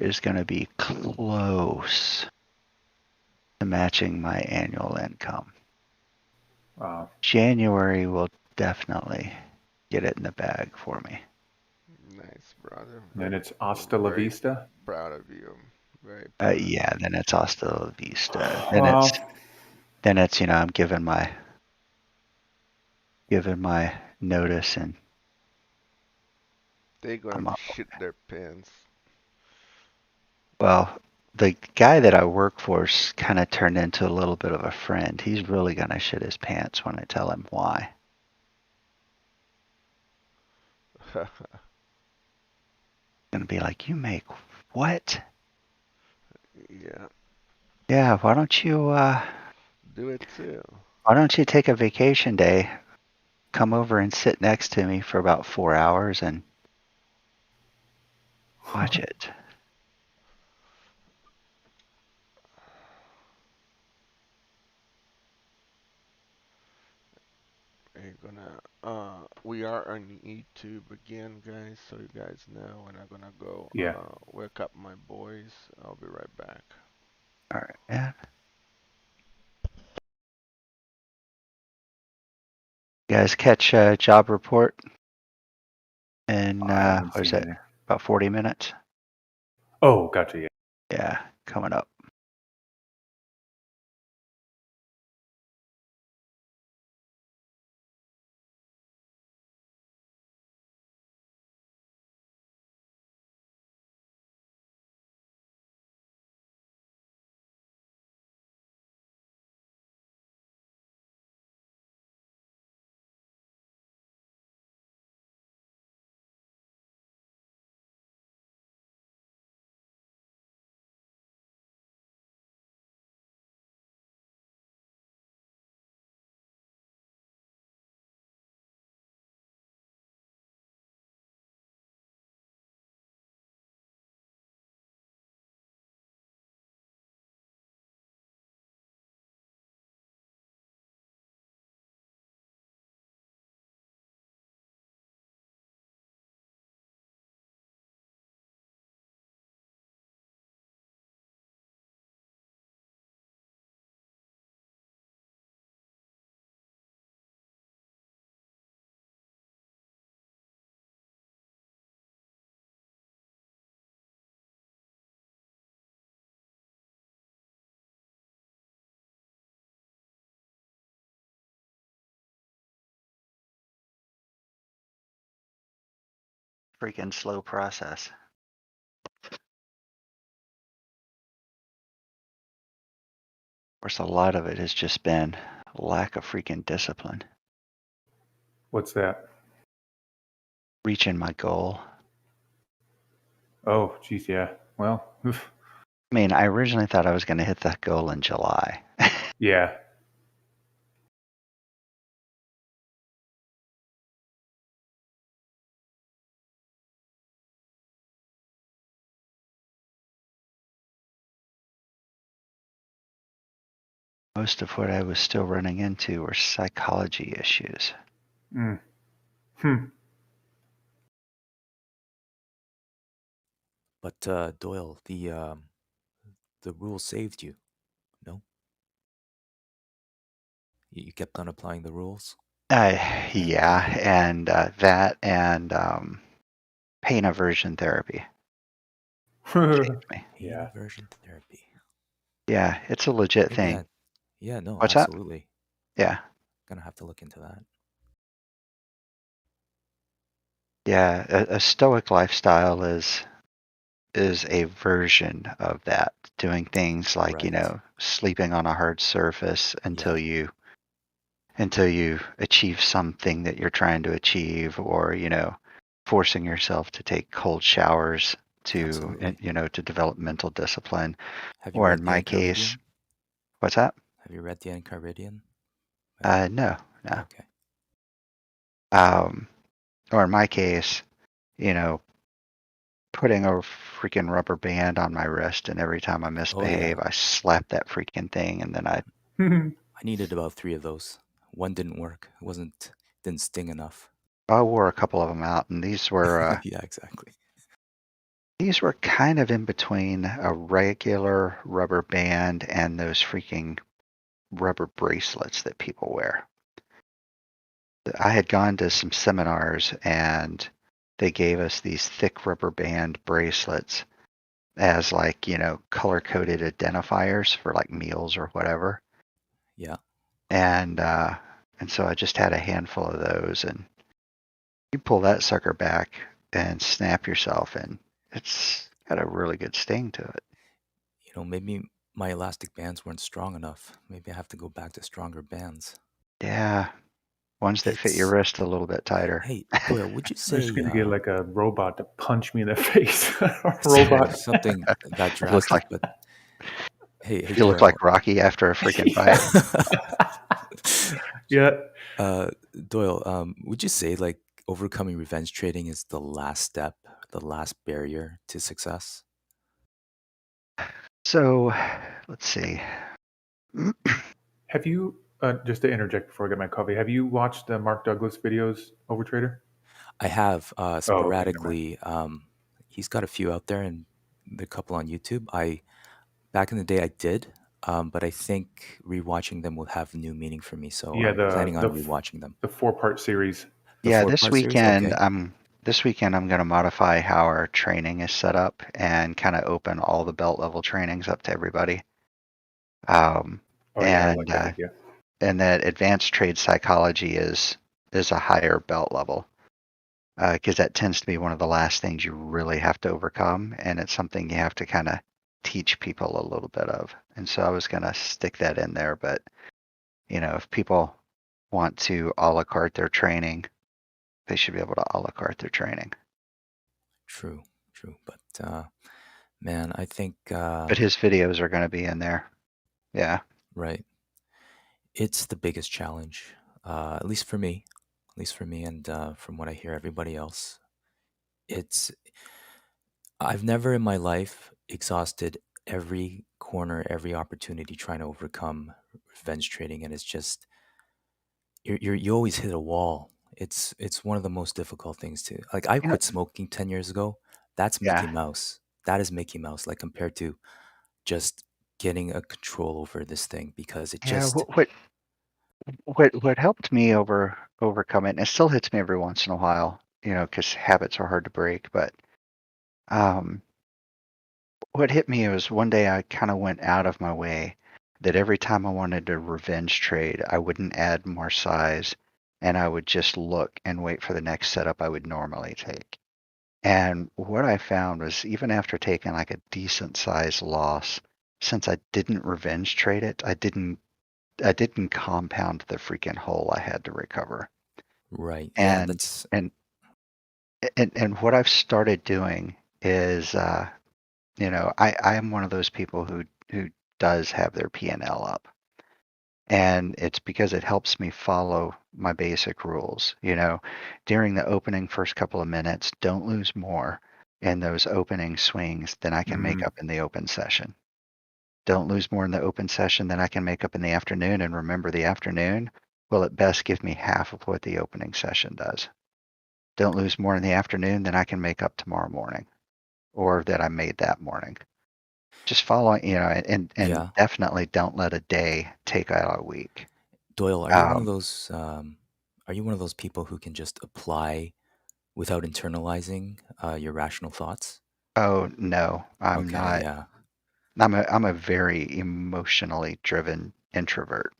is going to be close to matching my annual income. Wow. January will definitely get it in the bag for me. Nice, brother. Then it's hasta la Very vista. proud of you. Very proud of Yeah, then it's hasta la vista. Well, Then it's I'm giving my notice and They're gonna I'm up. shit their pants. Well, the guy that I work for's kind of turned into a little bit of a friend. He's really gonna shit his pants when I tell him why. Gonna be like, you make what? Yeah, Yeah, why don't you do it too. take a vacation day, come over and sit next to me for about 4 hours and watch it. We are on YouTube again, guys, so you guys know. And I'm gonna go yeah. wake up my boys. I'll be right back. All right, man. You guys catch Job Report in I haven't what is seen it? it. About 40 minutes? Oh, gotcha. Yeah. Yeah, coming up. Freaking slow process. Of course, a lot of it has just been lack of freaking discipline. What's that? Reaching my goal. Oh, geez, yeah. Well, oof. I mean, I originally thought I was going to hit that goal in July. Yeah. Most of what I was still running into were psychology issues. Mm. Hmm. But Doyle, the rule saved you. No, you kept on applying the rules. Yeah, and that and pain aversion therapy saved me. Pain Yeah. aversion therapy. Yeah, it's a legit Maybe thing. I. Yeah, no, What's that? absolutely. Yeah. Gonna have to look into that. Yeah, a stoic lifestyle is a version of that. Doing things like, Right. sleeping on a hard surface until Yeah, you achieve something that you're trying to achieve, or, forcing yourself to take cold showers to, absolutely. to develop mental discipline. Have you Or read in the my case, Enchiridion? what's that? Have you read the Enchiridion? No, no. Okay. Um, or in my case, you know, putting a freaking rubber band on my wrist, and every time I Oh yeah. misbehave, I slap that freaking thing, and then I I needed about 3 of those. One didn't work. It didn't sting enough. wore a couple of them out, and these were Yeah, exactly. These were kind of in between a regular rubber band and those freaking rubber bracelets that people wear. I had gone to some seminars and they gave us these thick rubber band bracelets as like, color coded identifiers for like meals or whatever. Yeah. And so I just had a handful of those, and you pull that sucker back and snap yourself, and it's got a really good sting to it. Maybe my elastic bands weren't strong enough. Maybe I have to go back to stronger bands. Yeah, ones that fit your It's wrist a little bit tighter. Hey, Doyle, would you I just say need to get like a robot to punch me in the face. A robot. something that It looks drastic? like But hey, you look Doyle. like Rocky after a freaking fight. Yeah. Doyle, would you say like overcoming revenge trading is the last step, the last barrier to success? So, let's see. Have you, just to interject before I get my coffee, have you watched the Mark Douglas videos, Overtrader? I have Oh, okay, never mind. sporadically. He's got a few out there and the couple on YouTube. I Back in the day I did, but I think rewatching them will have new meaning for me. So Yeah, I'm the planning on rewatching them. the 4-part series. The Yeah, four this part series, weekend okay. I'm going to modify how our training is set up and kind of open all the belt level trainings up to everybody. Um, Oh yeah, I like and that uh, idea. and that advanced trade psychology is a higher belt level, because that tends to be one of the last things you really have to overcome, and it's something you have to kind of teach people a little bit of. And so I was going to stick that in there, but if people want to a la carte their training, they should be able to a la carte their training. True, true. But man, I think But his videos are going to be in there. Yeah. right, it's the biggest challenge, at least for me, and from what I hear everybody else. It's I've never in my life exhausted every corner, every opportunity trying to overcome revenge trading, and it's just you always hit a wall. It's one of the most difficult things to like. I You know, quit smoking 10 years ago. That's Mickey yeah. Mouse. That is Mickey Mouse, like compared to just getting a control over this thing because it Yeah. just What helped me overcome it, and it still hits me every once in a while, because habits are hard to break. But um, what hit me was one day I kind of went out of my way that every time I wanted to revenge trade, I wouldn't add more size, and I would just look and wait for the next setup I would normally take. And what I found was even after taking like a decent size loss, since I didn't revenge trade it, I didn't compound the freaking hole I had to recover. right. Yeah, And that's and and what I've started doing is, I am one of those people who does have their P&L up, and it's because it helps me follow my basic rules. During the opening first couple of minutes, don't lose more in those opening swings than I can make Hmm. up in the open session. Don't lose more in the open session than I can make up in the afternoon, and remember, the afternoon will at best give me half of what the opening session does. Don't lose more in the afternoon than I can make up tomorrow morning or that I made that morning. Just following, and yeah. definitely don't let a day take out a week. Doyle, are you one of Um, those? Are you one of those people who can just apply without internalizing your rational thoughts? oh no, I'm Okay, not. yeah. I'm a very emotionally driven introvert.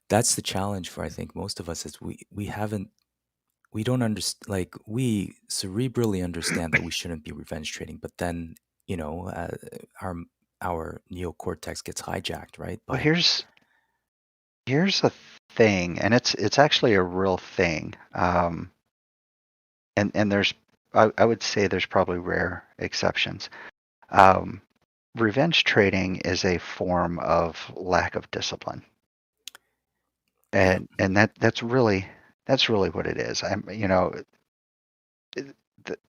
That's the challenge for I think most of us is we don't understand, like we cerebrally understand that we shouldn't be revenge trading, but then you know uh, our our neocortex gets hijacked, right? Well, By here's a thing, and it's actually a real thing. And I would say there's probably rare exceptions. Um, Revenge trading is a form of lack of discipline, yeah, and that's really what it is.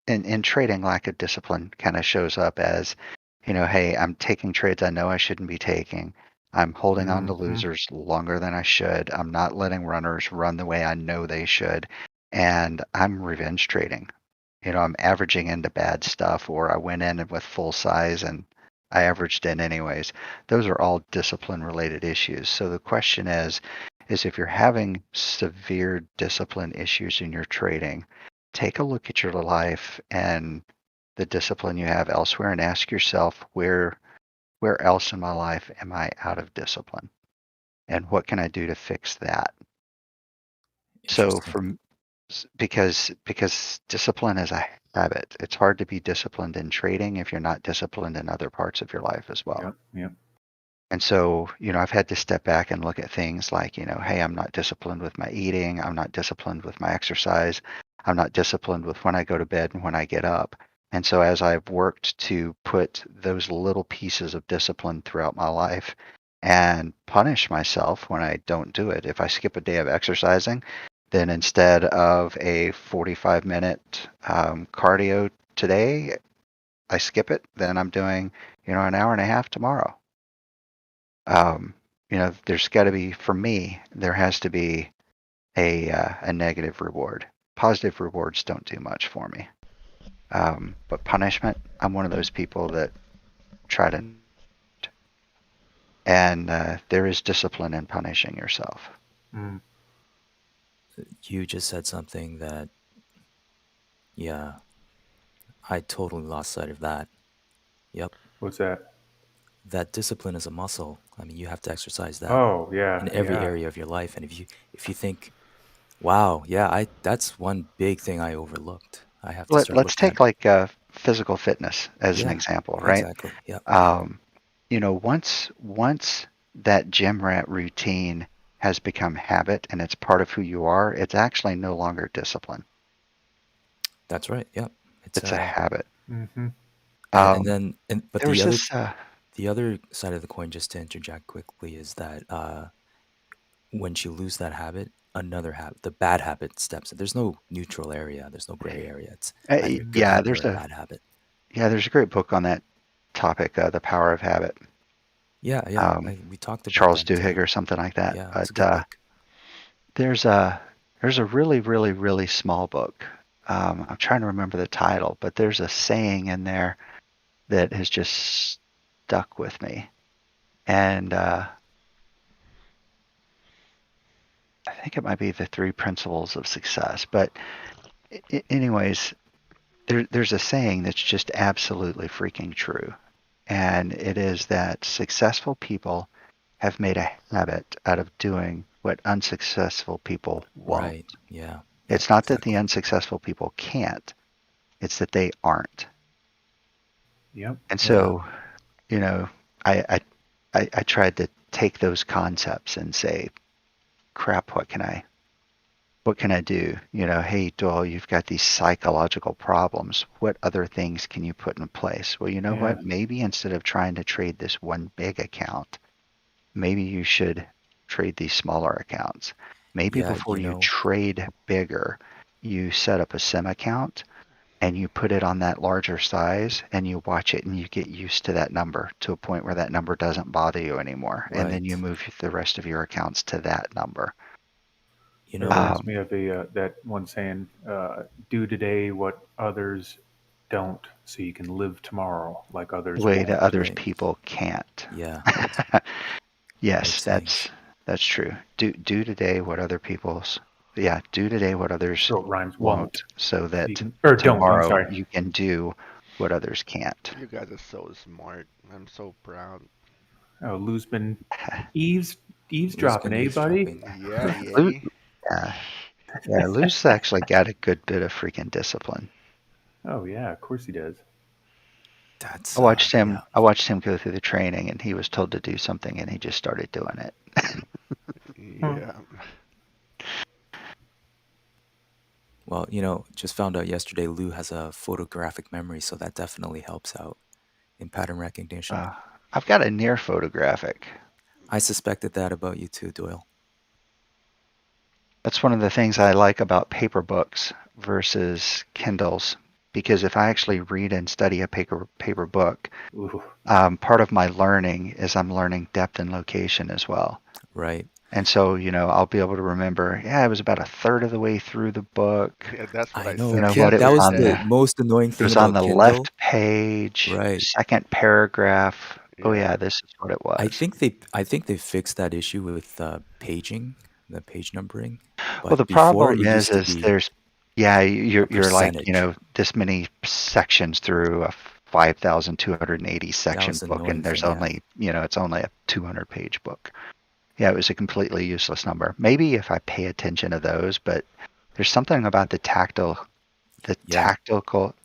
In trading, lack of discipline kind of shows up as, hey, I'm taking trades I know I shouldn't be taking. I'm holding on to Hmm. losers longer than I should. I'm not letting runners run the way I know they should, and I'm revenge trading. I'm averaging into bad stuff, or I went in with full size and I averaged in anyways. Those are all discipline related issues. So the question is if you're having severe discipline issues in your trading, take a look at your life and the discipline you have elsewhere and ask yourself where else in my life am I out of discipline? And what can I do to fix that? So Interesting. from because discipline is a habit. It's hard to be disciplined in trading if you're not disciplined in other parts of your life as well. Yep. Yep. And so, I've had to step back and look at things like, hey, I'm not disciplined with my eating. I'm not disciplined with my exercise. I'm not disciplined with when I go to bed and when I get up. And so, as I've worked to put those little pieces of discipline throughout my life and punish myself when I don't do it, if I skip a day of exercising, then instead of a 45-minute cardio today, I skip it, then I'm doing, an hour and a half tomorrow. There's got to be, for me, there has to be a negative reward. Positive rewards don't do much for me. But punishment, I'm one of those people that try to, and there is discipline in punishing yourself. Mm. You just said something that, yeah, I totally lost sight of that. Yep. What's that? That discipline is a muscle. I mean, you have to exercise that Oh, yeah, in every yeah. area of your life. And if you think, wow, yeah, that's one big thing I overlooked. I have to start Let's looking at. take like physical fitness as an Yeah, example, right? exactly. Yep. Once that gym rat routine has become habit and it's part of who you are, it's actually no longer discipline. That's right. Yep. It's It's a habit. Mm-hmm. and Um, then but there was this. the other side of the coin, just to interject quickly, is that once you lose that habit, another habit, the bad habit steps in. There's no neutral area. There's no gray area. It's either a good Yeah, habit or a bad habit. there's a great book on that topic, The Power of Habit. Yeah, yeah. We talked about Charles that. Duhigg or something like that. Yeah, it's a good But book. there's a really, really, really small book. I'm trying to remember the title, but there's a saying in there that has just stuck with me. And I think it might be the 3 principles of success. But anyways, there's a saying that's just absolutely freaking true. And it is that successful people have made a habit out of doing what unsuccessful people won't. Right. Yeah. Yep. It's not that the Exactly. unsuccessful people can't, it's that they aren't. Yep. And Yeah. so, you know, I, I, I tried to take those concepts and say, crap, what can I do? Hey, Doyle, you've got these psychological problems. What other things can you put in place? Well, you know Yeah. what? Maybe instead of trying to trade this one big account, maybe you should trade these smaller accounts. Maybe Yeah. before you trade bigger, you set up a sim account and you put it on that larger size and you watch it and you get used to that number to a point where that number doesn't bother you anymore. And then you Right. move the rest of your accounts to that number. You It know, reminds Um, me of that one saying, "Do today what others don't, so you can live tomorrow like the others way that won't." others right. people can't. Yeah. Great Yes, sayings. that's true. Do today what other people's yeah, do today what others So it rhymes won't, won't, so so you that can or don't. I'm tomorrow sorry. you can do what others can't. You guys are so smart. I'm so proud. Oh, Lou's been Lou's eavesdropping, been eh, buddy? eavesdropping. Yeah, Lou, yeah. yeah, yeah, Lou's actually got a good bit of freaking discipline. Oh yeah, of course he does. That's I watched yeah. him go through the training and he was told to do something and he just started doing it. Hmm. Yeah. Well, just found out yesterday Lou has a photographic memory, so that definitely helps out in pattern recognition. Uh, I've got a near photographic. I suspected that about you too, Doyle. That's one of the things I like about paper books versus Kindles, because if I actually read and study a paper book, Ooh. part of my learning is I'm learning depth and location as well. Right. And so, I'll be able to remember, yeah, it was about a third of the way through the book. Yeah, that's what I I know, said You the know what? Kin It other that was was on the the day. most annoying it thing was on about the Kindle. left page, Right. second paragraph. Oh Yeah. yeah, this is what it was. I think they fixed that issue with paging, the page numbering. Well, But the before problem it is, used to be yeah, a you're like, percentage. this many sections through a 5,280 That section was the book, and annoying there's thing, yeah. only, it's only a 200 page book. Yeah, it was a completely useless number. Maybe if I pay attention to those, but there's something about Yeah,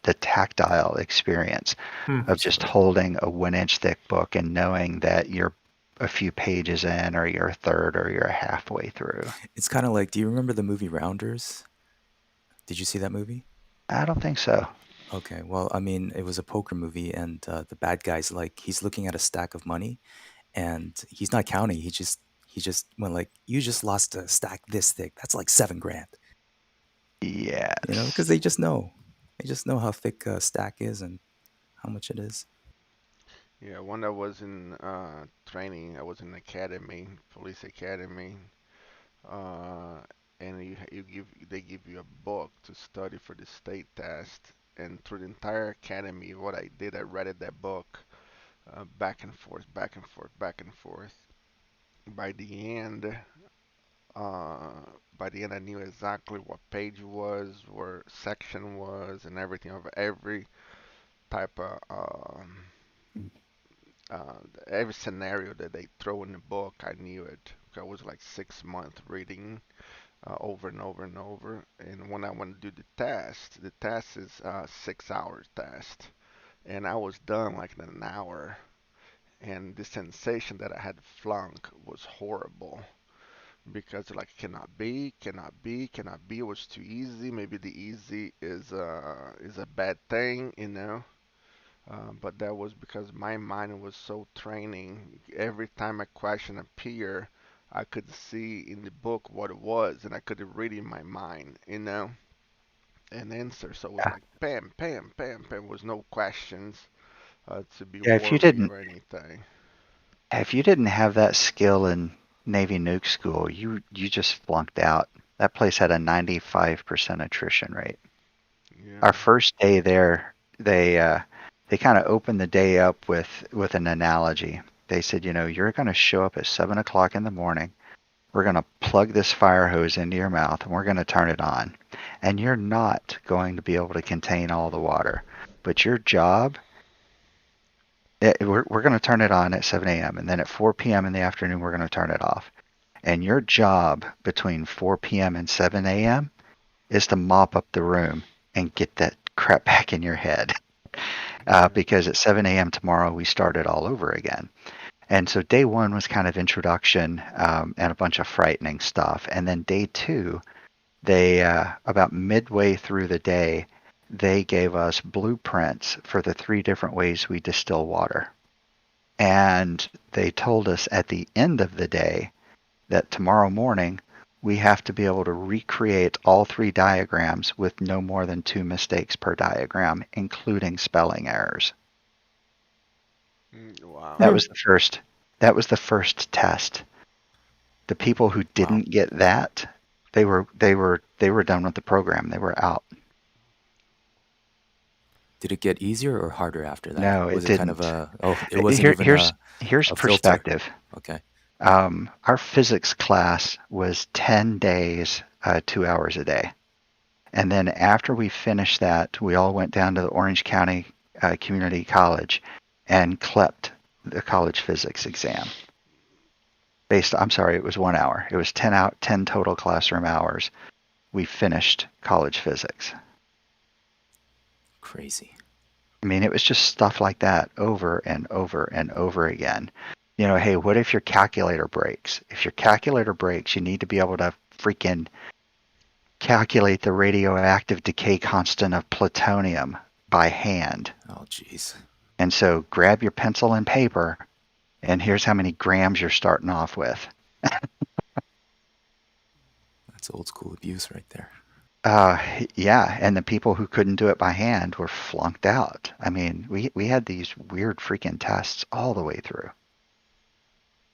the tactile experience Hmm. of it's just worth it. holding a 1 inch thick book and knowing that you're a few pages in, or you're a third, or you're halfway through. It's kind of like, do you remember the movie Rounders? Did you see that movie? I don't think so. Okay, well, I mean, it was a poker movie, and the bad guy's like, he's looking at a stack of money, and he's not counting. He just went like, "You just lost a stack this thick. That's like 7 grand." Because Yes. they just know how thick a stack is and how much it is. Yeah, when I was in training, I was in academy, police academy, uh, and they give you a book to study for the state test. And through the entire academy, what I did, I read that book back and forth, back and forth, back and forth. By the end, uh, by the end, I knew exactly what page it was, where section was, and everything of every type of uh, every scenario that they throw in the book. I knew it. I was like 6 months reading over and over and over. And when I went to do the test is 6 hours test, and I was done like in an hour. And the sensation that I had flunk was horrible because like cannot be, cannot be, cannot be. It was too easy. Maybe the easy is a bad thing, you know. But that was because my mind was so training. Every time a question appeared, I could see in the book what it was, and I could read in my mind, you know, an answer. So it was Yeah. like bam, bam, bam, bam. Was no questions to be Yeah, worried or anything. if you didn't have that skill in Navy nuke school, you just flunked out. That place had a 95% attrition rate. Yeah. Our first day there, they kind of opened the day up with an analogy. They said, you're going to show up at 7 o'clock in the morning. We're going to plug this fire hose into your mouth, and we're going to turn it on. And you're not going to be able to contain all the water. But your job, we're going to turn it on at 7 a.m. And then at 4 p.m. in the afternoon, we're going to turn it off. And your job between 4 p.m. and 7 a.m. is to mop up the room and get that crap back in your head. Yeah. Because at 7 a.m. tomorrow, we start it all over again. And so day one was kind of introduction, and a bunch of frightening stuff. And then day two, they, about midway through the day, they gave us blueprints for the 3 different ways we distill water. And they told us at the end of the day that tomorrow morning we have to be able to recreate all 3 diagrams with no more than 2 mistakes per diagram, including spelling errors. Wow. That was the first. That was the first test. The people who Wow. didn't get that, they were done with the program. They were out. Did it get easier or harder after that? No, it Was it kind of didn't. a, oh, it wasn't Here, even here's a filter? perspective. Okay. Our physics class was 10 days, 2 hours a day. And then after we finished that, we all went down to the Orange County Community College and clept the college physics exam. I'm sorry, it was 1 hour. It was 10 total classroom hours. We finished college physics. Crazy. I mean, it was just stuff like that over and over and over again. Hey, what if your calculator breaks? If your calculator breaks, you need to be able to freaking calculate the radioactive decay constant of plutonium by hand. Oh, jeez. And so grab your pencil and paper, and here's how many grams you're starting off with. That's old school abuse right there. Uh, yeah, and the people who couldn't do it by hand were flunked out. I mean, we had these weird freaking tests all the way through.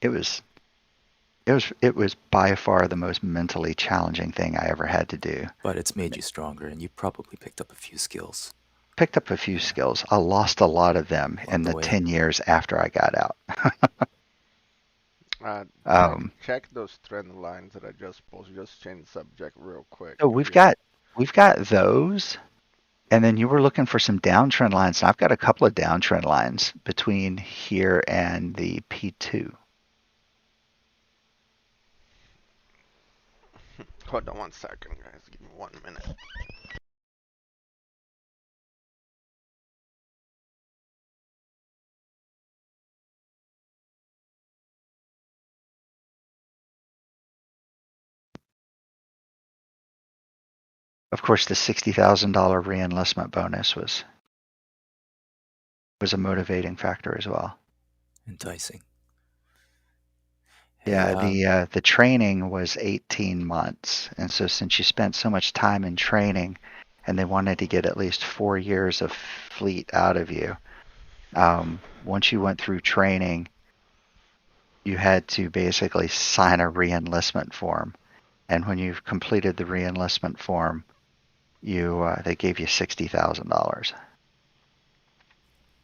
It was it was by far the most mentally challenging thing I ever had to do. But it's made you stronger, and you probably picked up a few skills. Picked up a few Yeah, skills. I lost a lot of them along in the the way. 10 years after I got out. Uh, check Um, check those trend lines that I just posted. Just change the subject real quick. so If we've you got those, and then you were looking for some downtrend lines, and I've got a couple of downtrend lines between here and the P2. hold on 1 second, guys. Give me 1 minute. Of course, the $60,000 reenlistment bonus was a motivating factor as well. Enticing. Hey, Yeah, the training was 18 months, and so since you spent so much time in training, and they wanted to get at least 4 years of fleet out of you, once you went through training, you had to basically sign a reenlistment form, and when you've completed the reenlistment form, you they gave you $60,000.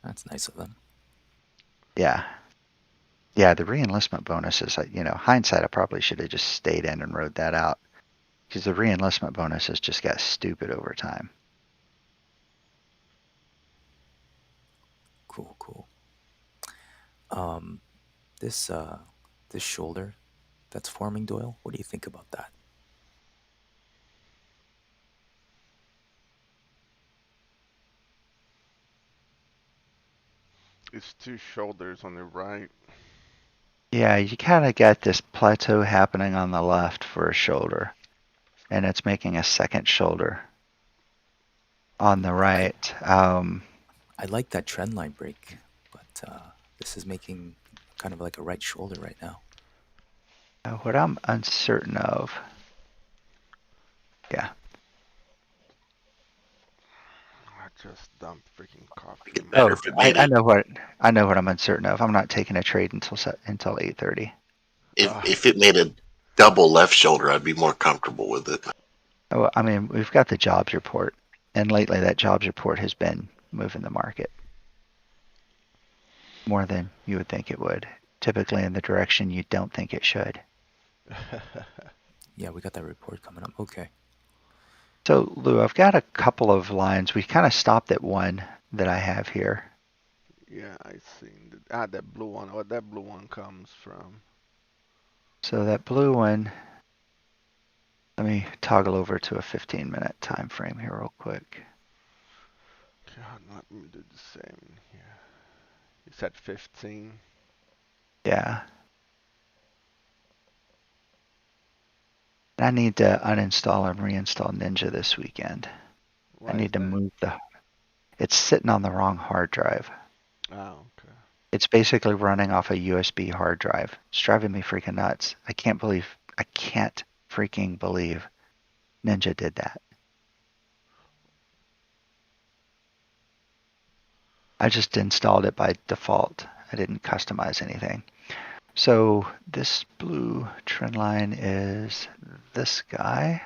that's nice of them. Yeah, yeah, the reenlistment bonus is, hindsight, I probably should have just stayed in and rode that out because the reenlistment bonuses just got stupid over time. Cool, cool. Um, this this shoulder that's forming, Doyle. What do you think about that? It's two shoulders on the right. Yeah, you kind of got this plateau happening on the left for a shoulder, and it's making a second shoulder on the I right. I like that trend line break, but this is making kind of like a right shoulder right now. What I'm uncertain of, yeah, I just dumped freaking coffee Make in it my better oh, if it cup. I, made I it. know what I know what I'm uncertain of. I'm not taking a trade until 8:30. Uh, If it made a double left shoulder, I'd be more comfortable with it. Oh, I mean, we've got the jobs report, and lately that jobs report has been moving the market more than you would think it would, typically in the direction you don't think it should. Yeah, we got that report coming up. Okay. So, Lou, I've got a couple of lines. We kind of stopped at one that I have here. yeah, I seen that blue one. What that blue one comes from? So that blue one, let me toggle over to a 15-minute time frame here real quick. God, let me do the same here. You said 15. Yeah. I need to uninstall and reinstall Ninja this weekend. I Why is need to that? move it's sitting on the wrong hard drive. Oh, okay. It's basically running off a USB hard drive. It's driving me freaking nuts. I can't freaking believe Ninja did that. I just installed it by default. I didn't customize anything. So this blue trend line is this guy.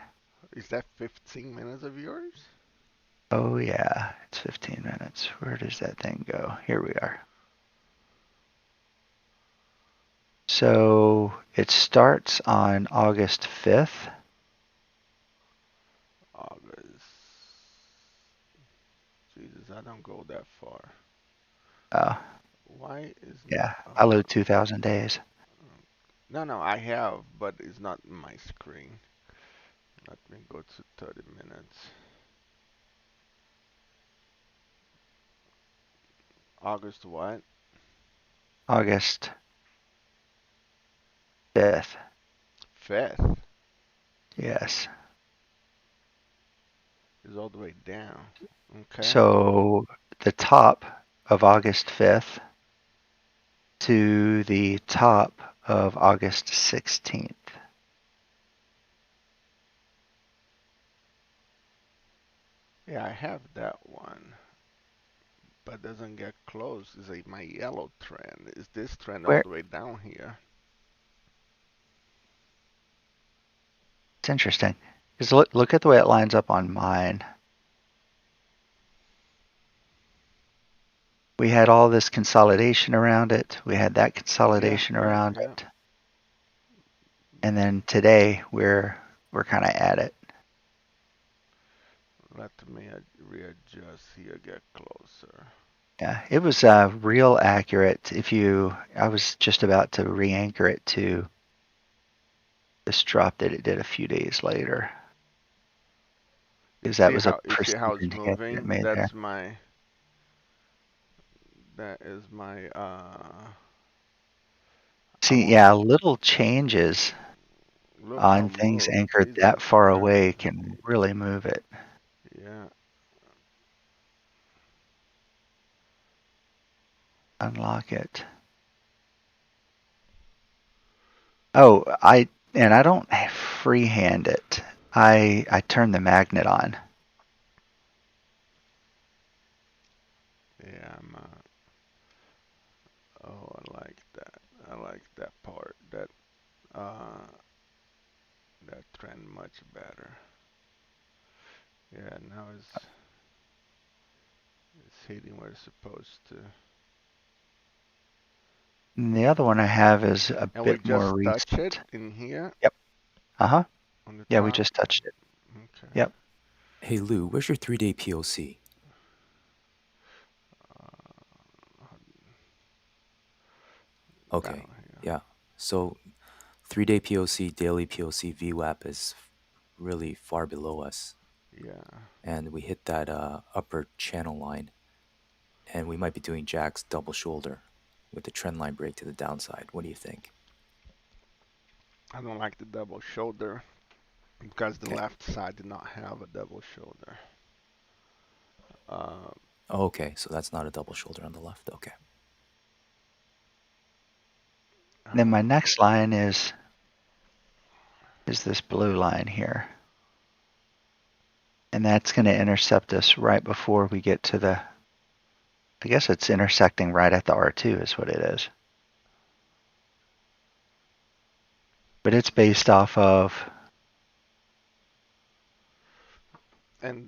Is that 15 minutes of yours? Oh yeah, it's 15 minutes. Where does that thing go? Here we are. So it starts on August 5th. August. Jesus, I don't go that far. Oh, Why is not? yeah, I load 2,000 days. No, no, I have, but it's not in my screen. Let me go to 30 minutes. August what? August 5th. 5th Yes. is all the way down. Okay. So the top of August 5th to the top of August 16th. Yeah, I have that one, but doesn't get close. Is my yellow trend. Is this trend all Where the way down here? It's interesting. Because look at the way it lines up on mine. We had all this consolidation around it. We had that consolidation around yeah. it. And then today we're kind of at it. Let me readjust here, get closer. Yeah, it was real accurate. I was just about to re-anchor it to this drop that it did a few days later. Because that was a You see how it's precision hit that it moving? made there. That is my I See, want yeah, little changes look how on things move. anchored Is that it far trend? away can really move it. Yeah. Unlock it. Oh, I don't freehand it. I turn the magnet on. Yeah, oh, I like that. I like that part. Uh that trend much better. Yeah, now it's hitting where it's supposed to. And the other one I have is a And we bit more just touch it recent. in here Yep. Uh-huh. on the Yeah, we top. just touched it. Okay. Yep. Hey Lou, where's your 3-day POC? Uh, Okay, down here. yeah. So 3-day POC, daily POC, VWAP is really far below us, Yeah. and we hit that upper channel line, and we might be doing Jack's double shoulder with the trend line break to the downside. What do you think? I don't like the double shoulder because the Okay. left side did not have a double shoulder. Uh, Oh, okay, so that's not a double shoulder on the left. Okay. Then my uh, next line is this blue line here. And that's going to intercept us right before we get to I guess it's intersecting right at the R2 is what it is. But it's based off of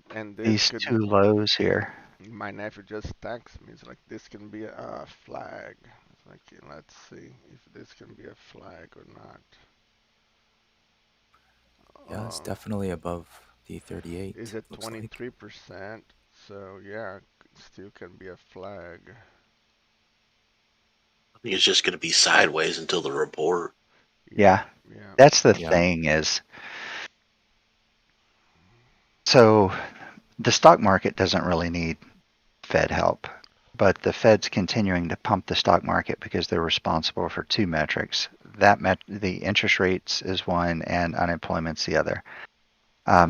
and this these could. two lows here. My nephew just texted me. It's like this can be a flag. It's like let's see if this can be a flag or not. Yeah, it's Uh, definitely above the is 38, it looks like. 23%? So yeah, still can be a flag. I think it's just going to be sideways until the report. Yeah, Yeah, yeah. that's the Yeah. thing is, so the stock market doesn't really need Fed help, but the Fed's continuing to pump the stock market because they're responsible for two metrics. The interest rates is one and unemployment's the other.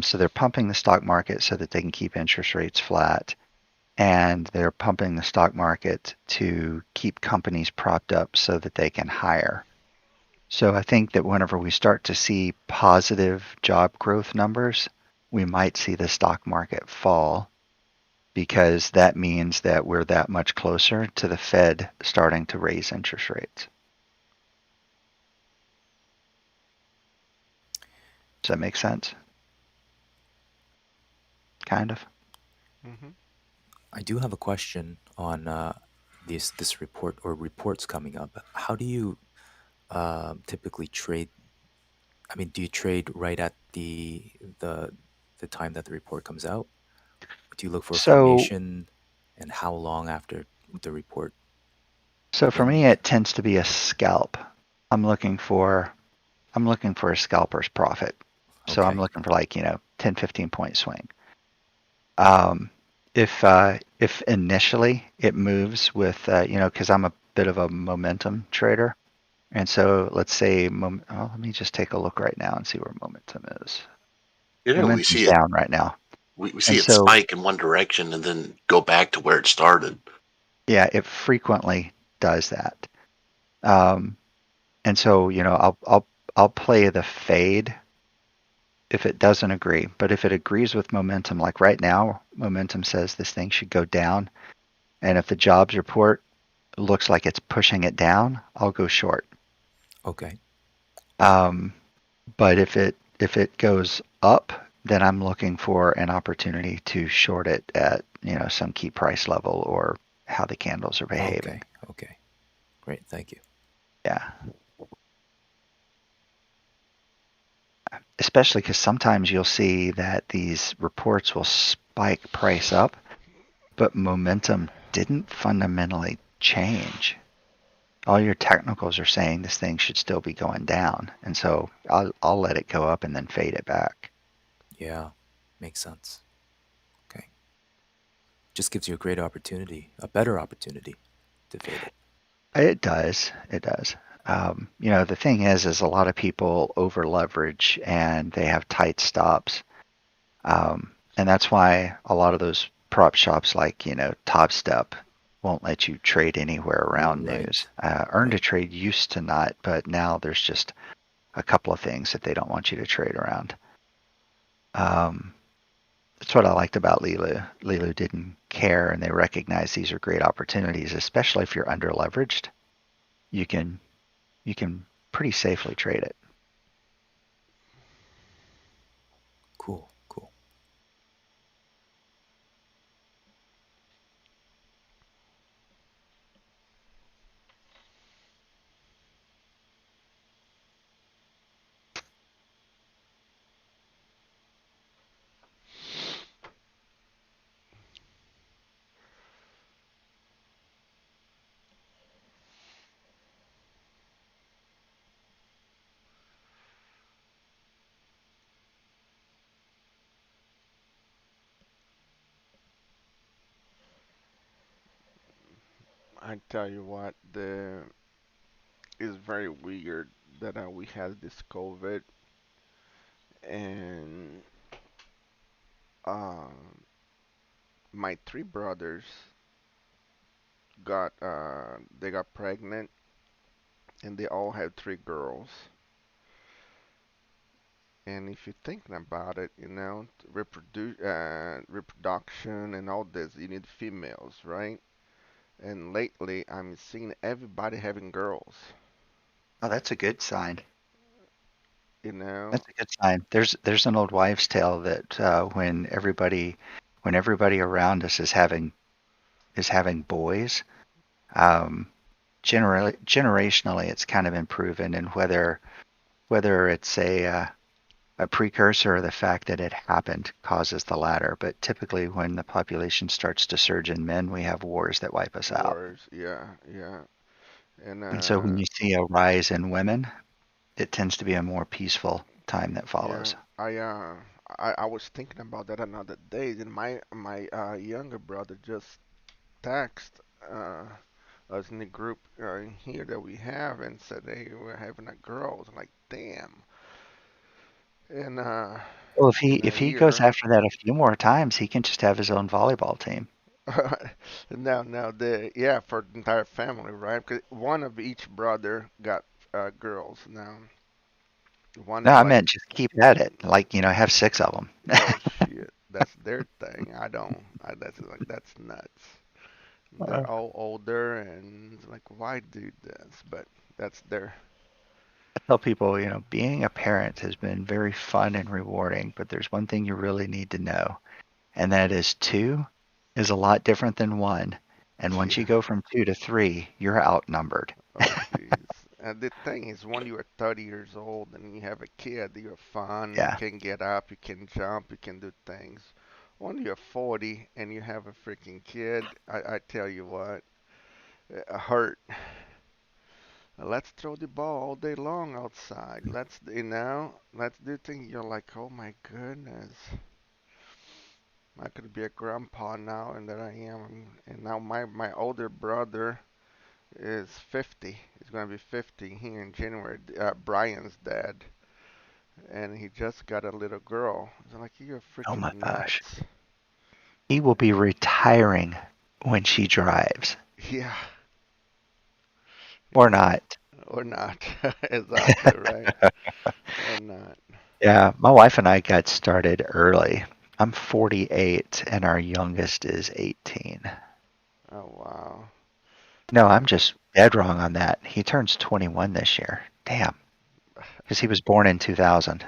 So they're pumping the stock market so that they can keep interest rates flat. And they're pumping the stock market to keep companies propped up so that they can hire. So I think that whenever we start to see positive job growth numbers, we might see the stock market fall because that means that we're that much closer to the Fed starting to raise interest rates. Does that make sense? Kind of. Hmm. I do have a question on this report or reports coming up. How do you typically trade? I mean, do you trade right at the the time that the report comes out? Do you look for a So, formation, and how long after the report so for me, ends? it tends to be a scalp. I'm looking for a scalper's profit. So I'm Okay, looking for like, 10, 15 point swing. Um, if initially it moves with, because I'm a bit of a momentum trader, and so let's say, let me just take a look right now and see where momentum is. You know, we Momentum's see it. down right now, We see and it so spike in one direction and then go back to where it started. yeah, it frequently does that. Um, and so I'll play the fade if it doesn't agree, but if it agrees with momentum, like right now, momentum says this thing should go down, and if the jobs report looks like it's pushing it down, I'll go short. okay, Um, but if it goes up, then I'm looking for an opportunity to short it at, some key price level or how the candles are behaving. Okay. Okay. Great. Thank you. Yeah. Especially because sometimes you'll see that these reports will spike price up, but momentum didn't fundamentally change. All your technicals are saying this thing should still be going down, and so I'll let it go up and then fade it back. Yeah. Makes sense. Okay. Just gives you a great opportunity, a better opportunity to fade it. It does. It does. The thing is a lot of people over leverage and they have tight stops. And that's why a lot of those prop shops like, Top Step won't let you trade anywhere around news. Right. Earn to Right. trade used to not, but now there's just a couple of things that they don't want you to trade around. Um, that's what I liked about Lilu. Lilu didn't care and they recognized these are great opportunities, especially if you're under leveraged. You can you can pretty safely trade it. Cool. Cool. I tell you what, the it's very weird that we had this COVID and um my three brothers they got pregnant and they all had three girls. And if you're thinking about it, reproduction and all this, you need females, right? And lately, I'm seeing everybody having girls. Oh, that's a good sign. You know, That's a good sign. There's an old wives' tale that when everybody around us is having boys, um, generationally it's kind of been proven, and whether it's a precursor or the fact that it happened causes the latter. But typically, when the population starts to surge in men, we have wars that wipe us out. wars. Yeah, yeah. And And so when you see a rise in women, it tends to be a more peaceful time that yeah, follows. I was thinking about that another day. And my younger brother just text uh us in the group in here that we have and said, "Hey, we're having a girl." I was like, "Damn." And Well, if he in a if he goes year. after that a few more times, he can just have his own volleyball team. Now the yeah for the entire family, right? Because one of each brother got girls. Now one No, is I like, meant just keep at it. Like, have six of them. oh shit, that's their thing. I don't. That's like that's nuts. They're all older and it's like why do this? But that's their I tell people, being a parent has been very fun and rewarding, but there's one thing you really need to know, and that is two is a lot different than one. And once you yeah. go from two to three, you're outnumbered. Oh jeez. And the thing is, when you are 30 years old and you have a kid, you're fun. You Yeah. can get up, you can jump, you can do things. When you're 40 and you have a freaking kid, I tell you what, hurt. Let's throw the ball all day long outside. Let's do things. You're like, oh my goodness, I could be a grandpa now, and that I am. And now my older brother is 50. He's gonna be 50 here in January. Brian's dad, and he just got a little girl. It's like you're Oh my freaking gosh. nuts. He will be retiring when she drives, Yeah, or yeah, not. or not. Exactly right. Or not. Yeah, my wife and I got started early. I'm 48 and our youngest is 18. Oh wow. No, I'm Yeah. just dead wrong on that. He turns 21 this year. Damn, because he was born in 2000.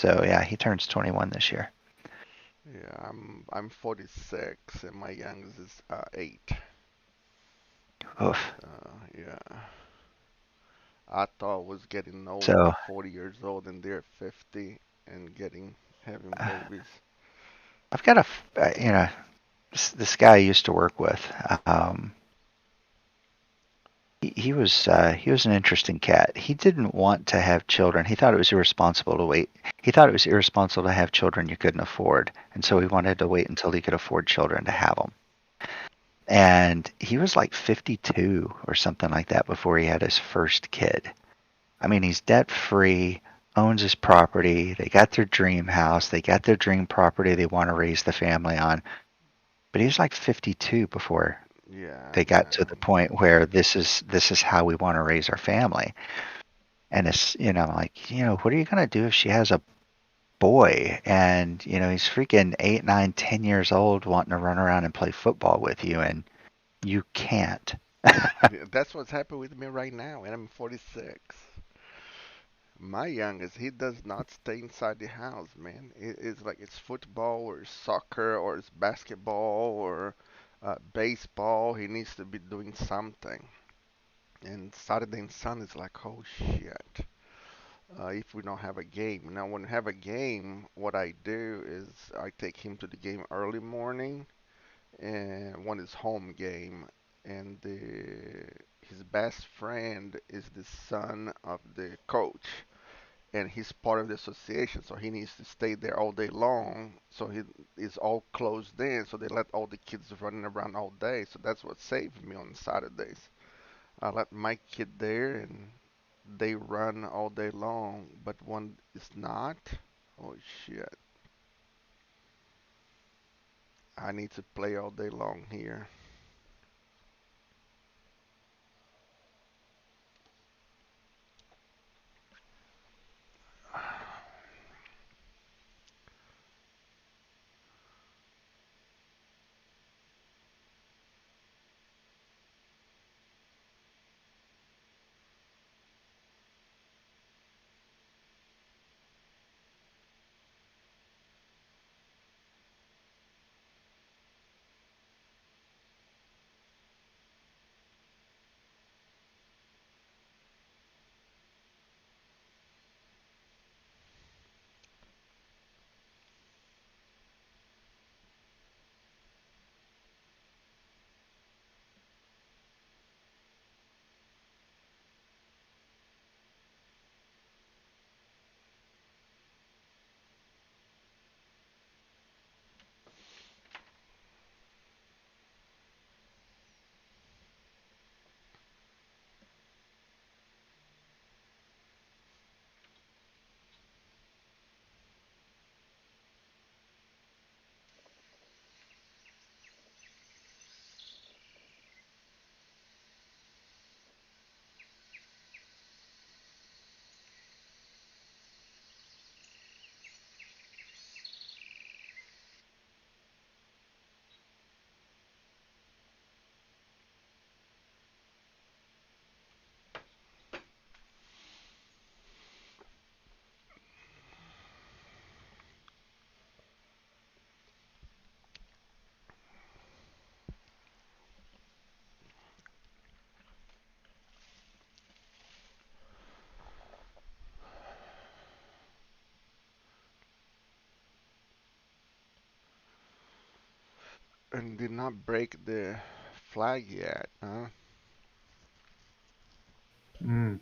So yeah, he turns 21 this year. Yeah, I'm 46 and my youngest is 8. Oof. Yeah. I thought I was getting old, So like 40 years old, and they're 50 and having uh, babies. I've got this guy I used to work with. He was an interesting cat. He didn't want to have children. He thought it was irresponsible to wait. He thought it was irresponsible to have children you couldn't afford, and so he Hmm. wanted to wait until he could afford children to have them. And he was like 52 or something like that before he had his first kid. I mean, he's debt free, owns his property. They got their dream house. They got their dream property they want to raise the family on. But he was like 52 before Yeah, they got to the man. point where this is how we want to raise our family. And it's, like, what are you going to do if she has a boy and, he's freaking 8, 9, 10 years old wanting to run around and play football with you and you can't. Yeah, that's what's happening with me right now, and I'm 46. My youngest, he does not stay inside the house, man. It's like it's football or soccer or it's basketball or baseball. He needs to be doing something. And Saturday and Sunday is like, oh shit. If we don't have a game. Now, when we have a game, what I do is I take him to the game early morning, and one is home game, and his best friend is the son of the coach, and he's part of the association, so he needs to stay there all day long. So he is all closed in, so they let all the kids running around all day. So that's what saved me on Saturdays. I let my kid there, and they run all day long, but one is not. Oh shit. I need to play all day long here. And did not break the flag yet, huh? Mm.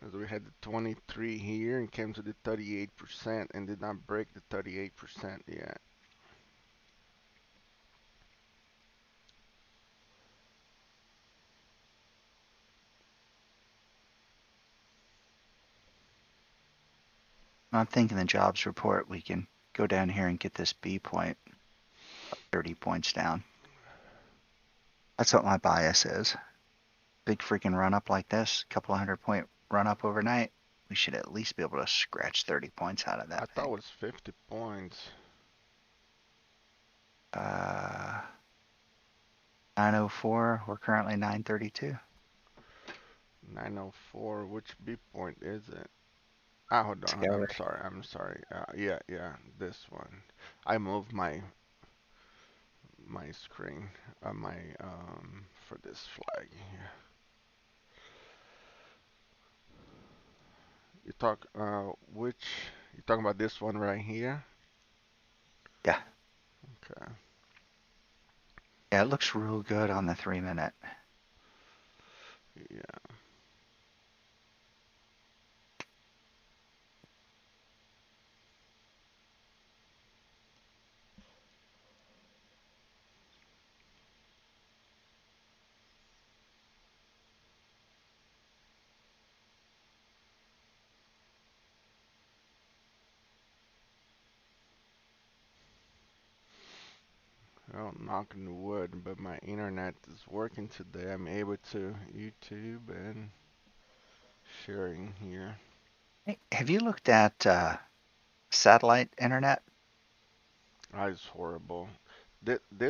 As we had the 23 here and came to the 38% and did not break the 38% yet. I'm thinking the jobs report, we can go down here and get this B point 30 points down. That's what my bias is. Big freaking run up like this, couple of 100 point run up overnight. We should at least be able to scratch 30 points out of I that thought it thing. was 50 points. Uh, 904. We're currently 932. 904. Which B point is it? Hold on. together. I'm sorry. Yeah, yeah, this one. I moved my screen, my for this flag here. You talk which you talking about this one right here? Yeah. Okay. Yeah, it looks real good on the 3 minute. Yeah. Well, knocking wood, but my internet is working today. I'm able to YouTube and sharing here. Hey, have you looked at satellite internet? It's horrible.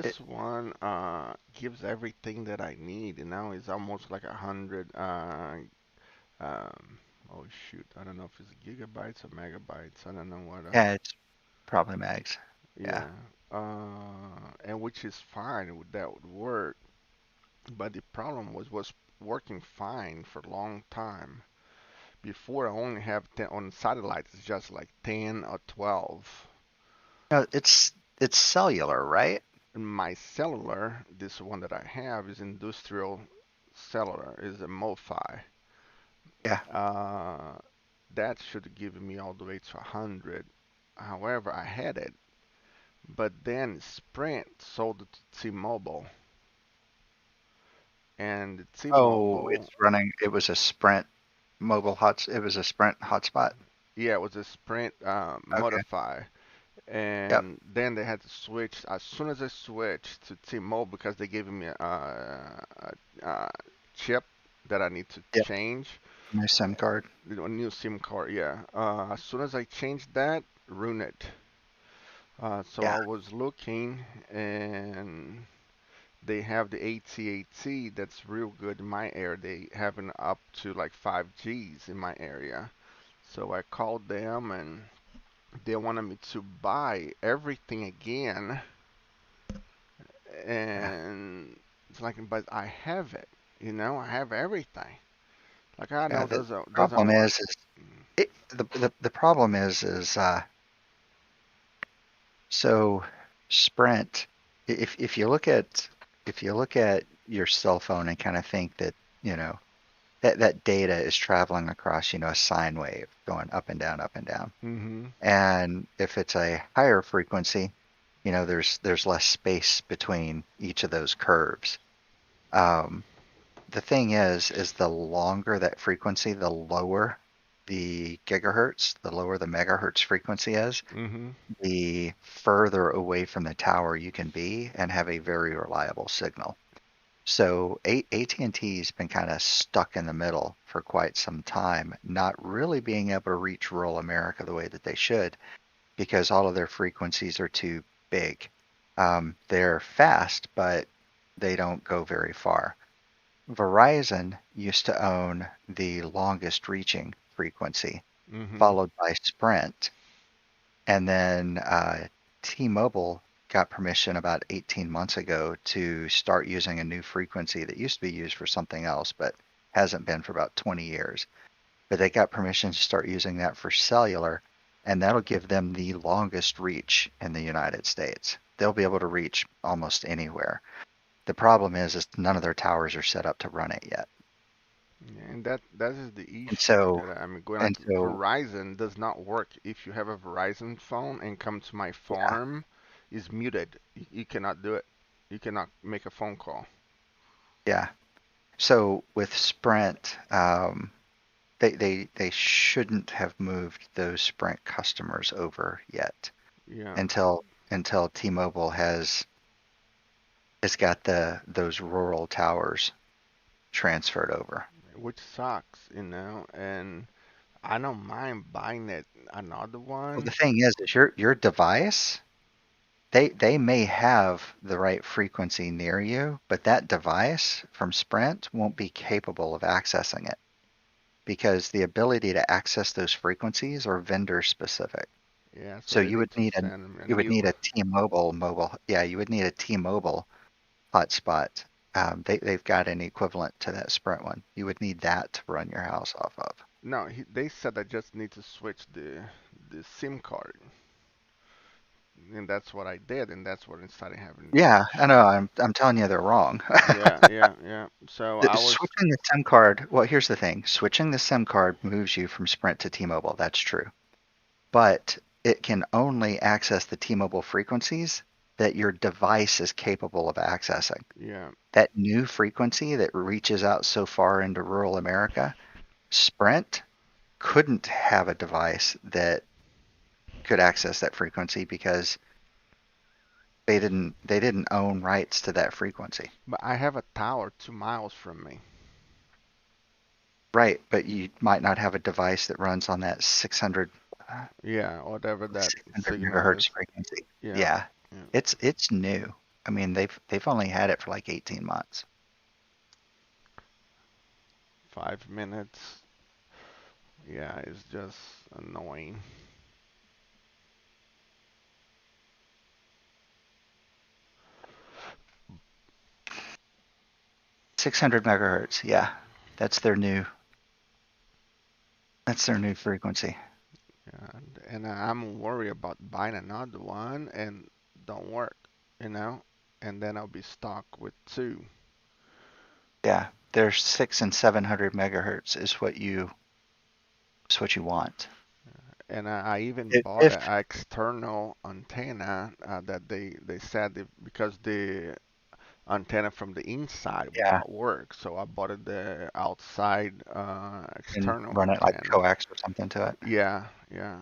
It, This one gives everything that I need, and now it's almost like 100. Oh shoot, I don't know if it's gigabytes or megabytes. I don't know what. yeah, it's probably Megs. Yeah. Yeah. And which is fine. That would work. But the problem was working fine for a long time. Before I only have 10 on satellites, it's just like 10 or 12. No, it's cellular, right? And my cellular, this one that I have, is industrial cellular, is a MoFi. Yeah. Uh, that should give me all the way to 100. However, I had it, but then Sprint sold it to T-Mobile, and Oh, it's T-Mobile, running. It was a Sprint mobile hot. It was a Sprint hotspot. yeah, it was a Sprint Okay. Modify, Yep. and then they had to switch. As soon as I switched to T-Mobile, because they gave me a chip that I need to Yep. change, My SIM card. a new SIM card. Yeah. As soon as I changed that, ruined it. So Yeah. I was looking, and they have the AT&T that's real good in my area. They have an up to like 5Gs in my area. So I called them, and they wanted me to buy everything again, Yeah. and it's like, but I have it, I have everything. Like I Yeah. know The doesn't problem work. is the problem is so Sprint. If you look at your cell phone and kind of think that you know that data is traveling across a sine wave going up and down. Mhm. And if it's a higher frequency, there's less space between each of those curves. Um, the thing is the longer that frequency, the lower the gigahertz, the lower the megahertz frequency is, Mhm. the further away from the tower you can be and have a very reliable signal. So AT&T's been kind of stuck in the middle for quite some time, not really being able to reach rural America the way that they should because all of their frequencies are too big. They're fast, but they don't go very far. Verizon used to own the longest reaching frequency, Mhm. followed by Sprint, and then T-Mobile got permission about 18 months ago to start using a new frequency that used to be used for something else, but hasn't been for about 20 years. But they got permission to start using that for cellular, and that'll give them the longest reach in the United States. They'll be able to reach almost anywhere. The problem is none of their towers are set up to run it yet. Yeah, and that is the And issue so, that I'm going and like so, Verizon does not work if you have a Verizon phone and come to my yeah, farm is muted. You cannot do it. You cannot make a phone call. yeah. So with Sprint, they shouldn't have moved those Sprint customers over yet Yeah, until T-Mobile has got those rural towers transferred over. which sucks. And I don't mind buying it another Well, the one. thing is your device, they may have the right frequency near you, but that device from Sprint won't be capable of accessing it. because the ability to access those frequencies are vendor specific. Yeah, so So they need to send me a you would need new. a T-Mobile yeah, you would need a T-Mobile hotspot. They've got an equivalent to that Sprint one. You would need that to run your house off of. No, they said I just need to switch the SIM card, and that's what I did, and that's when I started having Yeah, I know. issues. I'm telling you they're wrong. Yeah, yeah, yeah. So I was. Switching the SIM card, well, here's the thing. Switching the SIM card moves you from Sprint to T-Mobile. That's true. But it can only access the T-Mobile frequencies that your device is capable of accessing. Yeah, That new frequency that reaches out so far into rural America, Sprint couldn't have a device that could access that frequency because they didn't own rights to that frequency. but I have a tower 2 miles from me. Right, but you might not have a device that runs on that 600 Yeah, whatever that 600 signal is. megahertz frequency. Yeah, Yeah, yeah. it's new. I mean, they've only had it for like 18 months. 5 minutes. Yeah, it's just annoying. 600 megahertz. Yeah, that's their new that's their new frequency. And I'm worried about buying another one and don't work, you know, and then I'll be stuck with two. Yeah, their 6 and 700 megahertz is what you want. And I even If, bought if an external antenna that they said because the antenna from the inside would yeah, not work. So I bought the outside and external run it like antenna. coax or something to it. Yeah, yeah,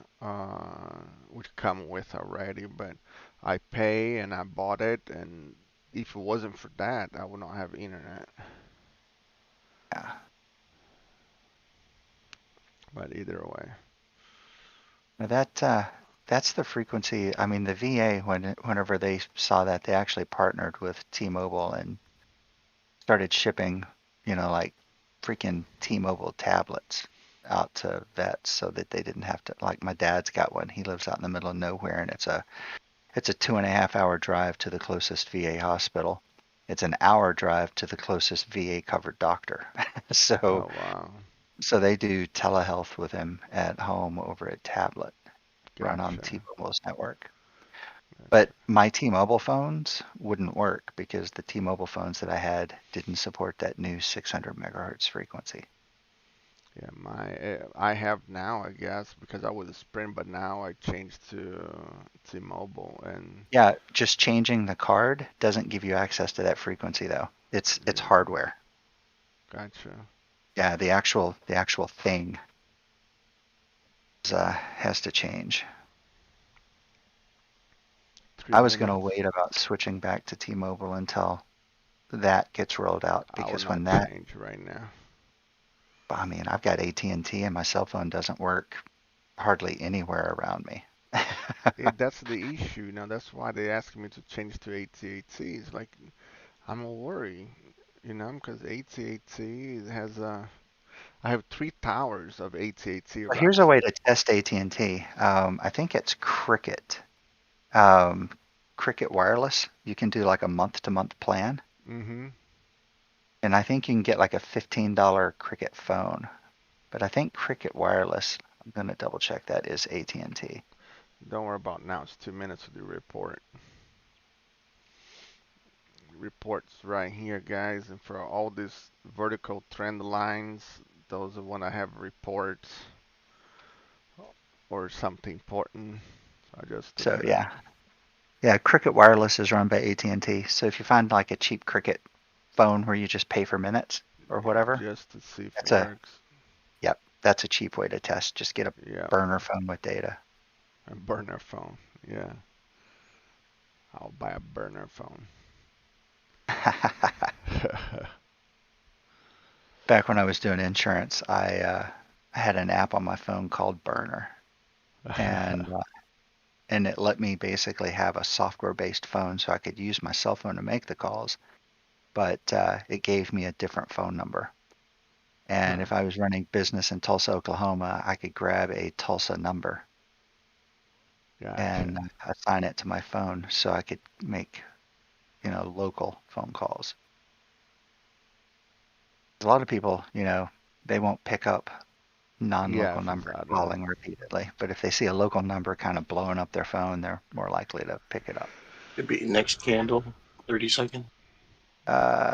which come with already, but I pay and I bought it, and if it wasn't for that, I would not have internet. Yeah. But either way, Now that's the frequency. I mean, the VA whenever they saw that, they actually partnered with T-Mobile and started shipping, like freaking T-Mobile tablets out to vets so that they didn't have to. Like my dad's got one. He lives out in the middle of nowhere, and it's a 2.5 hour drive to the closest VA hospital. It's an hour drive to the closest VA covered doctor. So oh wow, so they do telehealth with him at home over a tablet run on gotcha, T-Mobile's network. But gotcha. my T-Mobile phones wouldn't work because the T-Mobile phones that I had didn't support that new 600 megahertz frequency. Yeah, I have now, I guess, because I was a Sprint, but now I changed to T-Mobile, and Yeah, just changing the card doesn't give you access to that frequency though. It's yeah, hardware. gotcha. Yeah, the actual thing has to change. Three I was going to minutes. wait about switching back to T-Mobile until that gets rolled out I will because not when that, change right now. I mean, I've got AT&T and T and my cell phone doesn't work hardly anywhere around me. That's the issue. Now that's why they asked me to change to AT&T. It's like I'm worried, because AT&T has I have 3 towers of AT&T Well, here's a around. way to test AT&T. I think it's Cricket. Um, Cricket Wireless. You can do like a month-to-month plan, Mm-hmm. and I think you can get like a $15 Cricket phone. But I think Cricket Wireless, I'm gonna double check that is AT&T. Don't worry about now. It's 2 minutes to the report. Reports right here, guys, and for all these vertical trend lines, those are when I have reports or something important. So I just took So it out. yeah, Cricket Wireless is run by AT&T. So if you find like a cheap Cricket phone where you just pay for minutes or Yeah, whatever, just to see if it that's a works. yep, that's a cheap way to test. Just get a Yeah, burner phone with data. a burner phone. Yeah, I'll buy a burner phone. Back when I was doing insurance, I had an app on my phone called Burner, and it let me basically have a software-based phone, so I could use my cell phone to make the calls, but it gave me a different phone number. And Huh. if I was running business in Tulsa, Oklahoma, I could grab a Tulsa number and Gotcha. assign it to my phone so I could make, local phone calls. A lot of people, they won't pick up Yeah, non-local if it's numbers out of. calling repeatedly. But if they see a local number kind of blowing up their phone, they're more likely to pick it up. It'd be next candle, 30 seconds.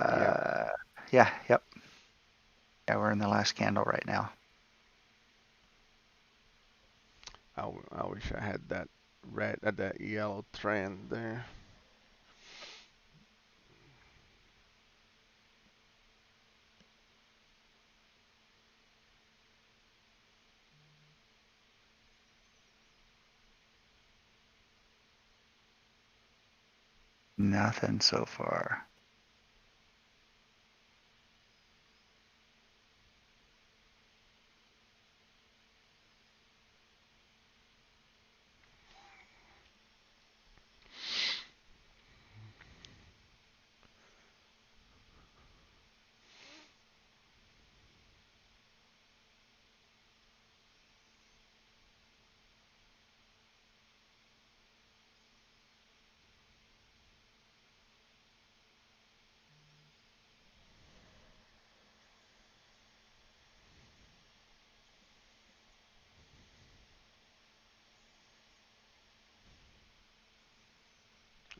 Yep. Uh, yeah, yep. Yeah, we're in the last candle right now. I wish I had that red, that yellow trend there. Nothing so far.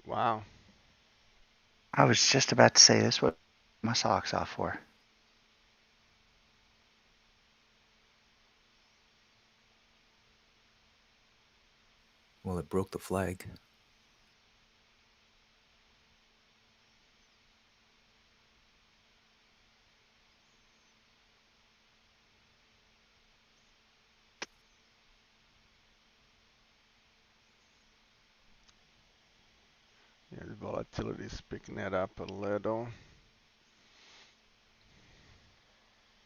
Wow. I was just about to say this. What my socks off for? Well, it broke the flag. Yeah, the volatility is picking that up a little.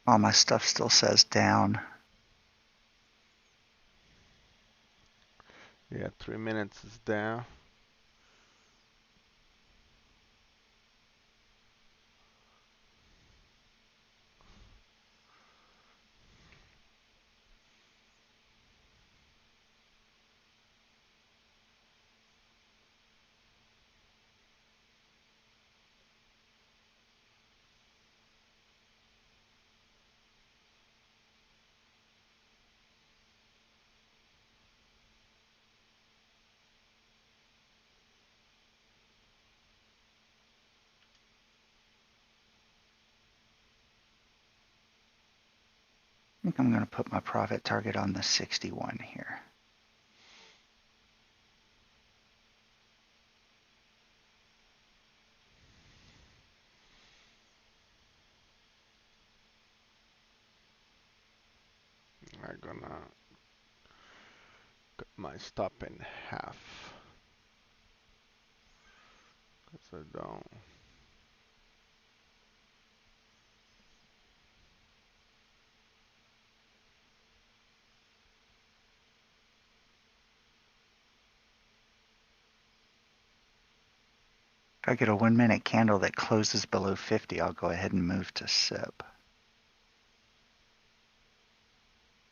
All my stuff still says down. Yeah, 3 minutes is down. I think I'm going to put my profit target on the 61 here. I'm gonna cut my stop in half. Cause I don't. If I get a 1 minute candle that closes below 50, I'll go ahead and move to SIP.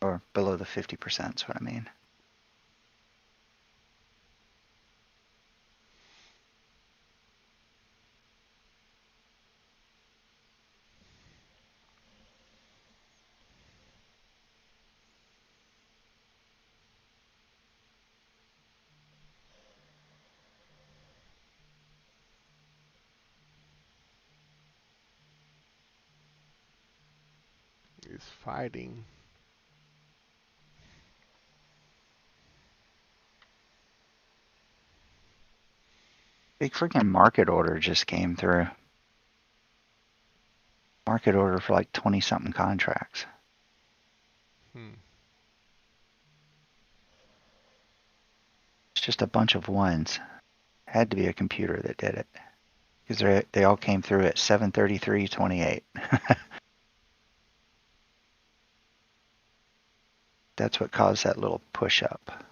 Or below the 50% is what I mean. Is fighting. Big freaking market order just came through. Market order for like 20 something contracts. Hmm. It's just a bunch of ones. Had to be a computer that did it. Because they all came through at 7:33:28. That's what caused that little push up.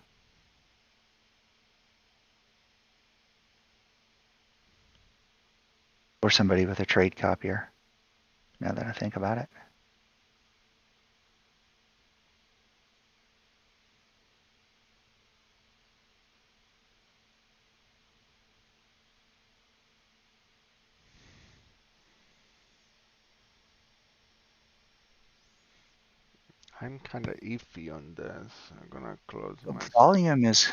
Or somebody with a trade copier, now that I think about it. I'm kind of iffy on this. I'm gonna close my. Volume is,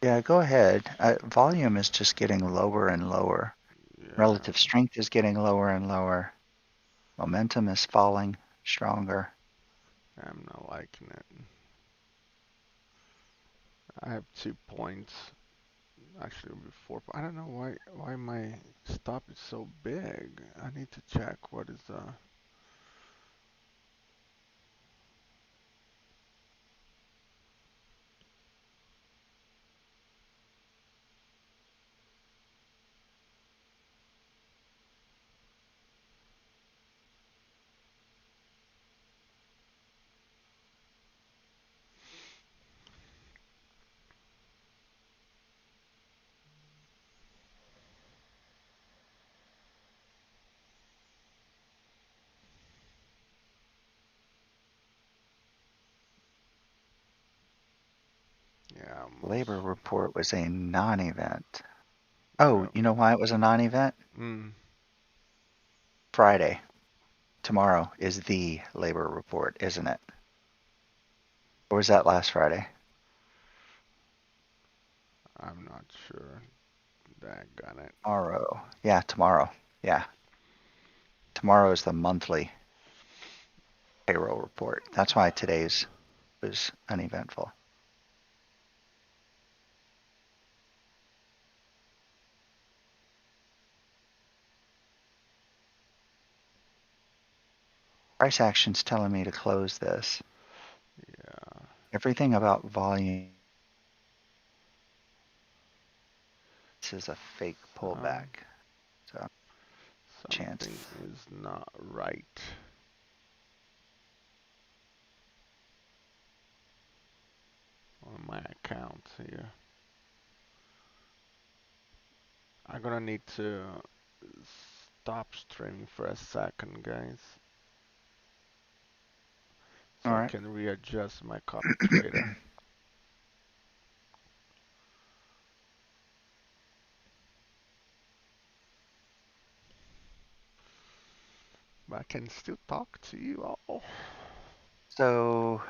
yeah, go ahead. Volume is just getting lower and lower. Yeah, Relative strength is getting lower and lower. Momentum is falling stronger. I'm not liking it. I have 2 points. Actually, it'll be 4. I don't know why my stop is so big. I need to check what is yeah, Labor almost. report was a non-event. Yeah. Oh, you know why it was a non-event? Mm, Friday. Tomorrow is the labor report, isn't it? Or was that last Friday? I'm not sure. That got it. Tomorrow. Yeah, tomorrow. Yeah. Tomorrow is the monthly payroll report. That's why today's was uneventful. Price action's telling me to close this. Yeah. Everything about volume. This is a fake Some pullback. So chance. something is not right on my account here. I'm gonna need to stop streaming for a second, guys, All so I right. can readjust my copy trader. But I can still talk to you all. So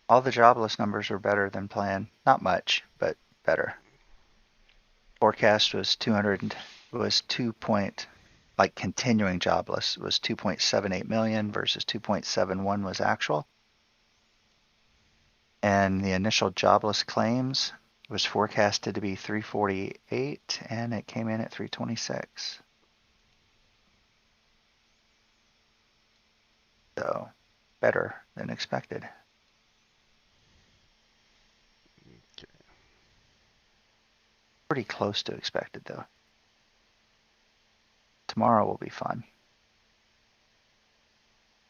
all the jobless numbers are better than planned. Not much, but better. Forecast was 200 was 2 point like continuing jobless was 2.78 million versus 2.71 was actual. And the initial jobless claims was forecasted to be 348 and it came in at 326. So better than expected. Okay. Pretty close to expected though. Tomorrow will be fun.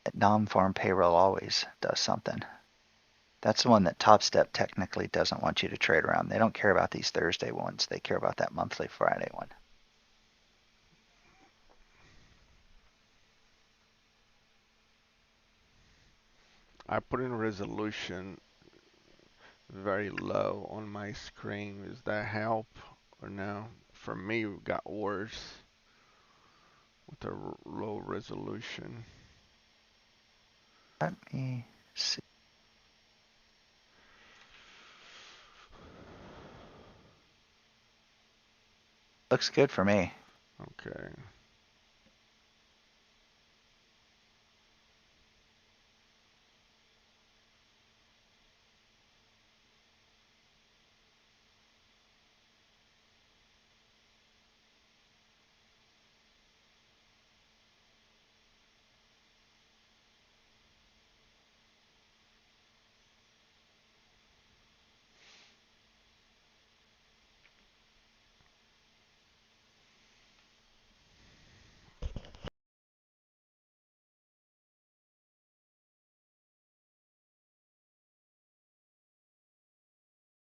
That non-farm payroll always does something. That's the one that Top Step technically doesn't want you to trade around. They don't care about these Thursday ones. They care about that monthly Friday one. I put in resolution very low on my screen. Does that help or no? For me, it got worse with the low resolution. Let me see. Looks good for me. Okay.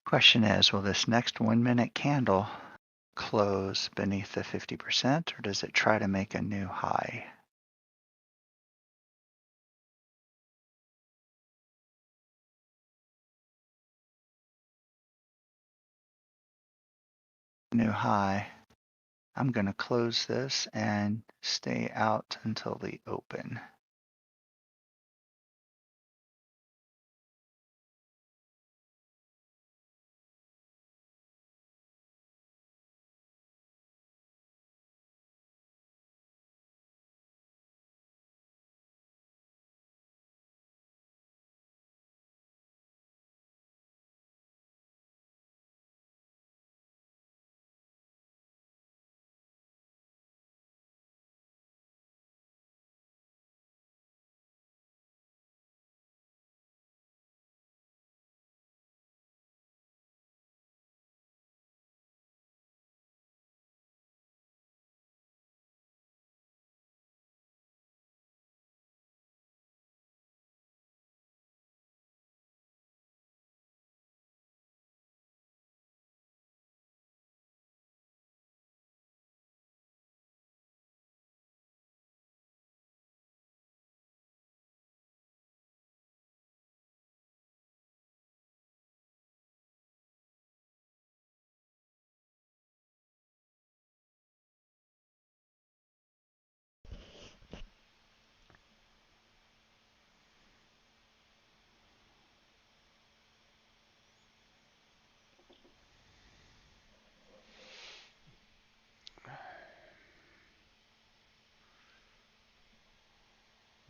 Question is, will this next 1 minute candle close beneath the 50% or does it try to make a new high? New high. I'm going to close this and stay out until the open.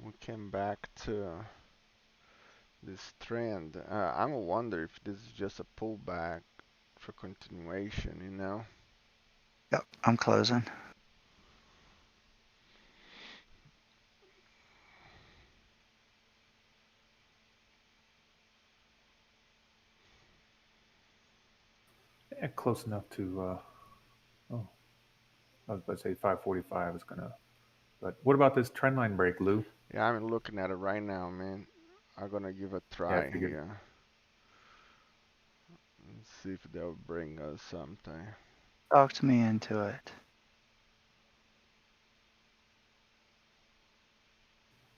we came back to this trend. I'm wonder if this is just a pullback for continuation, you know? Yep, I'm closing. Yeah, close enough to. Oh, I was about to say 545 is gonna. But what about this trend line break, Lou? Yeah, I'm looking at it right now, man. I'm gonna give a Yeah, I try figured. here. Let's see if they'll bring us something. Talked me into it.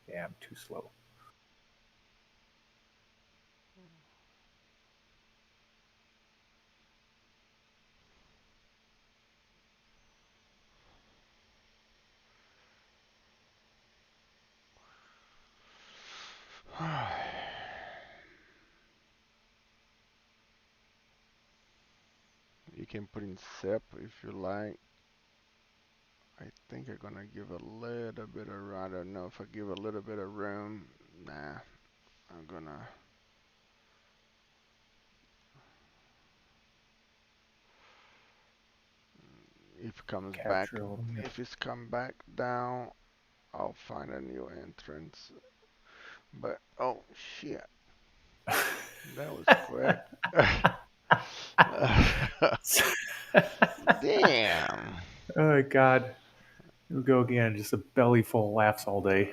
Yeah, I'm too slow. You can put in SIP if you like. I think I'm gonna give a little bit of, I don't know if I give a little bit of room. Nah, I'm gonna, if it comes back, Capture a little bit. if it's come back down, I'll find a new entrance. But, oh shit, that was quick. Damn. Oh my God. Here we go again. Just a belly full of laughs all day.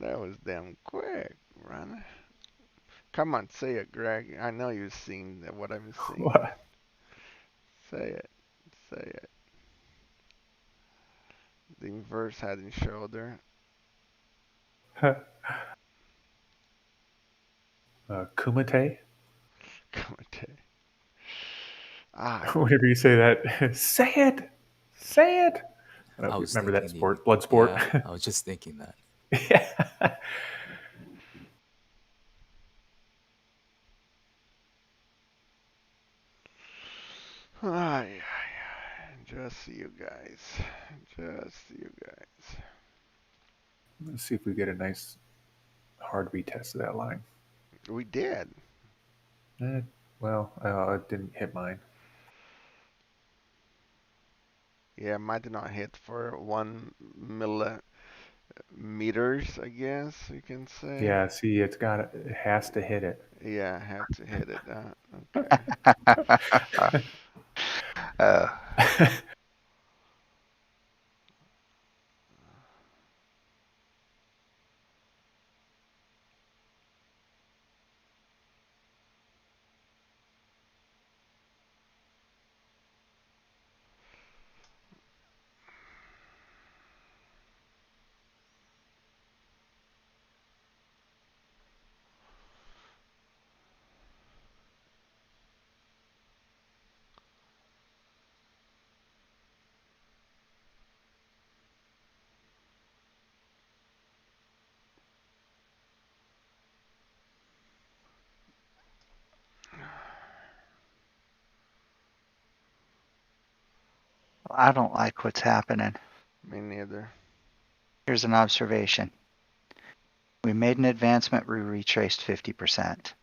That was damn quick, Ron. Come on, say it, Greg. I know you've seen what I'm seeing. What? Say it. Say it. The inverse head and shoulder. Kumite? Come on, Tay. Ah, Whenever you say that, say it! Say it! I don't know I if you was remember that thinking the sport, blood sport. yeah, I was just thinking that. Yeah. ay, just you guys. Just you guys. Let's see if we get a nice hard retest of that line. We did. Eh, well, it didn't hit mine. Yeah, mine did not hit for 1 millimeters, I guess you can say. Yeah, see, it has to hit it. Yeah, I have to hit it. Okay. uh, I don't like what's happening. Me neither. Here's an observation. We made an advancement, we retraced 50%.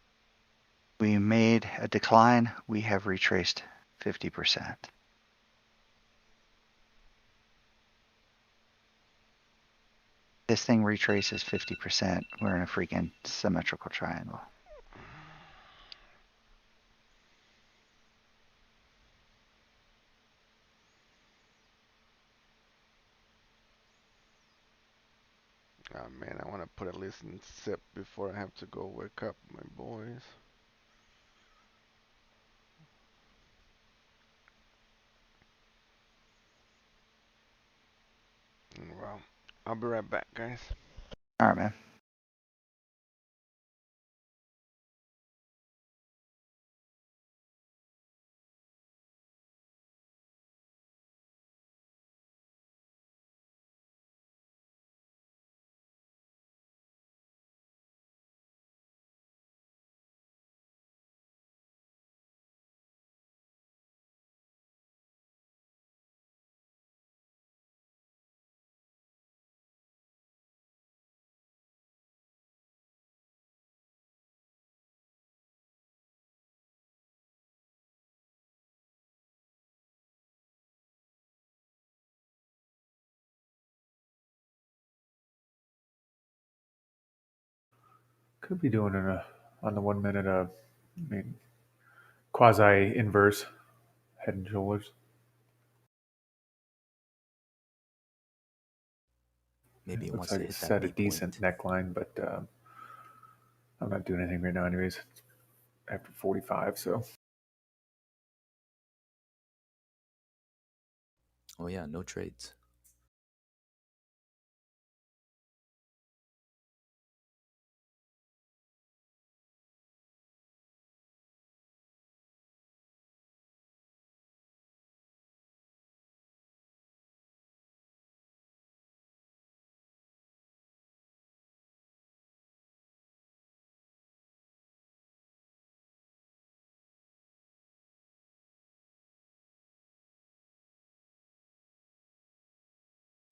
We made a decline, we have retraced 50%. This thing retraces 50%. We're in a freaking symmetrical triangle. Oh man, I want to put at least in SIP before I have to go wake up my boys. Well, I'll be right back, guys. All right, man. Could be doing on the 1 minute. I mean, quasi inverse head and shoulders. Maybe It it looks wants like to it's hit that set a B decent point. neckline, but I'm not doing anything right now, anyways. After 45, so Oh yeah, no trades.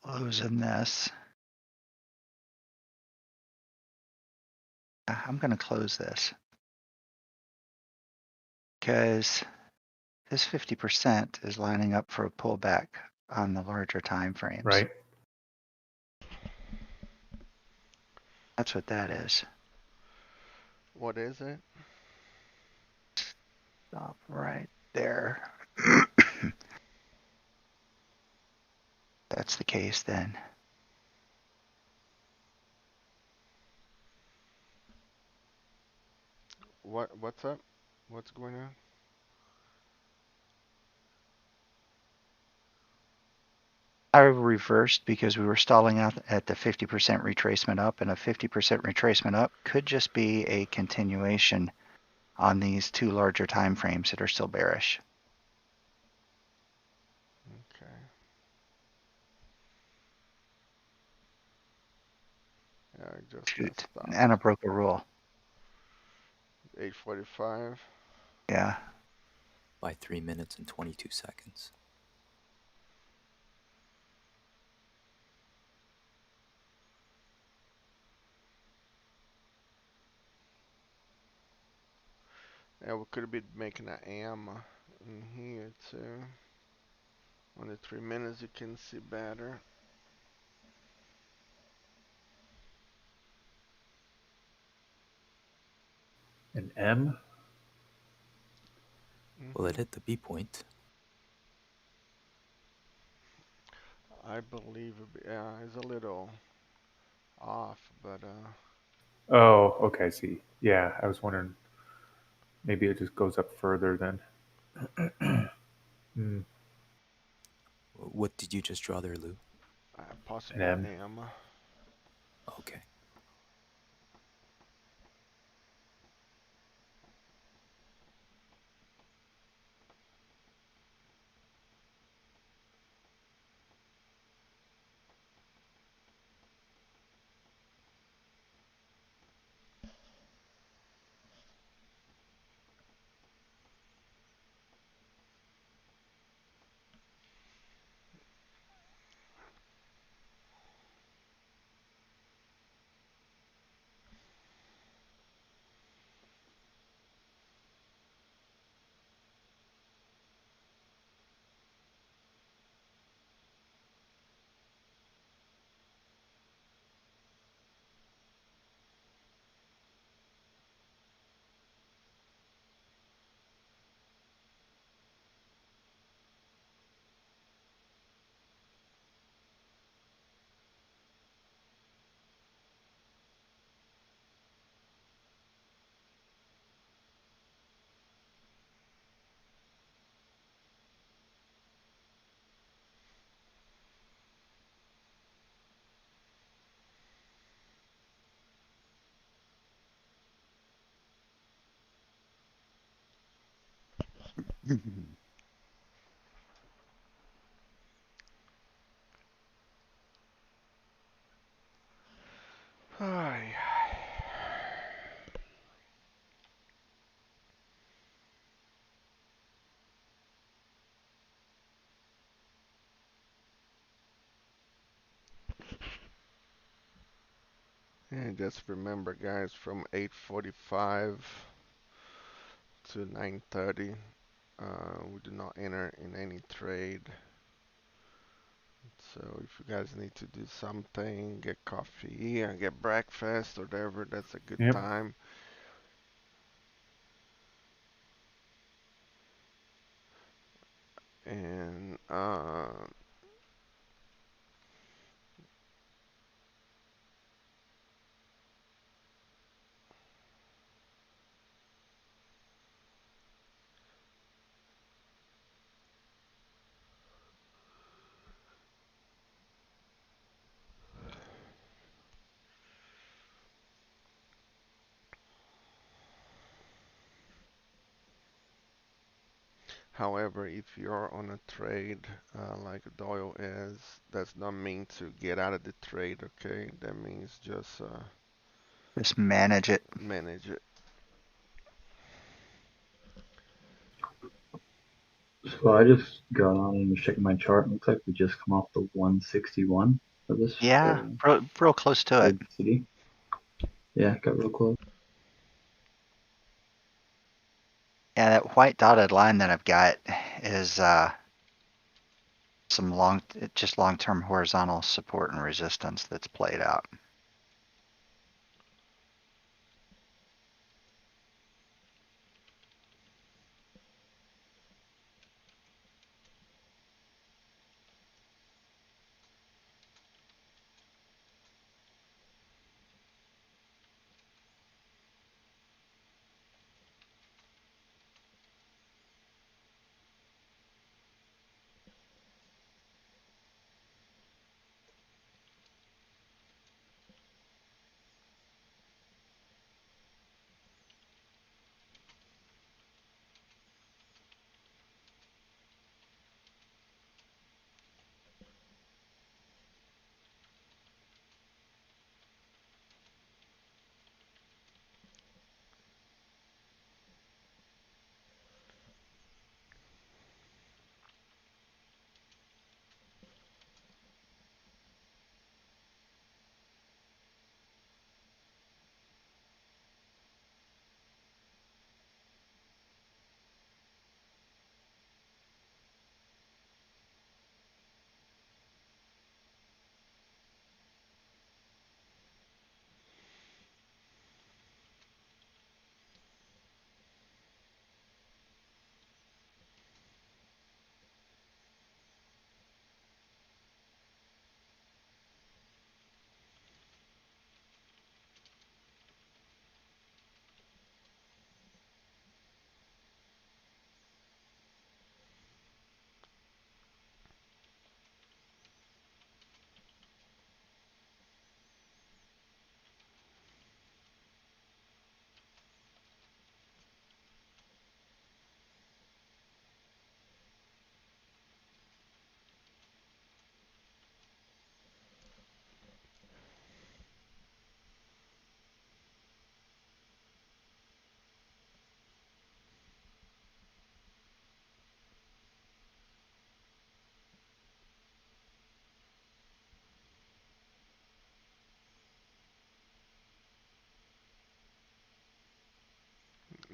Losing this. I'm going to close this because this 50% is lining up for a pullback on the larger time frames. right. That's what that is. What is it? Stop right there. That's the case then. What's up? What's going on? I reversed because we were stalling out at the 50% retracement up, and a 50% retracement up could just be a continuation on these two larger time frames that are still bearish. Okay. Yeah, I just Shoot. stopped. And I broke a rule. 8:45. Yeah. By 3 minutes and 22 seconds. Yeah, we could be making an M in here too. On the 3 minutes, you can see better. An M. Well, it hmm hit the B point. I believe it's a little off, but Oh, okay. See, yeah, I was wondering. Maybe it just goes up further then. Hmm, What did you just draw there, Lou? an possibly an M. M. Okay. Ay. And just remember, guys, from 8:45 to 9:30, we do not enter in any trade. So if you guys need to do something, get coffee or get breakfast or whatever, that's a good Yep. time. And however, if you're on a trade like Doyle is, does not mean to get out of the trade, okay? That means just Just manage it. manage it. So I just got on and was checking my chart. Looks like we just come off the 161 for this Yeah, real close to it. big city. Yeah, got real close. Yeah, that white dotted line that I've got is some just long-term horizontal support and resistance that's played out.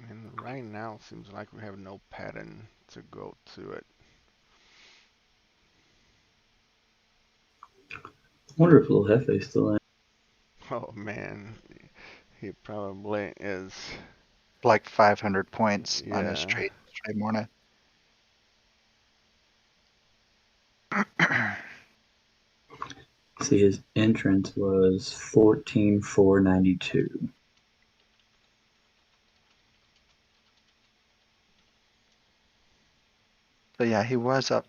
And right now, seems like we have no pattern to go to it. I wonder if Lil Hefe's still in. Oh man, he probably is. Like 500 points on his Yeah. trade morning. See, his entrance was 14,492. So yeah, he was up,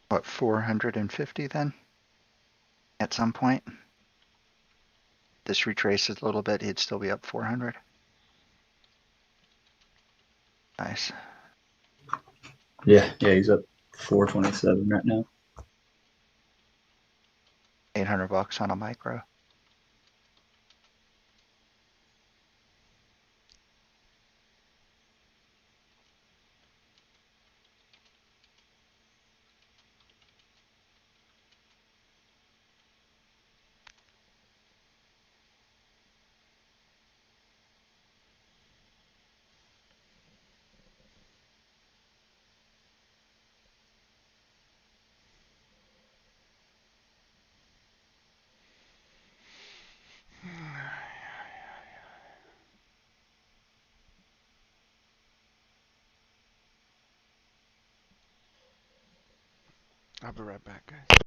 what, 450 then? At some point. This retraces a little bit, he'd still be up 400. Nice. Yeah, he's up 427 right now. 800 bucks on a micro. I'll be right back, guys.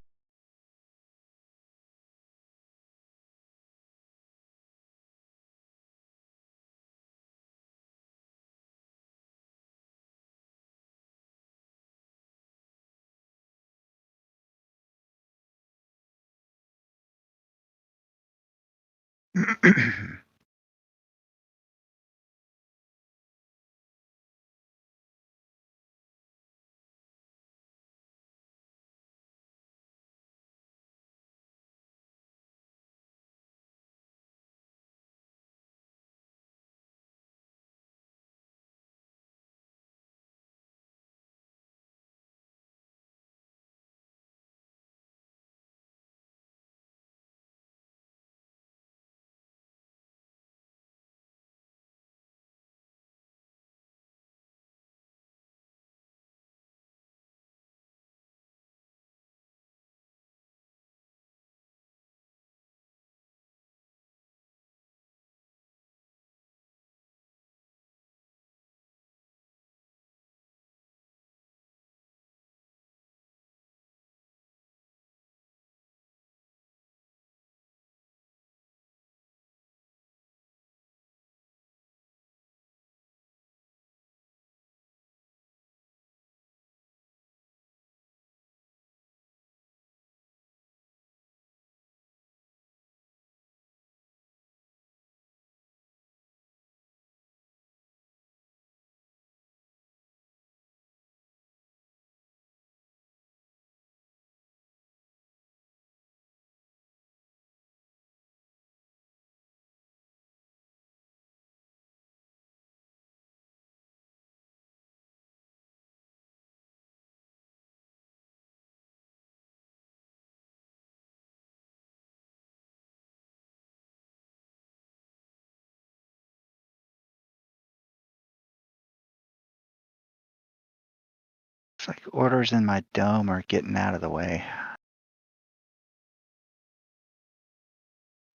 It's like orders in my dome are getting out of the way.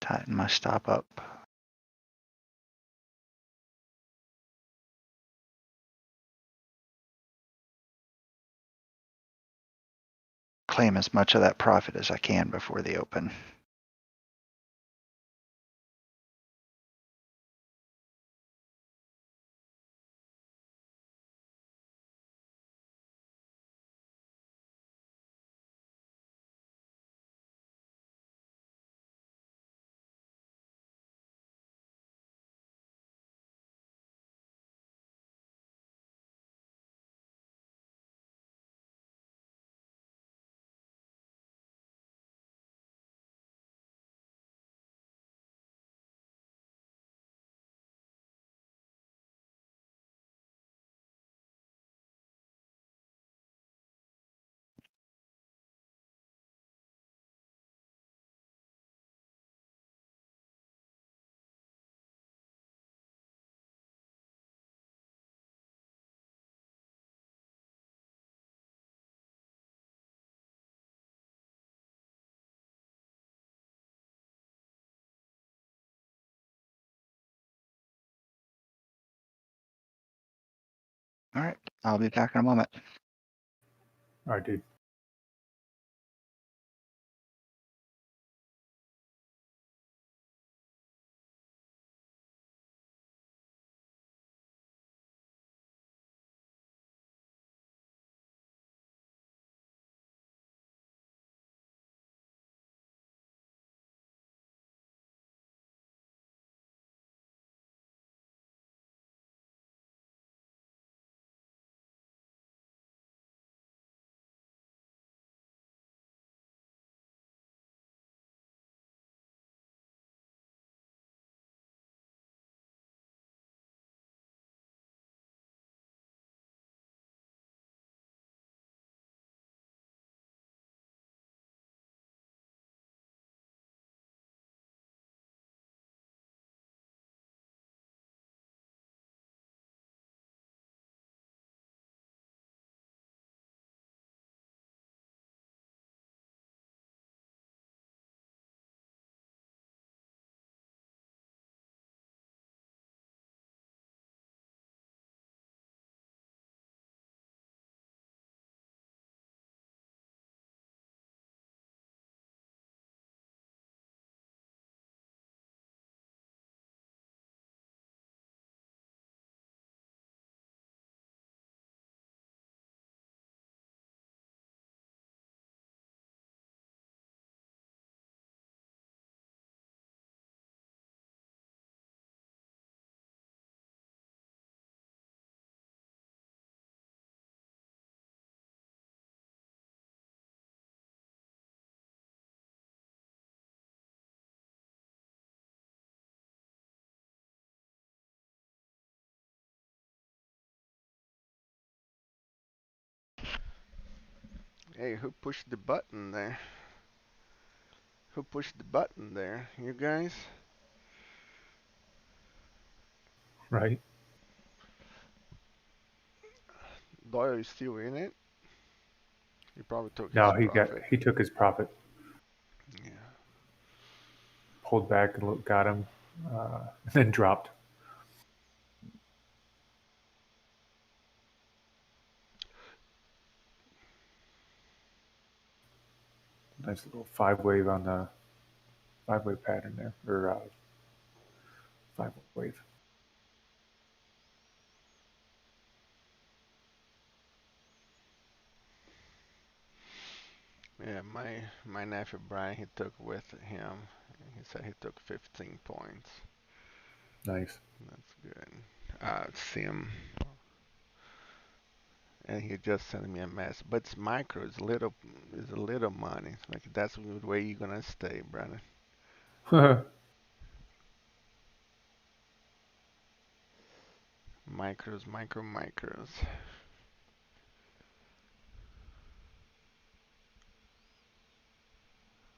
Tighten my stop up. Claim as much of that profit as I can before the open. All right, I'll be back in a moment. All right, dude. Hey, who pushed the button there? Who pushed the button there? You guys? Right? Doyle is still in it. He probably took his No, profit. he took his profit, Yeah. pulled back, got him, and then dropped. Nice little five wave pattern there, or five wave. Yeah, my nephew Brian, he took with him. He said he took 15 points. Nice. That's good. See him, and he just sent me a message. But it's micro, it's a little money. Like that's the way you're gonna stay, brother. Micros, micros.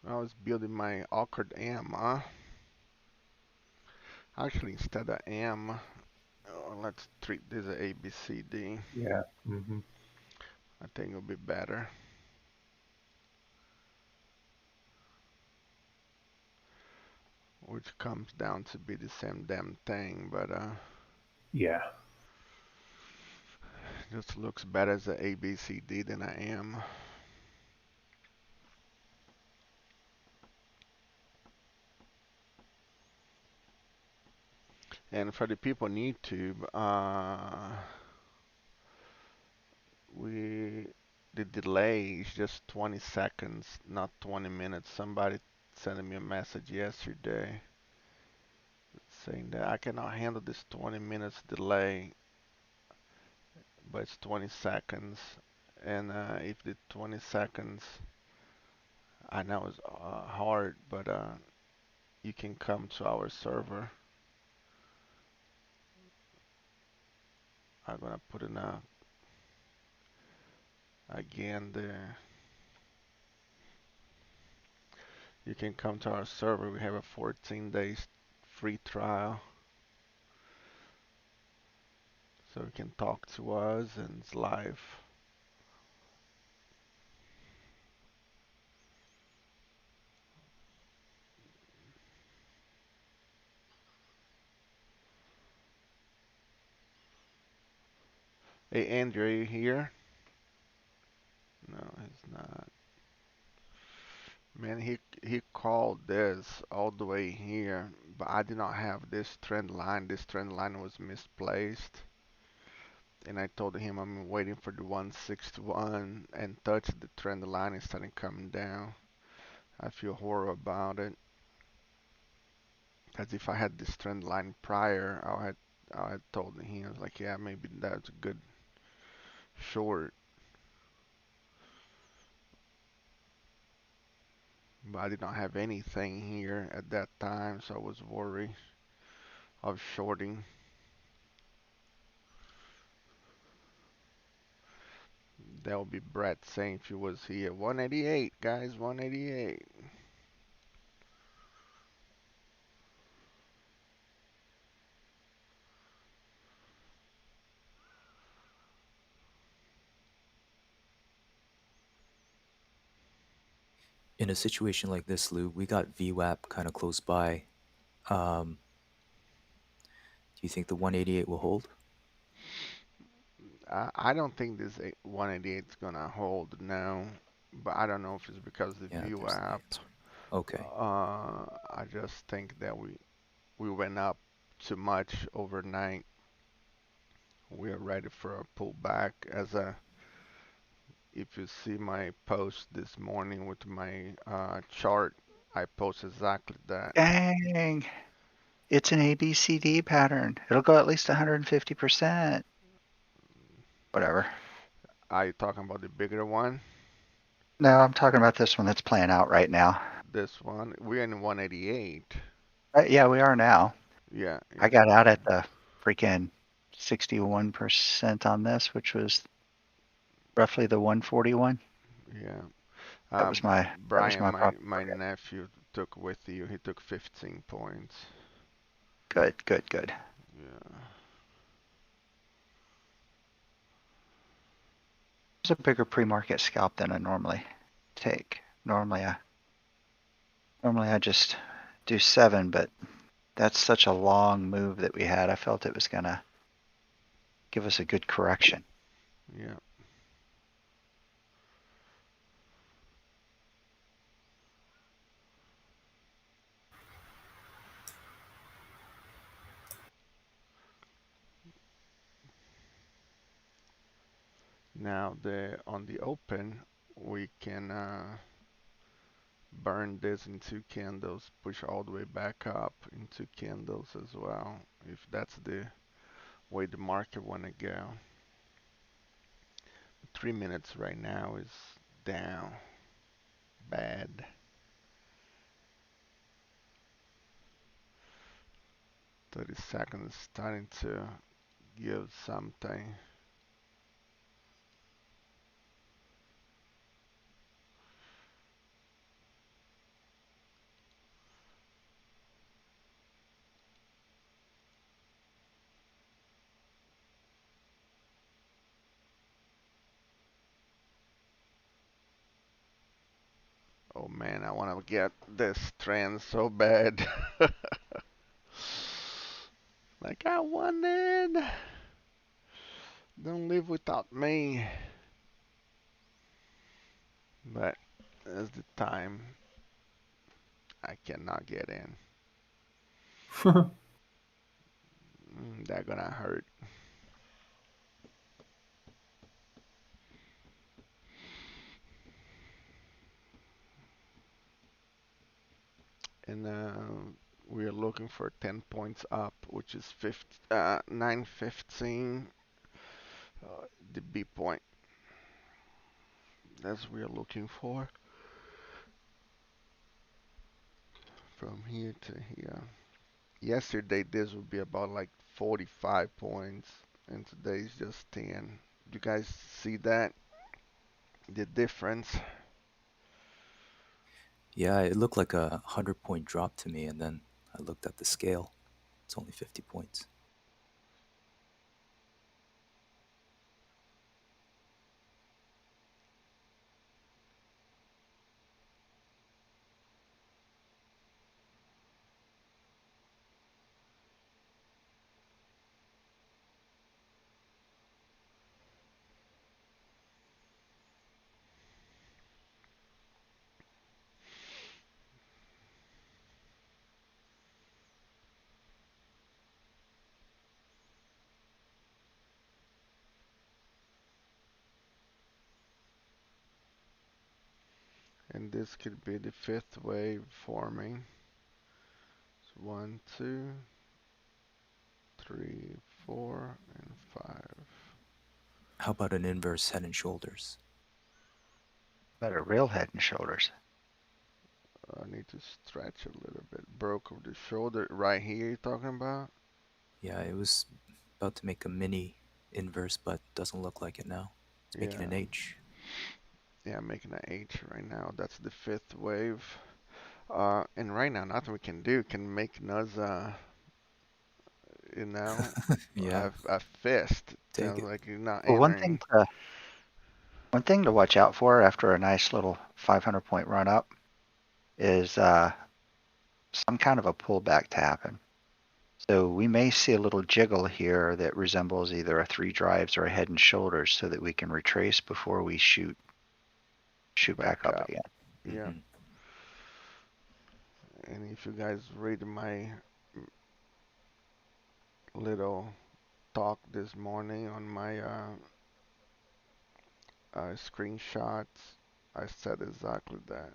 I was building my awkward M, huh? Actually, instead of M, let's treat this as A, B, C, D. Yeah. Hmm. I think it'll be better. Which comes down to be the same damn thing, but Yeah. just looks better as a ABCD than I am. And for the people on YouTube, we the delay is just 20 seconds, not 20 minutes. Somebody sent me a message yesterday saying that I cannot handle this 20 minutes delay, but it's 20 seconds. And if the 20 seconds, I know it's hard, but you can come to our server. I'm gonna put in again there. You can come to our server. We have a 14 days free trial, so you can talk to us and it's live. Hey, Andrew, are you here? No, he's not. Man, he called this all the way here, but I did not have this trend line. This trend line was misplaced. And I told him I'm waiting for the 161 and touched the trend line and started coming down. I feel horrible about it. Because if I had this trend line prior, I had told him, I was like, yeah, maybe that's a good short. But I did not have anything here at that time, so I was worried of shorting. That would be Brett saying if he was here. 188, guys, 188. In a situation like this, Lou, we got VWAP kind of close by. Um, do you think the 188 will hold? I don't think this 188 is gonna hold now, but I don't know if it's because of the Yeah, view there's the app. answer. Okay. I just think that we went up too much overnight. We are ready for a pullback. If you see my post this morning with my chart, I post exactly that. Dang. It's an ABCD pattern. It'll go at least 150%. Whatever. Are you talking about the bigger one? No, I'm talking about this one that's playing out right now. This one? We're in 188. Yeah, we are now. Yeah, I yeah. got out at the freaking 61% on this, which was roughly the 141. Yeah. That was my that was Brian, my my problem. my nephew took with you. He took 15 points. Good, good, good. Yeah. It's a bigger pre-market scalp than I normally take. Normally I just do 7, but that's such a long move that we had. I felt it was gonna give us a good correction. Yeah. Now the on the open, we can burn this in 2 candles, push all the way back up in 2 candles as well, if that's the way the market wanna go. 3 minutes right now is down bad. 30 seconds starting to give something. Oh man, I want to get this trend so bad. Like I wanted. Don't live without me. But as the time, I cannot get in. That gonna hurt. And we are looking for 10 points up, which is 915, the B point. That's what we are looking for from here to here. Yesterday this would be about like 45 points, and today's just 10. You guys see that? The difference? Yeah, it looked like a 100-point drop to me, and then I looked at the scale. It's only 50 points. And this could be the fifth wave forming. So 1, 2, 3, 4, and 5. How about an inverse head and shoulders? But a real head and shoulders. I need to stretch a little bit. Broke of the shoulder right here you're talking about? Yeah, it was about to make a mini inverse, but doesn't look like it now. It's making Yeah. an H. Yeah, I'm making an H right now. That's the fifth wave. And right now, nothing we can do can make us, you know, Yeah, a fist. take Sounds it. like you're not Well, entering. one thing to watch out for after a nice little 500-point run up is some kind of a pullback to happen. So we may see a little jiggle here that resembles either a 3 drives or a head and shoulders, so that we can retrace before we shoot Back back up up. again. Yeah. Hmm. And if you guys read my little talk this morning on my screenshots, I said exactly that.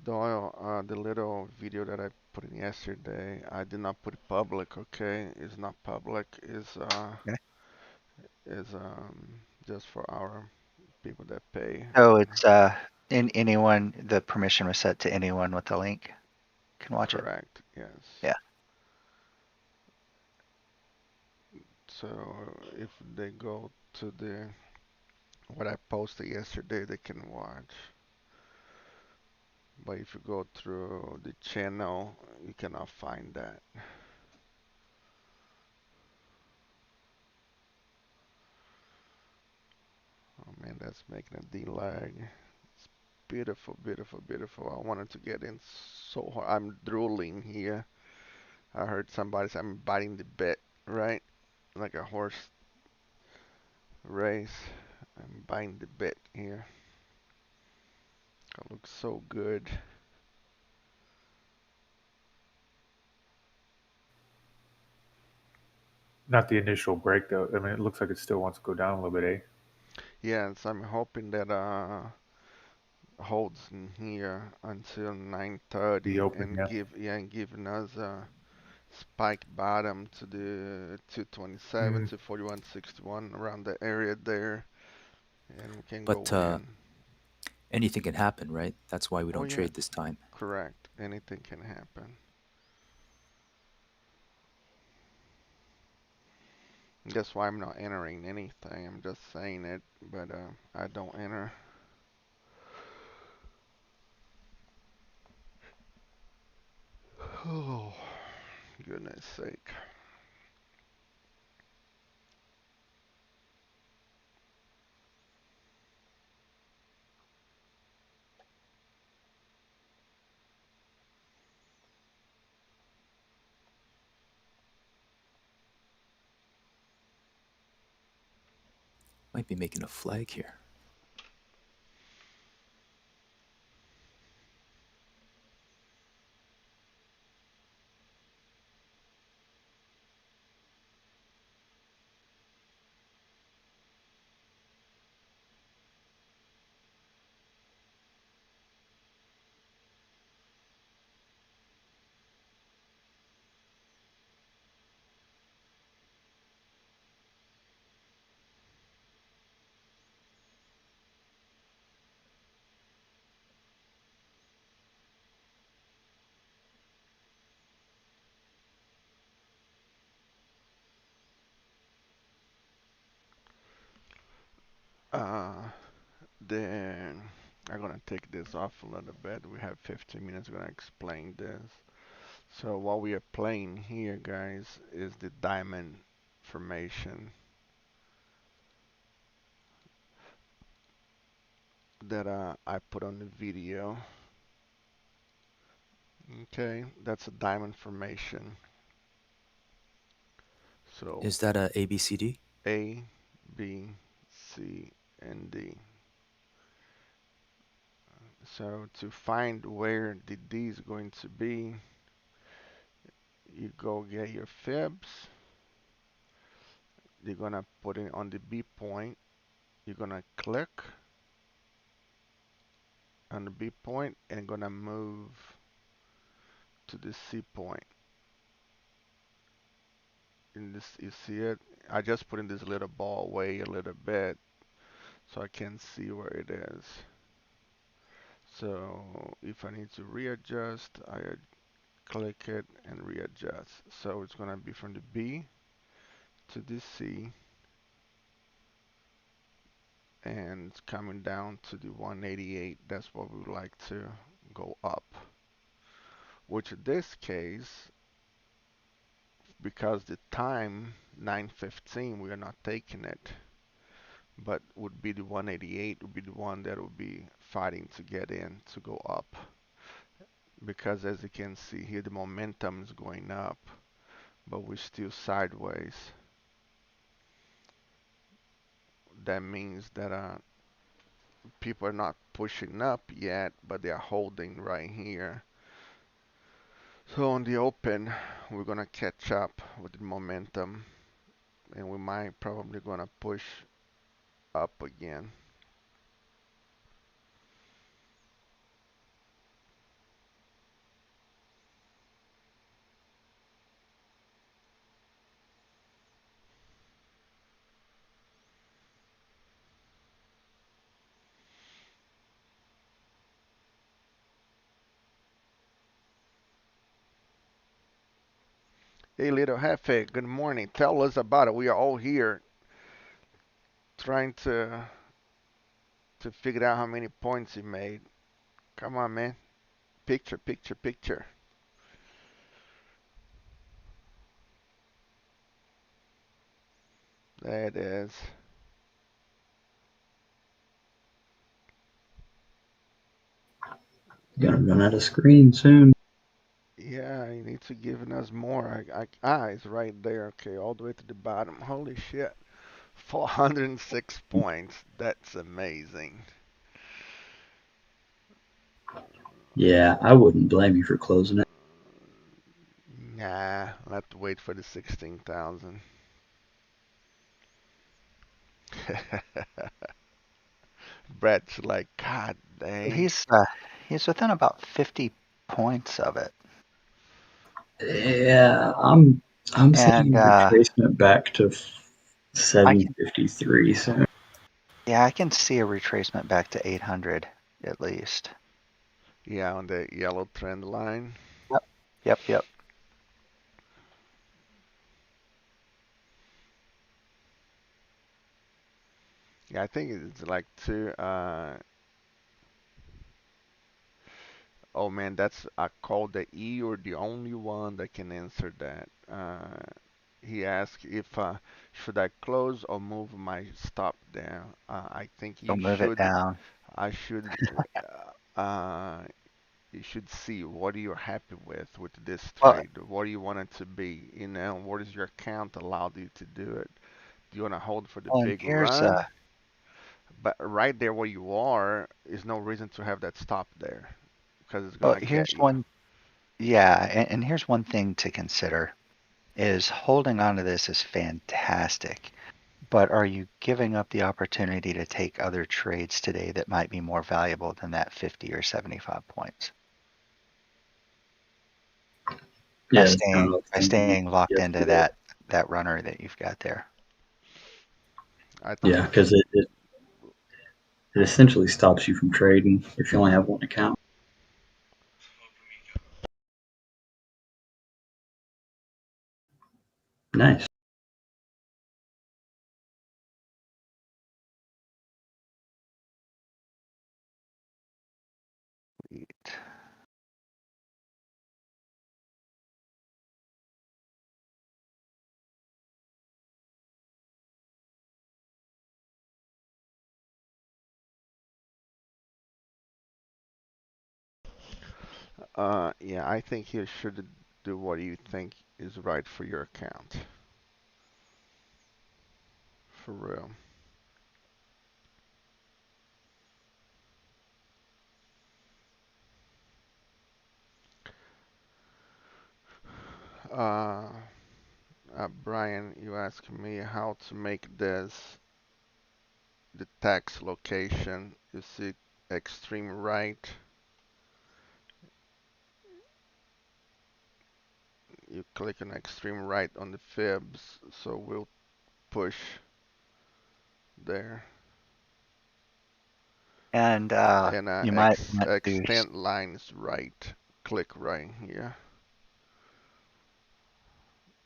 Doyle, the little video that I put in yesterday, I did not put it public, okay? It's not public. Okay. Is just for our people that pay. So it's in anyone. The permission was set to anyone with the link can watch it. Correct, yes. Yeah. So if they go to the what I posted yesterday, they can watch. But if you go through the channel, you cannot find that. Oh man, that's making a D-lag. It's beautiful, beautiful, beautiful. I wanted to get in so hard. I'm drooling here. I heard somebody say I'm biting the bit, right? Like a horse race. I'm biting the bit here. It looks so good. Not the initial break though. I mean, it looks like it still wants to go down a little bit, eh? Yes, I'm hoping that holds in here until The 9:30 open, and yeah. giving us a spike bottom to the 227 Mm. to 4161 around the area there, and we can But go in. anything can happen, right? That's why we Oh don't yeah, trade this time. correct. Anything can happen. That's why I'm not entering anything. I'm just saying it, but I don't enter. Oh, goodness sake. Might be making a flag here. Uh, then I'm gonna take this off a little bit. We have 15 minutes. Gonna explain this. So what we are playing here, guys, is the diamond formation that I put on the video. Okay, that's a diamond formation. So Is that a ABCD? A, B, C, and D. So to find where the D is going to be, you go get your fibs. You're gonna put it on the B point. You're gonna click on the B point and gonna move to the C point. In this, you see it? I just put in this little ball away a little bit so I can see where it is. So if I need to readjust, I click it and readjust. So it's gonna be from the B to the C and it's coming down to the 188. That's what we would like to go up. Which in this case, because the time 9:15, we are not taking it, but would be the 188 would be the one that would be fighting to get in to go up. Because as you can see here, the momentum is going up, but we're still sideways. That means that people are not pushing up yet, but they are holding right here. So on the open, we're gonna catch up with the momentum, and we might probably gonna push up again. Hey, little Hefe, good morning. Tell us about it. We are all here trying to figure out how many points he made. Come on, man. Picture, picture, picture. There it is. Gonna run out of screen soon. Yeah, he needs to give us more. It's right there. Okay, all the way to the bottom. Holy shit. 406 points. That's amazing. Yeah, I wouldn't blame you for closing it. Nah, I'll have to wait for the 16,000. Brett's like, God dang. He's within about 50 points of it. Yeah, I'm seeing And retracement back to I can 753 soon. yeah, I can see a retracement back to 800 at least. Yeah, on the yellow trend line. Yep. Yep, yep. Yeah, I think it's like two. Oh man, that's I called the E. You're the only one that can answer that. He asked if should I close or move my stop there. I think you Don't move it should. down. I should. You should see what you're happy with this Well, trade. What do you want it to be? You know, what is your account allowed you to do it? Do you want to hold for the well, and big here's run? But right there where you are is no reason to have that stop there because it's well, gonna here's get you. one yeah, and here's one thing to consider is holding on to this is fantastic. But are you giving up the opportunity to take other trades today that might be more valuable than that 50 or 75 points Yeah, that's kind of what I was by thinking staying locked into yesterday. that runner that you've got there? I Yeah, think because it essentially stops you from trading if you only have one account. Nice. yeah, I think you should do what you think is right for your account. For real. Uh, Brian, you asked me how to make this the text location. You see extreme right. You click on extreme right on the fibs, so we'll push there. And And you might want to, extend lines right. Click right here.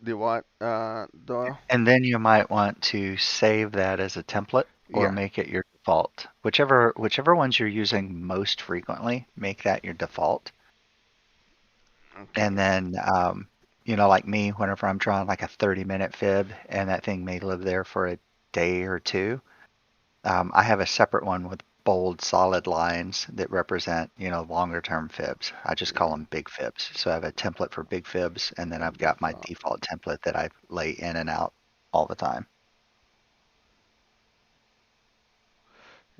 The what? The and then you might want to save that as a template or yeah. make it your default. Whichever ones you're using most frequently, make that your default. Okay. And then, like me, whenever I'm drawing like a 30-minute fib and that thing may live there for a day or two, I have a separate one with bold, solid lines that represent, longer term fibs. I just call Yeah. them big fibs. So I have a template for big fibs, and then And I've got my default. default template that I lay in and out all the time.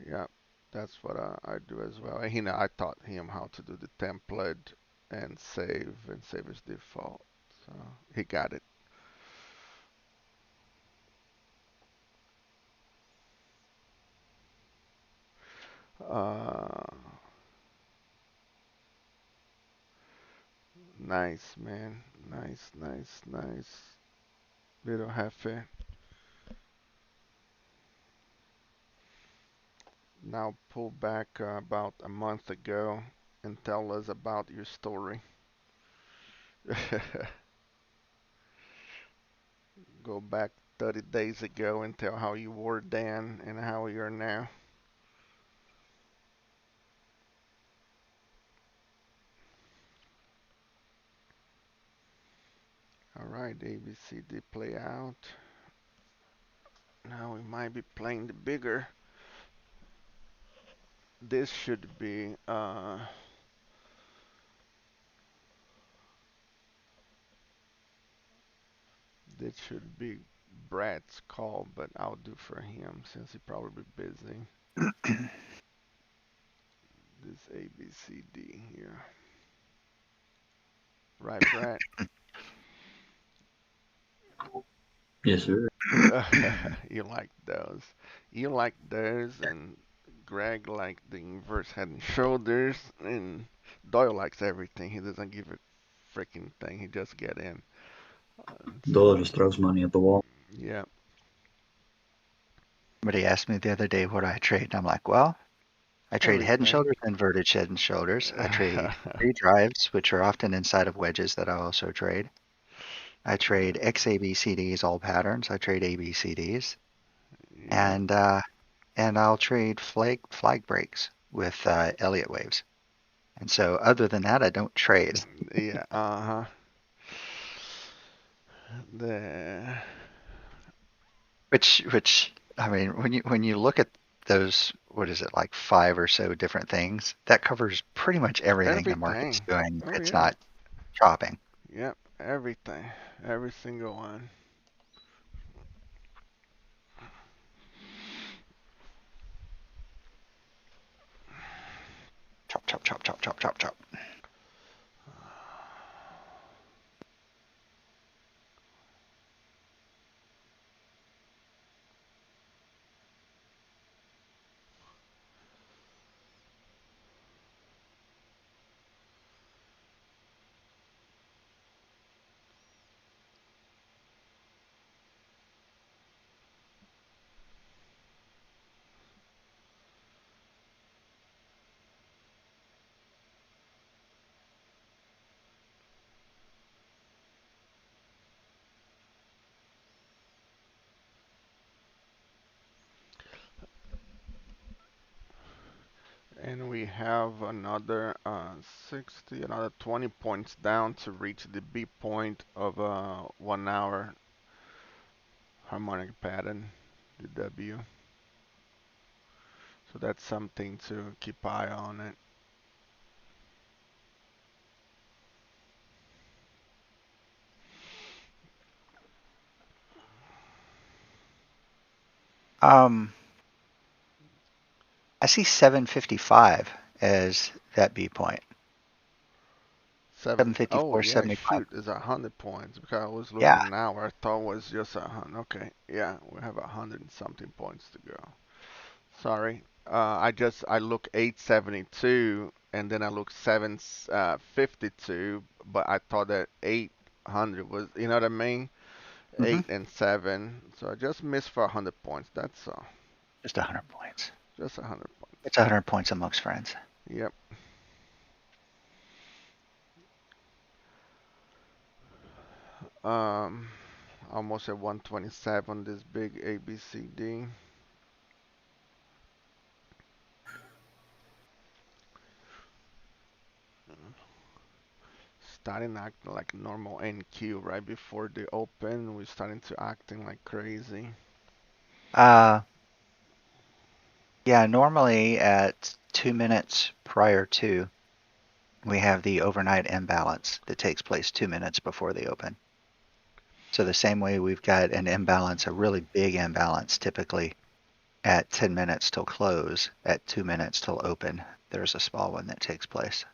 Yeah. That's what I do as well. And I taught him how to do the template and save his default. So he got it. Uh, nice, man. Nice, nice, nice. Little Hefe. Now pull back about a month ago and tell us about your story. go back 30 days ago and tell how you were then and how you are now. All right, ABCD play out. Now we might be playing the bigger. This should be this should be Brad's call, but I'll do for him since he probably busy. This ABCD here. Right, Brad? Yes, sir. You like those. You like those, and Greg like the inverse head and shoulders, and Doyle likes everything. He doesn't give a freaking thing. He just get in. Dollar just throws money at the wall. Yeah. Somebody asked me the other day what I trade, and I'm like, well, I trade head and Everything. shoulders, inverted head and shoulders. I trade free drives, which are often inside of wedges that I also trade. I trade XABCDs, all patterns. I trade ABCDs, Yeah. and I'll trade flag breaks with Elliott waves. And so, other than that, I don't trade. Yeah. Uh-huh. The Which I mean, when you look at those, what is it, like five or so different things, that covers pretty much everything the market's everything. doing. Oh It's yeah. not chopping. Yep. Everything. Every single one. Chop, chop, chop, chop, chop, chop, chop. And we have another 60, another 20 points down to reach the B point of 1 hour harmonic pattern, the W. So that's something to keep eye on it. Um, I see 755 as that B point. Oh yeah, 754.75. shoot, it's 100 points because I was Yeah. looking an hour. I thought it was just 100. Okay, yeah, we have 100 and something points to go. Sorry, I look 872 and then I look 752, but I thought that 800 was, you know what I mean? Mm-hmm. 8 and 7. So I just missed for 100 points. That's all. Just 100 points. Just 100 points. It's 100 points amongst friends. Yep. Um, almost at 127. This big ABCD. Starting acting like normal NQ right before the open. We're starting to acting like crazy. Uh, yeah, normally at 2 minutes prior to, we have the overnight imbalance that takes place 2 minutes before the open. So the same way we've got an imbalance, a really big imbalance, typically at 10 minutes till close, at 2 minutes till open, there's a small one that takes place.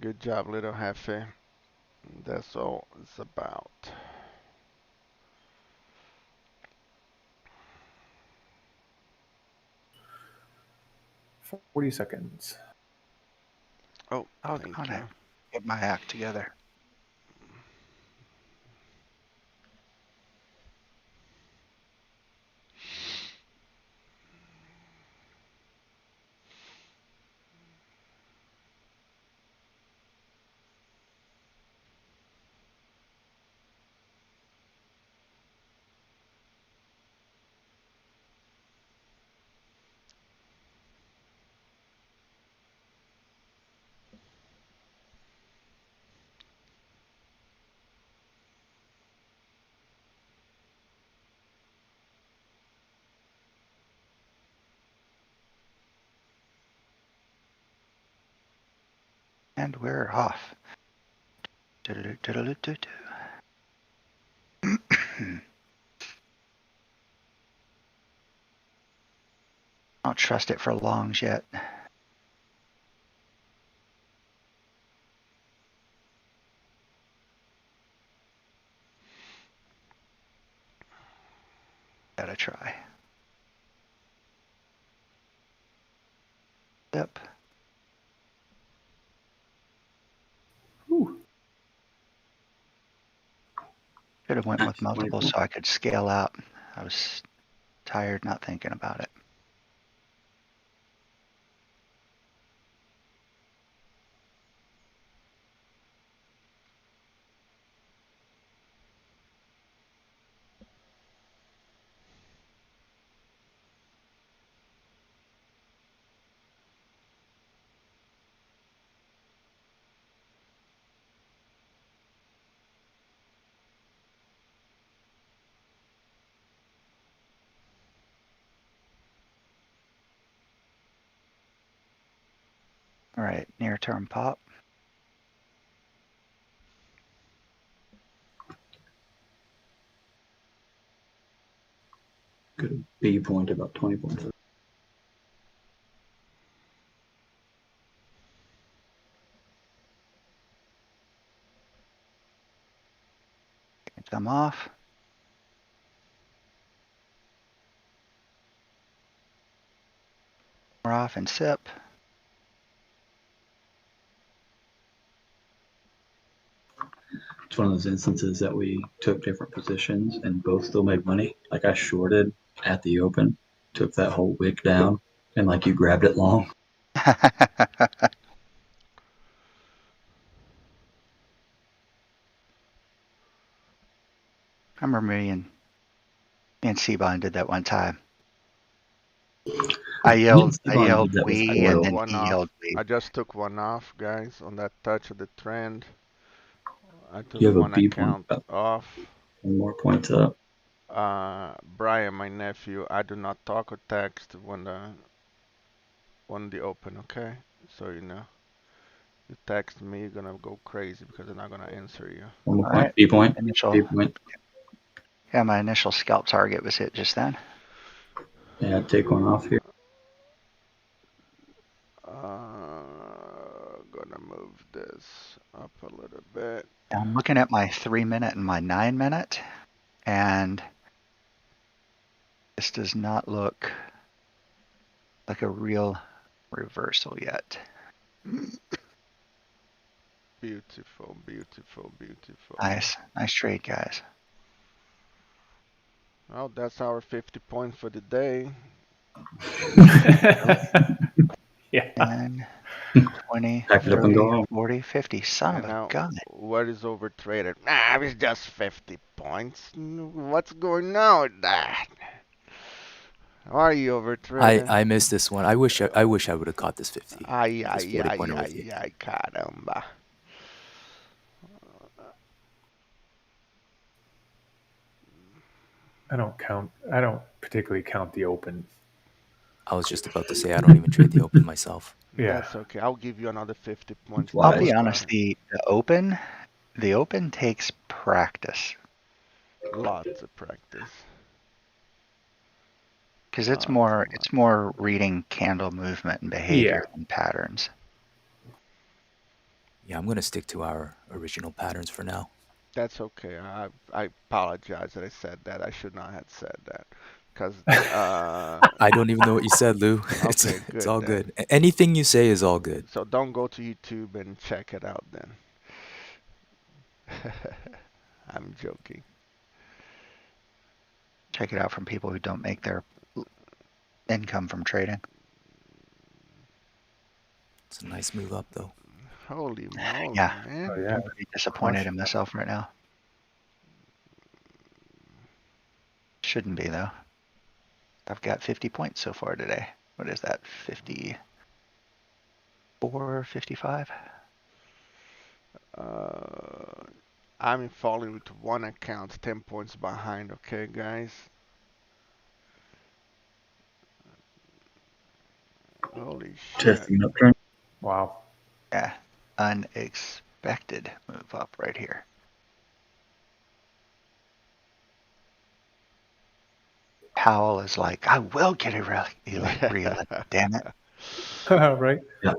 Good job, little Hefe. That's all it's about. For 40 seconds. Oh, Oh, thank God, you. I get my act together. And we're off. Don't trust it for longs yet. Gotta try. Yep. Whew. Could have went with Nice, multiple 24. so I could scale out. I was tired not thinking about it. All right, near term pop. Good B point about 20 points. Come off. We're off and sip. It's one of those instances that we took different positions and both still made money. Like I shorted at the open, took that whole wick down, and like you grabbed it long. I remember me and C-Bond did that one time. I Me and yelled Stevan did that with I we and took oil. then one he off. yelled we. I just took one off, guys, on that touch of the trend. I You took have a one B point account about off. 10 more points up. Brian, my nephew, I do not talk or text when the open, okay? So you know. You text me, you're gonna go crazy because I'm not gonna answer you. 1 more All point. right. B point. Initial. B point. Yeah, my initial scalp target was hit just then. Yeah, take one off here. Gonna move this up a little bit. I'm looking at my 3-minute and my 9-minute, and this does not look like a real reversal yet. Beautiful, beautiful, beautiful. Nice trade, guys. Well, that's our 50 points for the day. Yeah. 10, 20, Pack it up and go 30, home. 40, 50. Son of And a now, gun. what is overtraded? Nah, it's just 50 points. What's going on with that? Why are you overtraded? I missed this one. I wish I would have caught this 50, Ay, this ay, 40 ay, pointer with you. ay, ay, caramba. I don't particularly count the open. I was just about to say I don't even trade the open myself. Yeah. That's okay. I'll give you another 50 points. Why? I'll Don't be worry honest, about it. the open takes practice Lots of practice. because it's Lots and lots. more reading candle movement and Yeah. behavior and patterns. Yeah, I'm gonna stick to our original patterns for now. That's okay. I apologize that I said that. I should not have said that. Cause I don't even know what you said, Lou. It's okay, it's good all then. good. Anything you say is all good. So don't go to YouTube and check it out then. I'm joking. Check it out from people who don't make their income from trading. It's a nice move up, though. Holy moly, Yeah, Oh man. yeah, I'm pretty disappointed crushing in that. myself right now. Shouldn't be though. I've got 50 points so far today. What is that? 54, 55? I'm falling with one account, 10 points behind, okay, guys? Holy shit. Testing an uptrend. Wow. Yeah, unexpected move up right here. Powell is like, I will get reelected, damn it. Right. Yeah.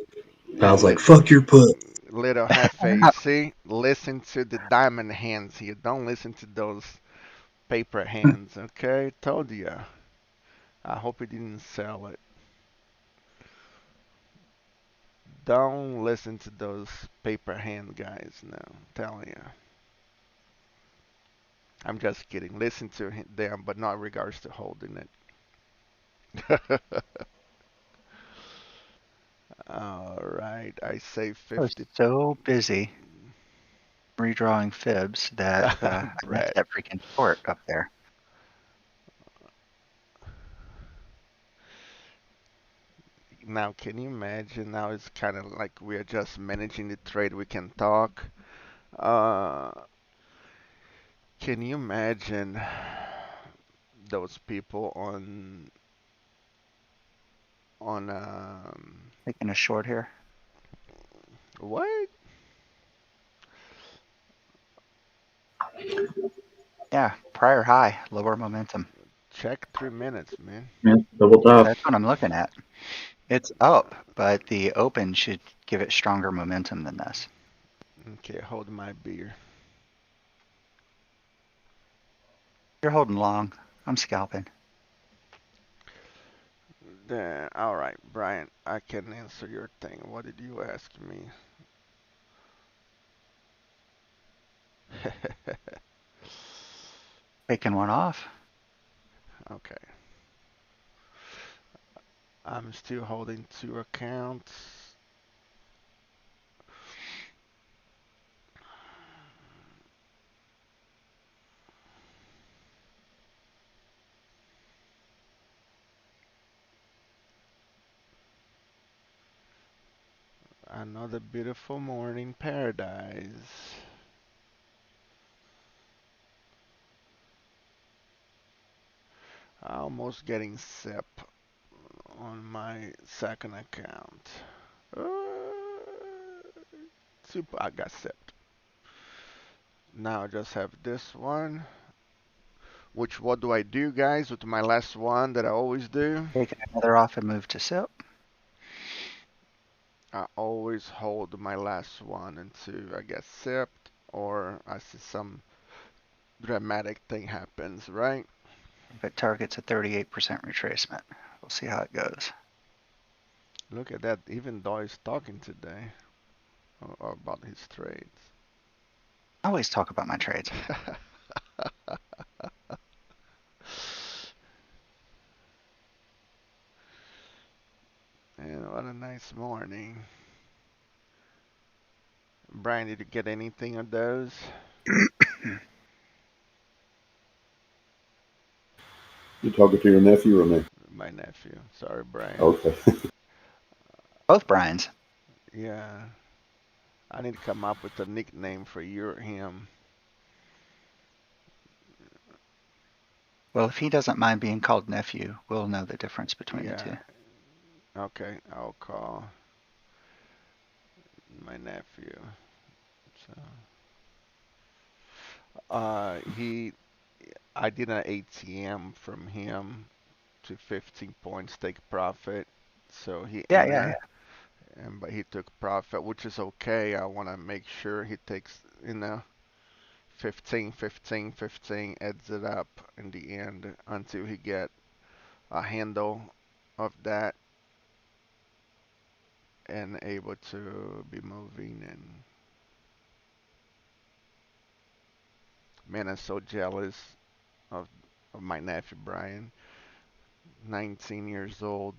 I was Li- like, fuck your put. Little I'm Hefe, you not see? Listen to the diamond hands here. Don't listen to those paper hands, okay? Told you. I hope you didn't sell it. Don't listen to those paper hand guys, no. I'm telling you. I'm just kidding. Listen to them, but not regards to holding it. All right, I say I was 50. so busy redrawing fibs that I missed Brett. that freaking short up there. Now, can you imagine? Now it's kind of like we are just managing the trade. We can talk. Uh, can you imagine those people on Taking a short here. what? Yeah, prior high, lower momentum. Check 3 minutes, man. Yeah, double Yeah, top. that's what I'm looking at. It's up, but the open should give it stronger momentum than this. Okay, hold my beer. You're holding long. I'm scalping. Then, all right, Brian, I can answer your thing. What did you ask me? Taking one off. Okay, I'm still holding two accounts. Another beautiful morning paradise. Almost getting SIP on my second account. Uh, Super, I got SIP. Now I just have this one. Which what do I do, guys, with my last one that I always do? Taking another off and move to SIP. I always hold my last one until I get sipped or I see some dramatic thing happens, right? If it targets a 38% retracement. We'll see how it goes. Look at that. Even Doy is talking today about his trades. I always talk about my trades. And what a nice morning. Brian, did you get anything of those? You talking to your nephew or me? My nephew. Sorry, Brian. Okay. Both Brian's. Yeah, I need to come up with a nickname for you or him. Well, if he doesn't mind being called nephew, we'll know the difference between the Yeah, two. okay, I'll call my nephew. So, he, I did an ATM from him to 15 points take profit. So he Yeah, yeah, entered, yeah. and but he took profit, which is okay. I want to make sure he takes 15, 15, 15, adds it up in the end until he get a handle of that and able to be moving. And man, I'm so jealous of my nephew Brian, 19 years old,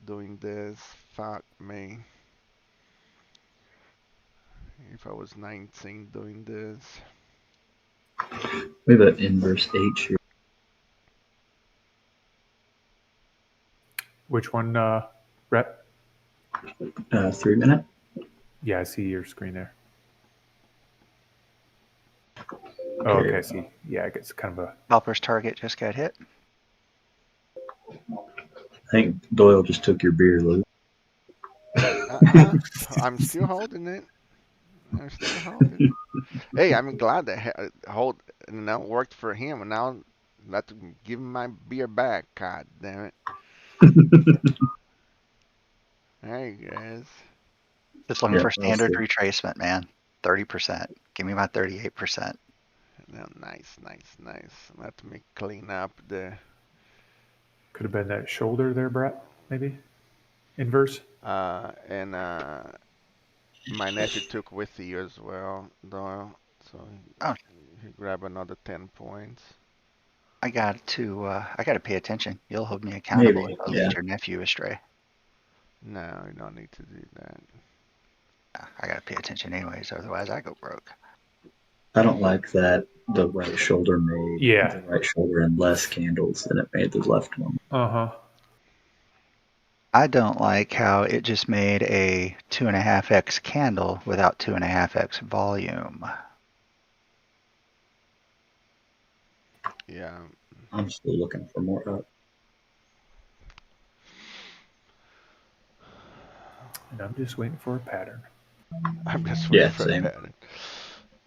doing this. Fuck me. If I was 19 doing this. We have an inverse H here. Which one, Brett? 3 minute. Yeah, I see your screen there. Oh, Okay. okay, I see. Yeah, it's kind of a. Scalper's target just got hit. I think Doyle just took your beer, Lou. I'm still holding it. I'm still holding it. Hey, I'm glad that worked for him, and now let him give him my beer back. God damn it! There you guys. Just looking Yeah, for that was standard good. retracement, man. 30%. Give me my 38%. No, nice, nice, nice. Let me clean up the. Could have been that shoulder there, Brett, maybe? Inverse? And my nephew took with you as well, Doyle. So Oh, he grabbed another 10 points. I got to pay attention. You'll hold me accountable if Maybe, I yeah. lead your nephew astray. No, you don't need to do that. I got to pay attention anyways, otherwise I go broke. I don't like that the right shoulder made Yeah. the right shoulder and less candles than it made the left one. Uh-huh. I don't like how it just made a 2.5x candle without 2.5x volume. Yeah. I'm still looking for more up. And I'm just waiting for a pattern. I'm just waiting Yeah, for a same. pattern.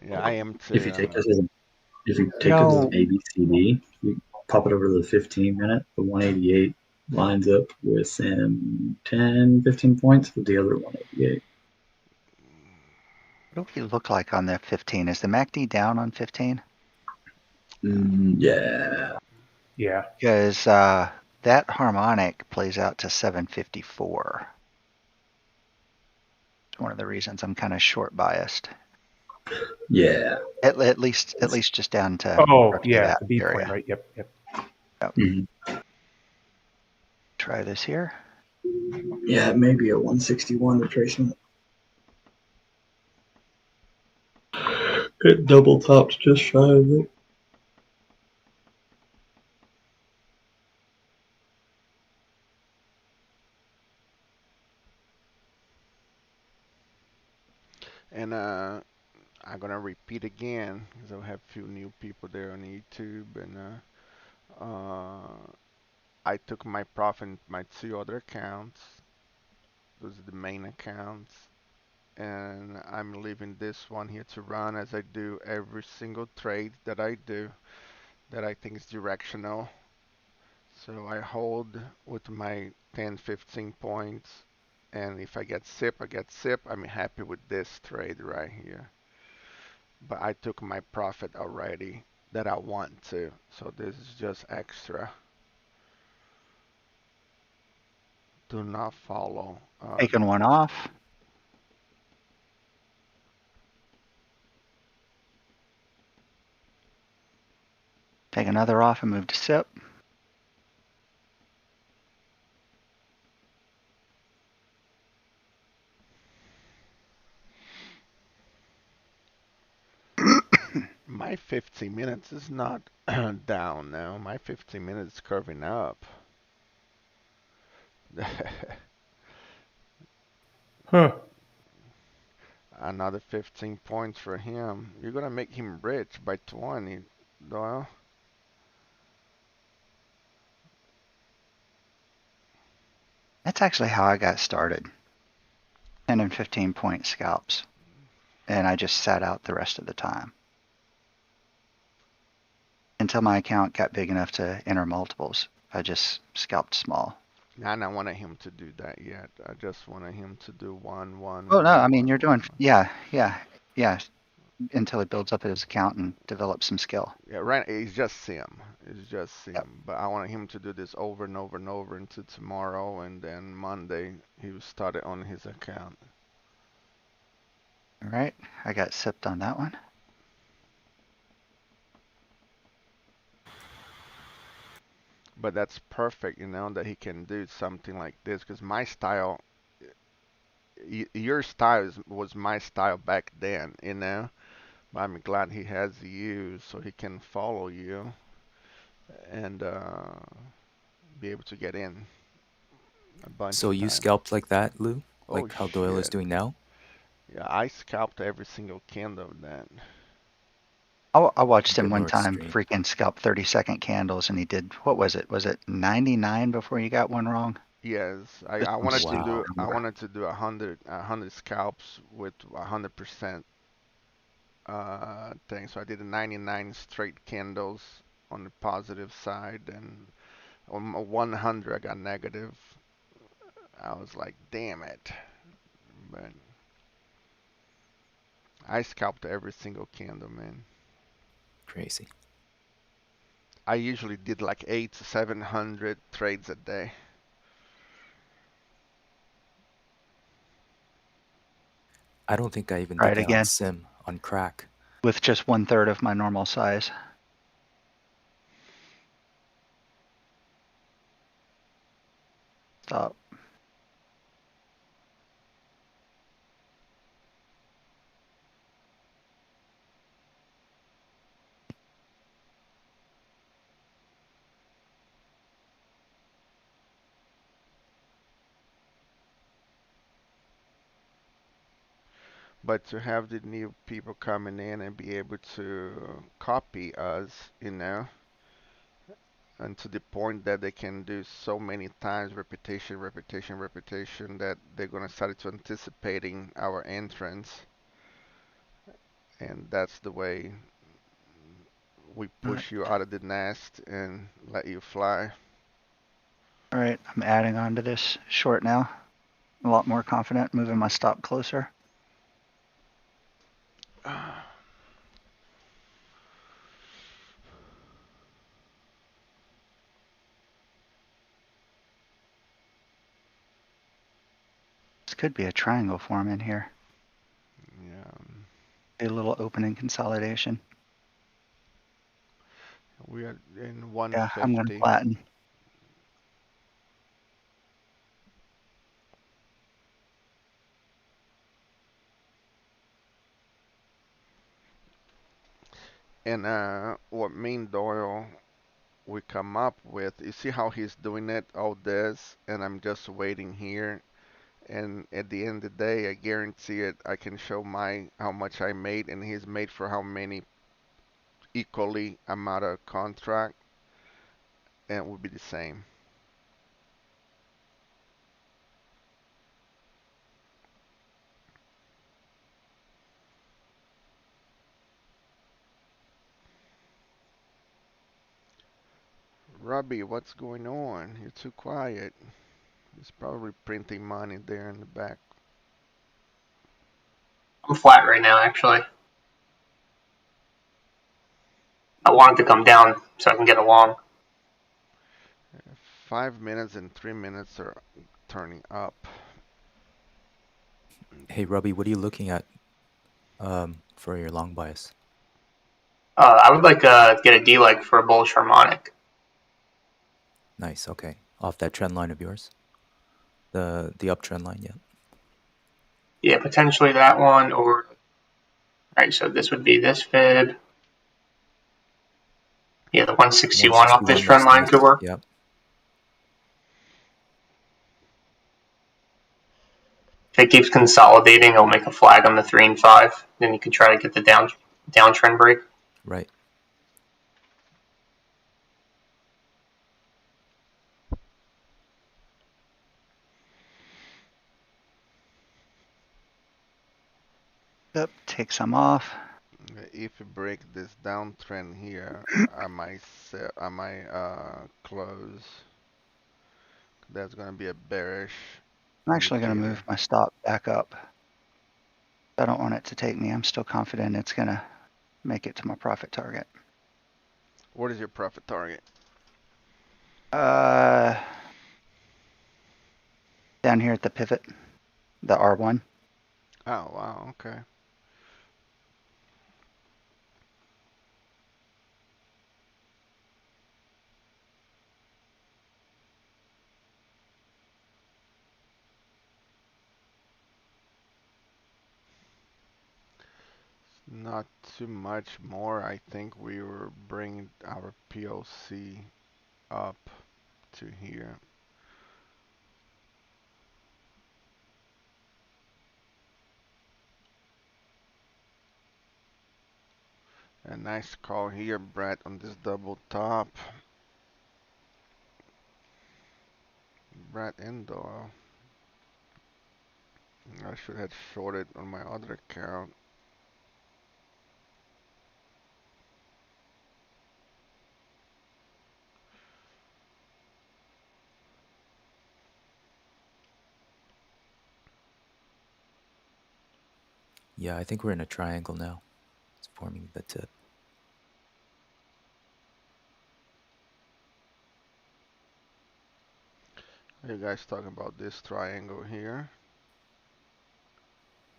Yeah, I am If you too. take this as if you take this as No, an ABCD, you pop it over to the 15 minute, the 188 lines up within 10, 15 points with the other 188. what do we look like on the 15? Is the MACD down on 15? Yeah. Yeah. Because that harmonic plays out to 754. It's one of the reasons I'm kind of short biased. Yeah. At least just down to Oh, roughly yeah, that the B area. point, right? Yep, yep. Mhm. Try this here. Yeah, maybe a 161 retracement. It double topped just shy of it. And I'm gonna repeat again because I have a few new people there on YouTube, and I took my profit in my two other accounts. Those are the main accounts, and I'm leaving this one here to run as I do every single trade that I do that I think is directional. So I hold with my 10, 15 points, and if I get SIP, I get SIP. I'm happy with this trade right here. But I took my profit already that I want to, so this is just extra. Do not follow. Taking one off. Take another off and move to SIP. My 15 minutes is not down now. My 15 minutes is curving up. Huh. Another 15 points for him. You're gonna make him rich by 20, Doyle. That's actually how I got started. 10 and 15 point scalps. And I just sat out the rest of the time. Until my account got big enough to enter multiples. I just scalped small. I don't want him to do that yet. I just wanted him to do one, Oh one, no, I mean one, you're one, doing one. yeah, until he builds up his account and develops some skill. Yeah, right. It's just Sim. It's just Yep. Sim. But I wanted him to do this over and over and over until tomorrow, and then Monday he will start it on his account. All right, I got sipped on that one. But that's perfect, that he can do something like this because my style, your style was my style back then. But I'm glad he has you so he can follow you and be able to get in a bunch So of you times. scalped like that, Lou? Oh Like how Doyle is shit. doing now? Yeah, I scalped every single candle then. I watched him Bit one more time extreme. freaking scalp 30-second candles, and he did, what was it? Was it 99 before you got one wrong? Yes, I, Just I some wanted to stupid do Wow. I number. wanted to do a hundred scalps with 100% thing. So I did a 99 straight candles on the positive side, and on 100 I got negative. I was like, damn it. But I scalped every single candle, man. Crazy. I usually did like 8 to 700 trades a day. I don't think I even Try did it that on again Sim, on crack. with just 1/3 of my normal size. Stop. But to have the new people coming in and be able to copy us, and to the point that they can do so many times repetition, repetition, repetition that they're gonna start to anticipating our entrance, and that's the way we All push you out of the nest and let you fly. right, I'm adding on to this short now. A lot more confident, moving my stop closer. This could be a triangle form in here. Yeah, A little opening consolidation. we are in Yeah, I'm gonna 150. flatten. And what mean Doyle we come up with, you see how he's doing it, all this, and I'm just waiting here. And at the end of the day, I guarantee it, I can show my how much I made, and he's made for how many equally amount of contract, and it would be the same. Robbie, what's going on? You're too quiet. He's probably printing money there in the back. I'm flat right now, actually. I want it to come down so I can get along. 5 minutes and 3 minutes are turning up. Hey, Robbie, what are you looking at for your long bias? I would like to get a D-leg for a bullish harmonic. Nice. Okay, off that trend line of yours, the uptrend line. Yeah. Yeah, potentially that one, or alright, so this would be this fib. Yeah, the 161 off this 161 trend looks line could nice. work. Yep. If it keeps consolidating, it'll make a flag on the 3 and 5. Then you can try to get the downtrend break. Right. Yep, take some off. If you break this downtrend here, I might close. That's gonna be a bearish I'm actually going to indicator. move my stop back up. I don't want it to take me. I'm still confident it's going to make it to my profit target. What is your profit target? Down here at the pivot, the R1. Oh, wow, okay. Not too much more. I think we were bringing our POC up to here. A nice call here, Brett, on this double top. Brett in though. I should have shorted on my other account. Yeah, I think we're in a triangle now. It's forming the tip. Are you guys talking about this triangle here?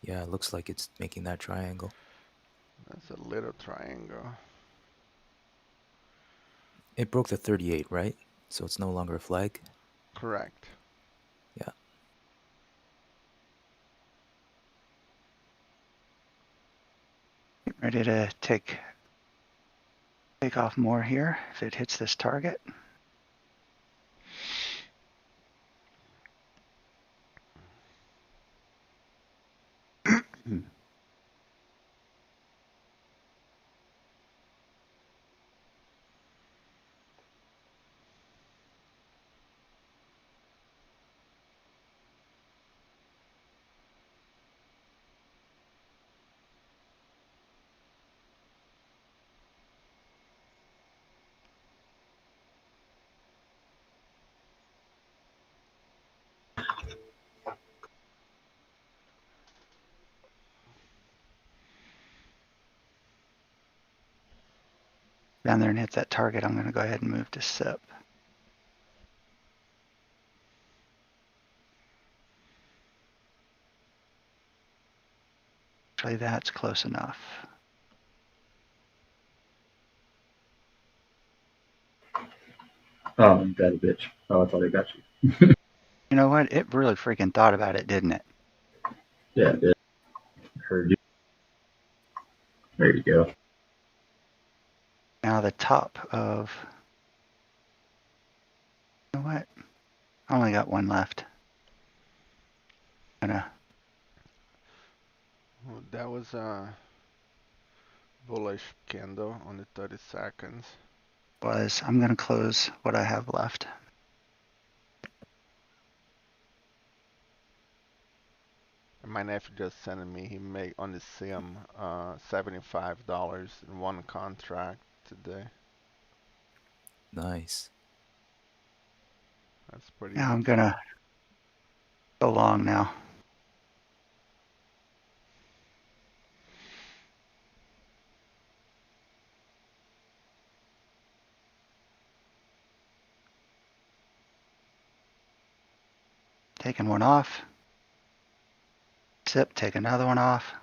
Yeah, it looks like it's making that triangle. That's a little triangle. It broke the 38, right? So it's no longer a flag? Correct. Yeah. Ready to take off more here if it hits this target. Down there and hit that target, I'm going to go ahead and move to SIP. Actually, that's close enough. Oh, you got a bitch. Oh, I thought I got you. You know what? It really freaking thought about it, didn't it? Yeah, it did. Heard you. There you go. Now the top of, you know what? I only got one left. Gonna Well, that was a bullish candle on the 30 seconds. I'm gonna close what I have left. And my nephew just sent me, he made on the sim $75 in one contract today. Nice. That's pretty Now good. I'm gonna go long now. Taking one off. SIP, take another one off.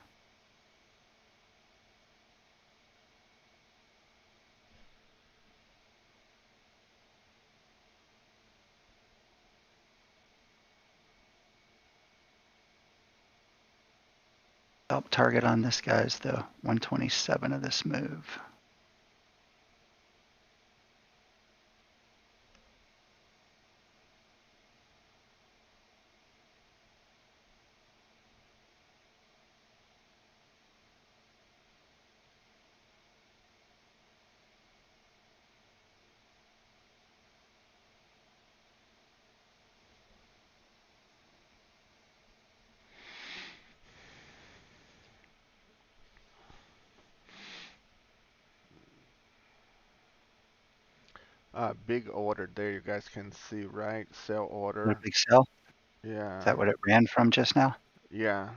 Top target on this guy's the 127 of this move. Big order there, you guys can see, right? Sell What a order. big sell. Is Yeah, that what it ran from just now? yeah.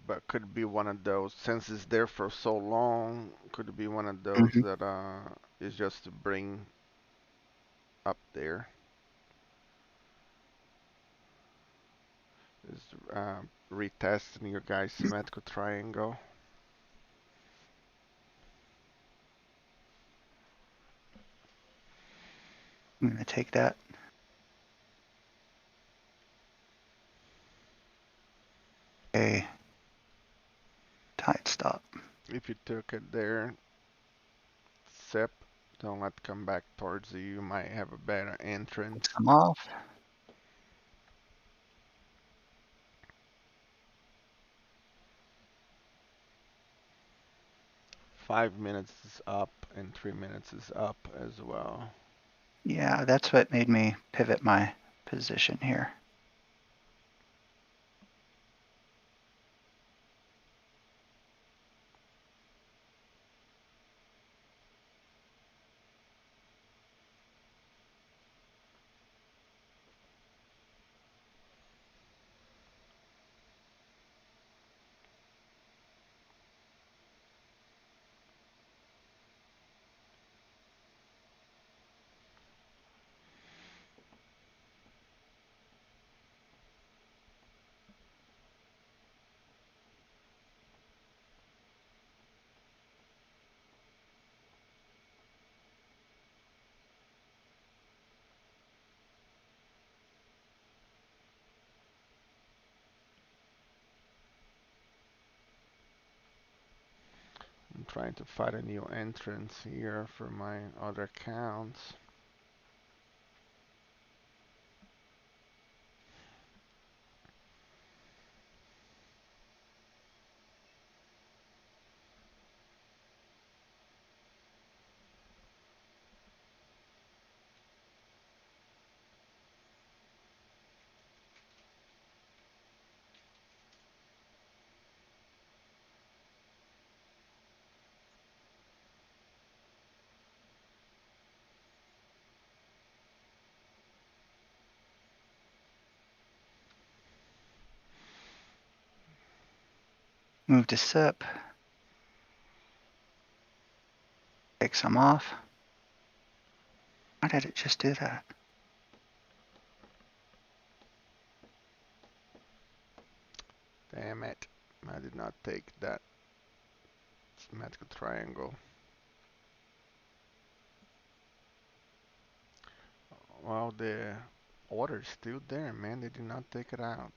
But could be one of those, since it's there for so long, could be one of those Hmm. that is just to bring up there. Is retesting your guys' symmetrical triangle. I'm gonna take that. A tight stop. If you took it there, sip, don't let it come back towards you. You might have a better entrance. Come off. 5 minutes is up and 3 minutes is up as well. Yeah, that's what made me pivot my position here. I'm trying to find a new entrance here for my other accounts. Move to sip. Take some off. Why did it just do that? Damn it. I did not take that symmetrical triangle. Well, the order's still there, man. They did not take it out.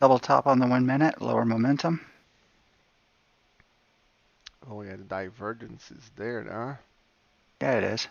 Double top on the 1 minute, lower momentum. Oh yeah, the divergence is there, huh? Yeah, it is.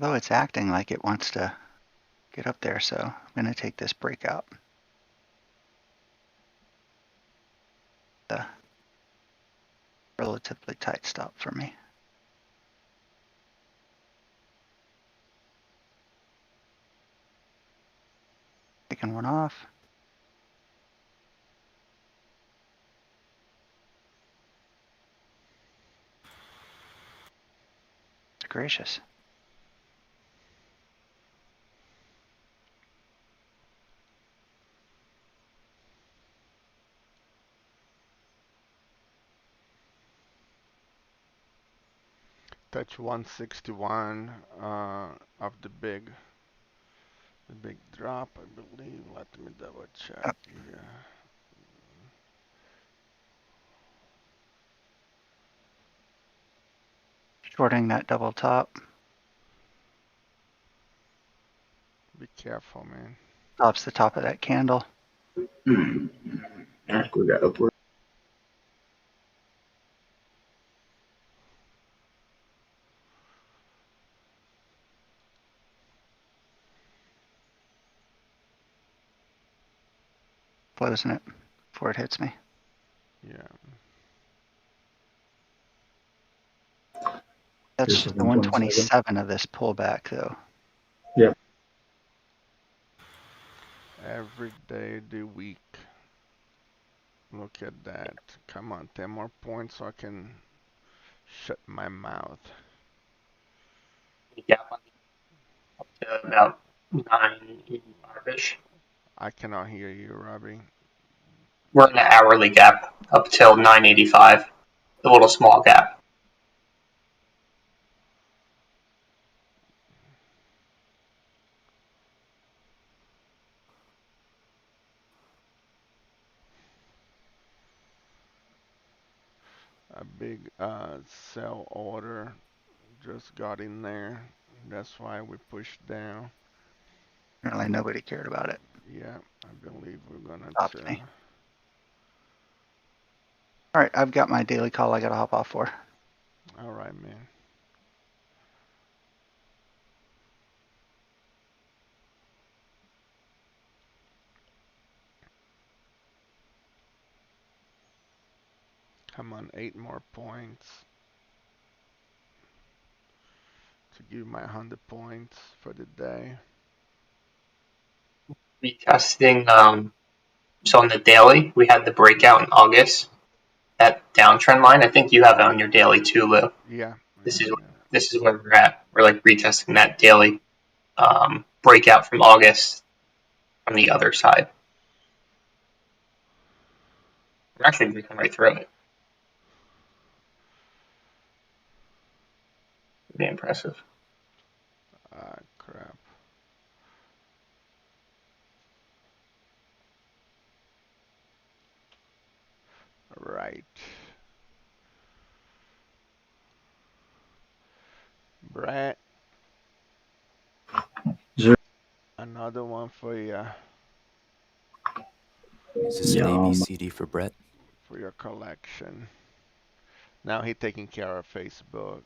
Although it's acting like it wants to get up there, so I'm going to take this breakout. The relatively tight stop for me. Taking one off. It's gracious. Touch 161 of the big drop, I believe. Let me double check Up. here. Shorting that double top. Be careful, man. Stops the top of that candle. Alright, we got upward. Closing it before it hits me. Yeah. That's Here's just the the 127. 127 of this pullback, though. Yep. Every day of the week. Look at that. Come on, 10 more points so I can shut my mouth. Gap on up to about 985-ish. I cannot hear you, Robbie. We're in the hourly gap up till 985. The little small gap. A big sell order just got in there. That's why we pushed down. Apparently nobody cared about it. Yeah, I believe we're gonna Stopped me. All right, I've got my daily call I got to hop off for. All right, man. Come on, 8 more points to give my 100 points for the day. Retesting. So on the daily, we had the breakout in August. That downtrend line. I think you have it on your daily too, Lou. Yeah, This yeah, is yeah. this is where we're at. We're like retesting that daily breakout from August from the other side. We're actually breaking right through it. Pretty impressive. Ah, crap. Right. Brett, Zero. another one for you, Is this an Yum. ABCD for Brett? for your collection. Now he taking care of Facebook.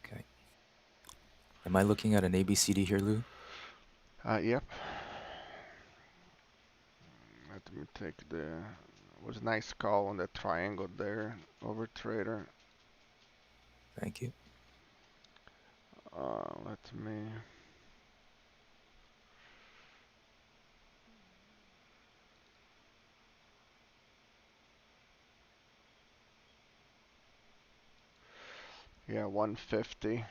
Okay. Am I looking at an ABCD here, Lou? Yep. Let me take the. Was a nice call on that triangle there, over trader. Thank you. Let me. Yeah, 150.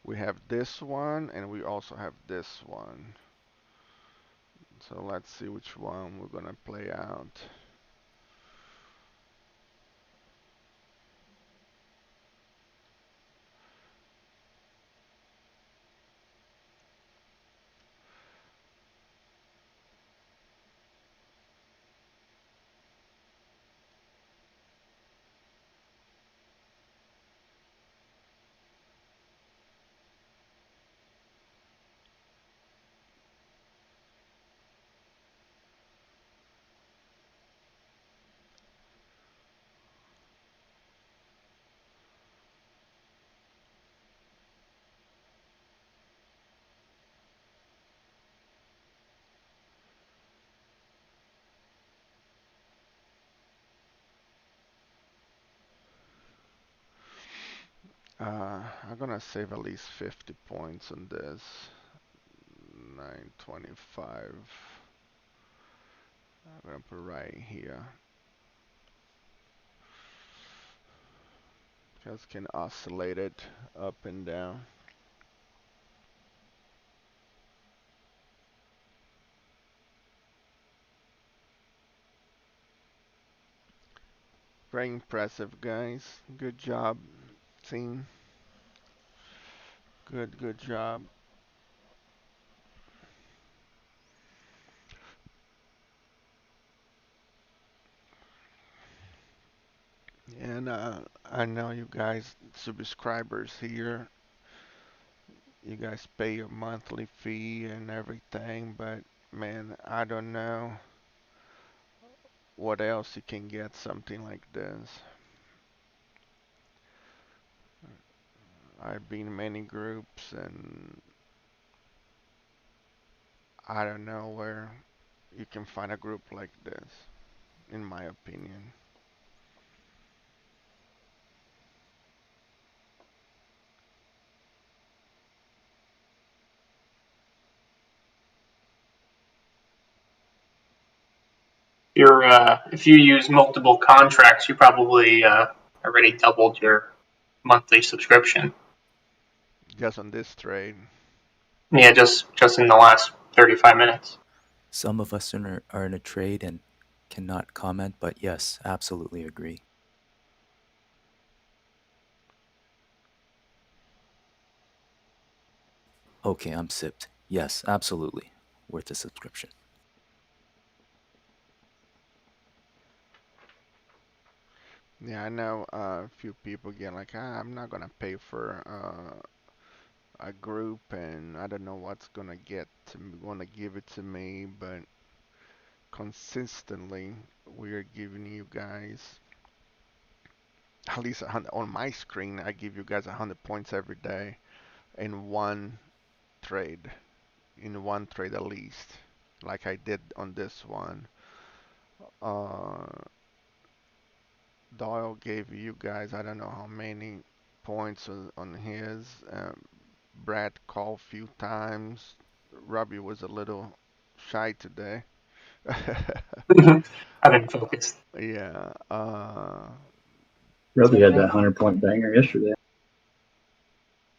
We have this one, and we also have this one. So let's see which one we're gonna play out. I'm gonna save at least 50 points on this. 925. I'm gonna put right here. Just can oscillate it up and down. Very impressive, guys. Good job, team. Good job. And I know you guys, subscribers here, you guys pay your monthly fee and everything, but man, I don't know what else you can get something like this. I've been in many groups and I don't know where you can find a group like this, in my opinion. If you use multiple contracts, you probably already doubled your monthly subscription. Just on this trade. Yeah, just in the last 35 minutes. Some of us are in a trade and cannot comment, but yes, absolutely agree. Okay, I'm sipped. Yes, absolutely. Worth a subscription. Yeah, I know a few people get like, I'm not gonna pay for a group, and I don't know what's gonna give it to me, but consistently we are giving you guys at least 100 on my screen. I give you guys 100 points every day in one trade, at least, like I did on this one. Uh, Doyle gave you guys, I don't know how many points on his. Brad called a few times. Robbie was a little shy today. I've been focused. Yeah. Roby had that 100-point banger yesterday.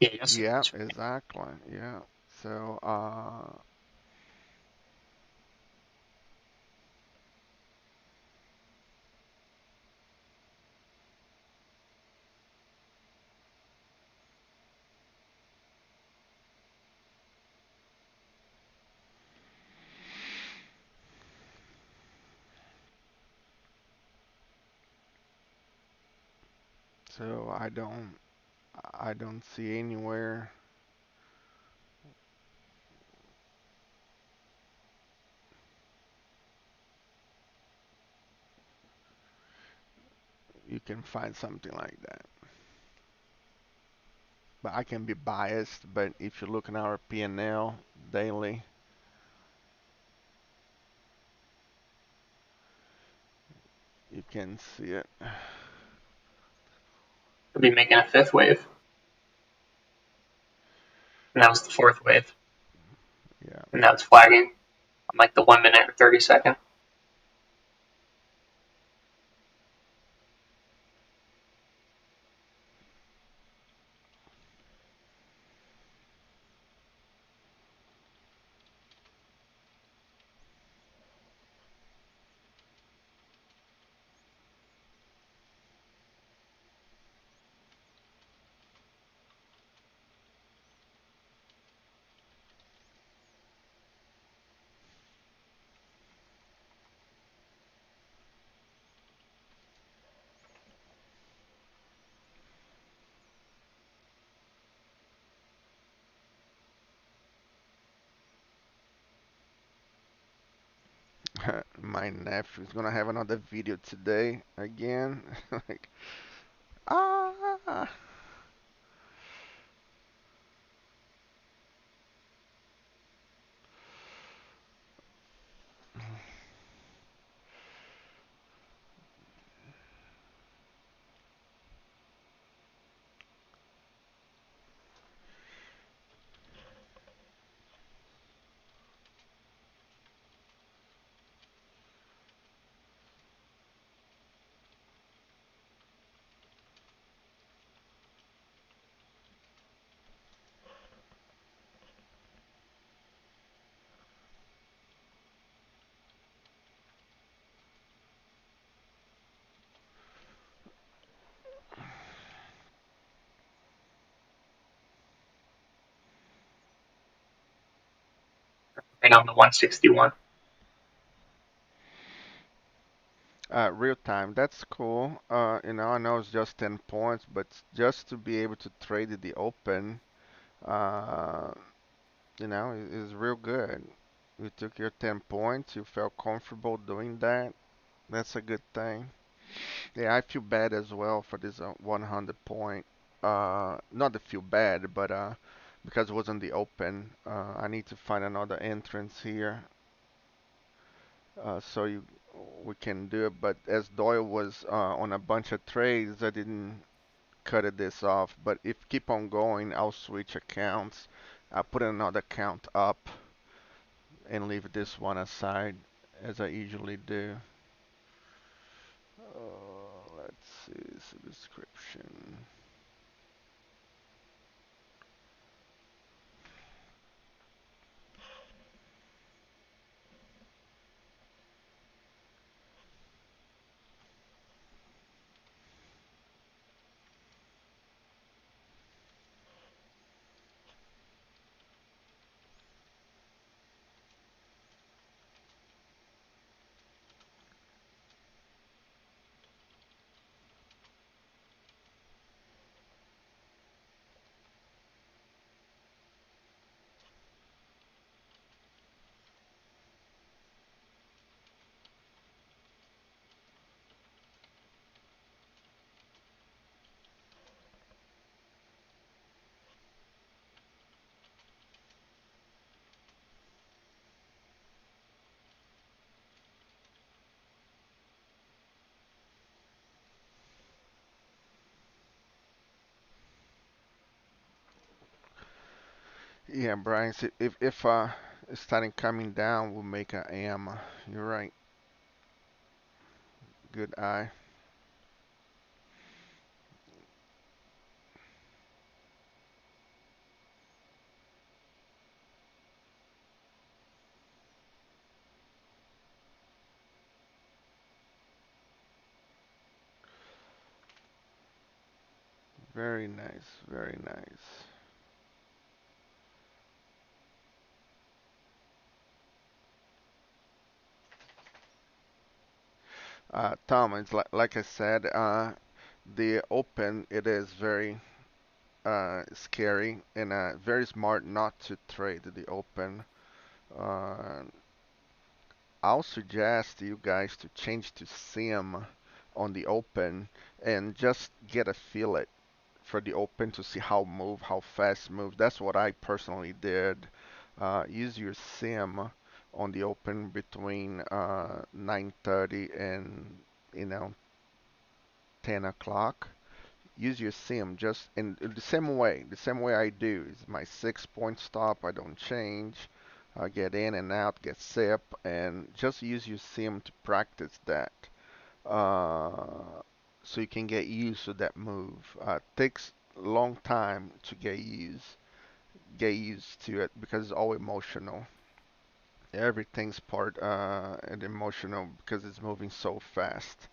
Yeah, yes. Yeah, exactly. Yeah. So, so I don't see anywhere you can find something like that. But I can be biased, but if you look in our P&L daily, you can see it. Could be making a fifth wave. And that was the fourth wave. Yeah. And now it's flagging on like the 1 minute or 30 second. My nephew's gonna have another video today again. Like, ah. right on the 161. Real time, that's cool. I know it's just 10 points, but just to be able to trade at the open, uh, is real good. You took your 10 points, you felt comfortable doing that. That's a good thing. Yeah, I feel bad as well for this 100 point. Not to feel bad, but because it wasn't the open, I need to find another entrance here. So we can do it. But as Doyle was on a bunch of trades, I didn't cut this off. But if keep on going, I'll switch accounts. I'll put another account up and leave this one aside as I usually do. Let's see, subscription. Yeah, Brian, so if it's starting coming down, we'll make a AM. You're right. Good eye. Very nice, very nice. Tom, it's like I said, the open it is very scary and very smart not to trade the open. Uh, I'll suggest you guys to change to sim on the open and just get a feel it for the open to see how fast move. That's what I personally did. Use your sim on the open between 9:30 and you know 10 o'clock. Use your sim just in the same way I do. Is my 6 point stop. I don't change. I get in and out, get sip, and just use your sim to practice that. Uh, so you can get used to that move. Takes a long time to get used to it because it's all emotional. Everything's part and emotional because it's moving so fast.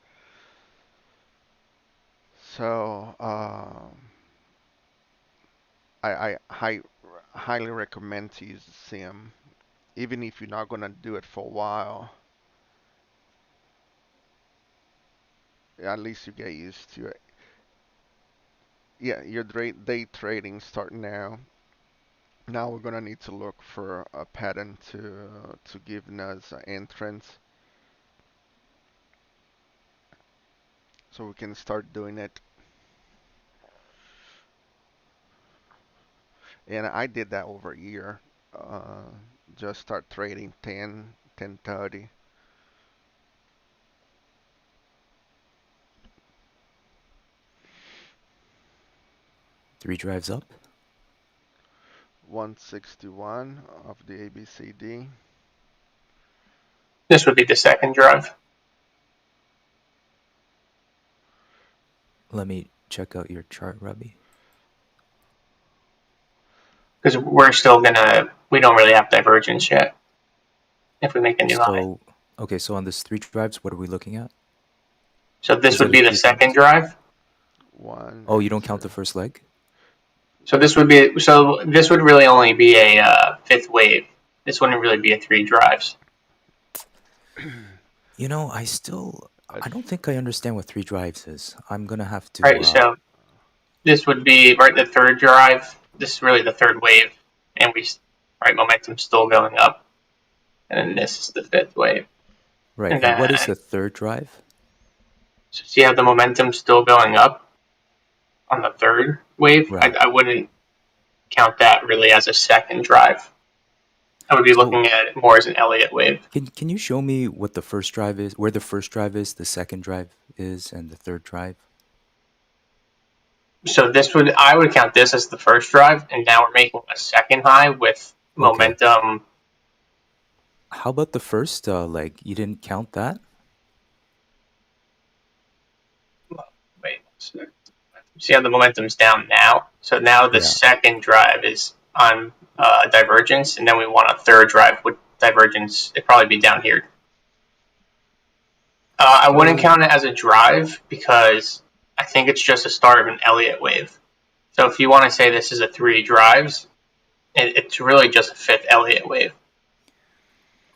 So I highly recommend to use the sim, even if you're not gonna do it for a while. At least you get used to it. Yeah, your day trading start now. Now we're gonna need to look for a pattern to give us an entrance so we can start doing it. And I did that over a year. Uh, just start trading 10, 10:30. 3 drives up. 161 of the ABCD. This would be the second drive. Let me check out your chart, Robbie. Because we don't really have divergence yet if we make a new high. Okay, so on this 3 drives, what are we looking at? So this Is would it be a the 3 second drives? drive. Oh, you don't count the first leg? So this would really only be a fifth wave. this wouldn't really be a 3 drives. You know, I don't think I understand what 3 drives is. I'm gonna have to. Right, so this would be right the third drive. This is really the third wave, and momentum's still going up, and then this is the fifth wave. Right, And and what is then the third drive? so see how the momentum's still going up on the third wave. Right. I wouldn't count that really as a second drive. I would be So looking at it more as an Elliott wave. can you show me what the first drive is, where the first drive is, the second drive is, and the third drive? So I would count this as the first drive, and now we're making a second high with Okay. momentum. How about the first leg? You didn't count that? Wait, see how the momentum's down now? So now the Yeah. second drive is on divergence, and then we want a third drive with divergence. It'd probably be down here. I wouldn't count it as a drive because I think it's just a start of an Elliott wave. So if you want to say this is a 3 drives, it's really just a fifth Elliott wave.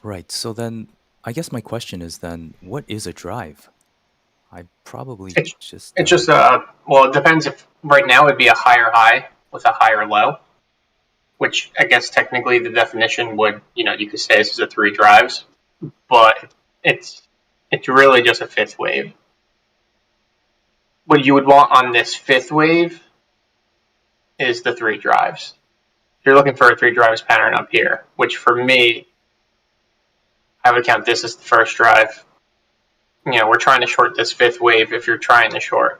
Right. So then, I guess my question is then, what is a drive? I probably It's just. it's just well, it depends if right now it'd be a higher high with a higher low, which I guess technically the definition would, you could say this is a 3 drives, but it's really just a fifth wave. What you would want on this fifth wave is the 3 drives. You're looking for a 3 drives pattern up here, which for me, I would count this as the first drive. We're trying to short this fifth wave if you're trying to short.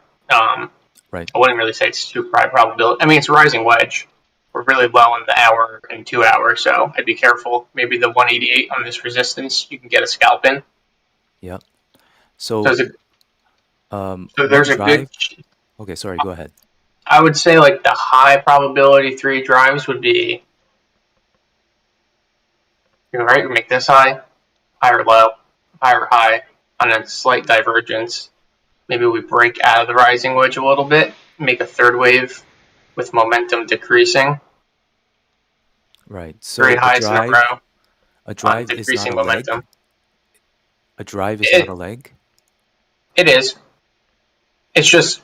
Right. I wouldn't really say it's super high probability. I mean, it's a rising wedge. We're really low in the hour and 2 hour, so I'd be careful. Maybe the 188 on this resistance, you can get a scalp in. Yep. So So, there's a drive. good. Okay, sorry. Go ahead. I would say like the high probability 3 drives would be, right, we make this high, higher low, higher high, on a slight divergence. Maybe we break out of the rising wedge a little bit, make a third wave with momentum decreasing. Right. So 3 highs in a row a on drive is not decreasing a momentum. leg. A drive is not a leg. It is. It's just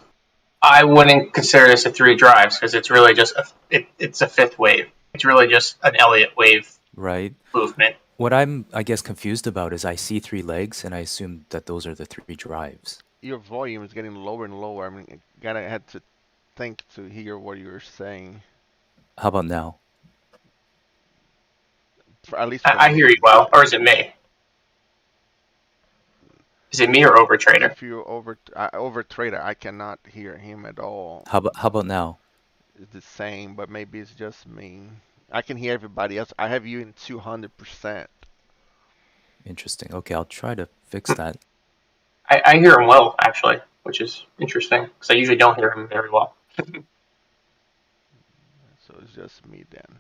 I wouldn't consider this a 3 drives because it's really just it's a fifth wave. It's really just an Elliott wave Right. movement. What I'm, I guess, confused about is I see 3 legs and I assume that those are the 3 drives. Your volume is getting lower and lower. I mean, gotta had to think to hear what you're saying. How about now? At least I hear you well, or is it me? Is it me or Overtrader? If you over trader, I cannot hear him at all. How about now? It's the same, but maybe it's just me. I can hear everybody else. I have you in 200%. Interesting. Okay, I'll try to fix that. I hear him well, actually, which is interesting because I usually don't hear him very well. So it's just me then.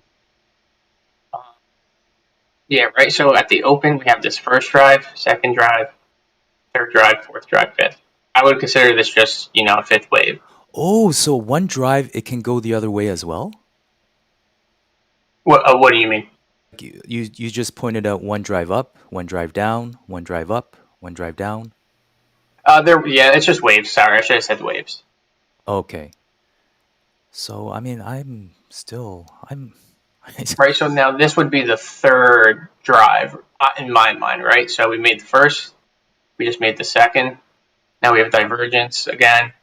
Yeah, right. So at the open, we have this first drive, second drive, third drive, fourth drive, fifth. I would consider this just, a fifth wave. Oh, so one drive, it can go the other way as well? What do you mean? You just pointed out one drive up, one drive down, one drive up, one drive down. Yeah, it's just waves. Sorry, I should have said waves. Okay. So, I mean, Right, so now this would be the third drive in my mind, right? So we made the first, we just made the second. Now we have divergence again.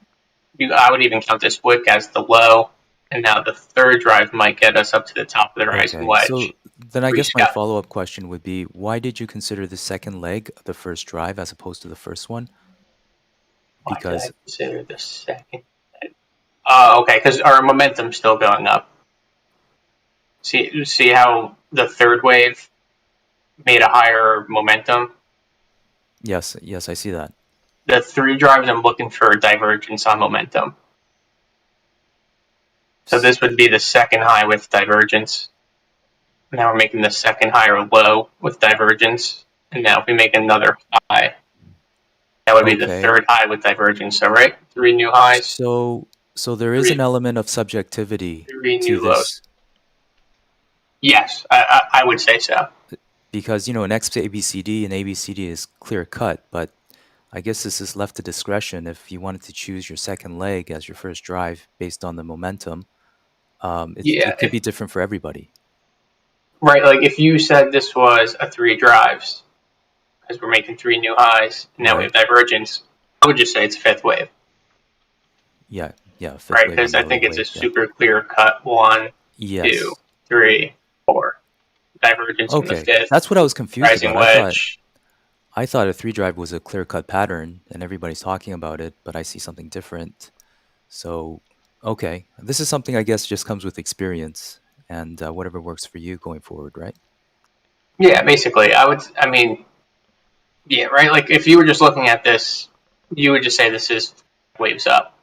I would even count this wick as the low, and now the third drive might get us up to the top of the rising wedge. So then I guess my follow-up question would be, why did you consider the second leg the first drive as opposed to the first one? Because why did I consider the second leg? Okay, because our momentum's still going up. See how the third wave made a higher momentum? Yes, I see that. The 3 drives, I'm looking for divergence on momentum. So this would be the second high with divergence. Now we're making the second higher low with divergence. And now if we make another high, that would be the third high with divergence. So, right? 3 new highs. So there is an element of subjectivity to this. Yes, I would say so. Because, you know, an XABCD and ABCD is clear cut, but I guess this is left to discretion if you wanted to choose your second leg as your first drive based on the momentum. Yeah, it could be different for everybody. right. Like if you said this was a 3 drives, because we're making 3 new highs, and now we Right. have divergence, I would just say it's fifth wave, Yeah. Yeah. Fifth right? wave Because on the I little think it's a wave. Yeah. super clear cut 1, 2, Yes. 3, 4. Divergence from the Okay. fifth, That's what I was confused rising about. wedge. I thought a 3 drive was a clear cut pattern and everybody's talking about it, but I see something different. So, okay. This is something I guess just comes with experience and whatever works for you going forward, right? Yeah, basically, I mean, yeah, right. Like if you were just looking at this, you would just say this is waves up,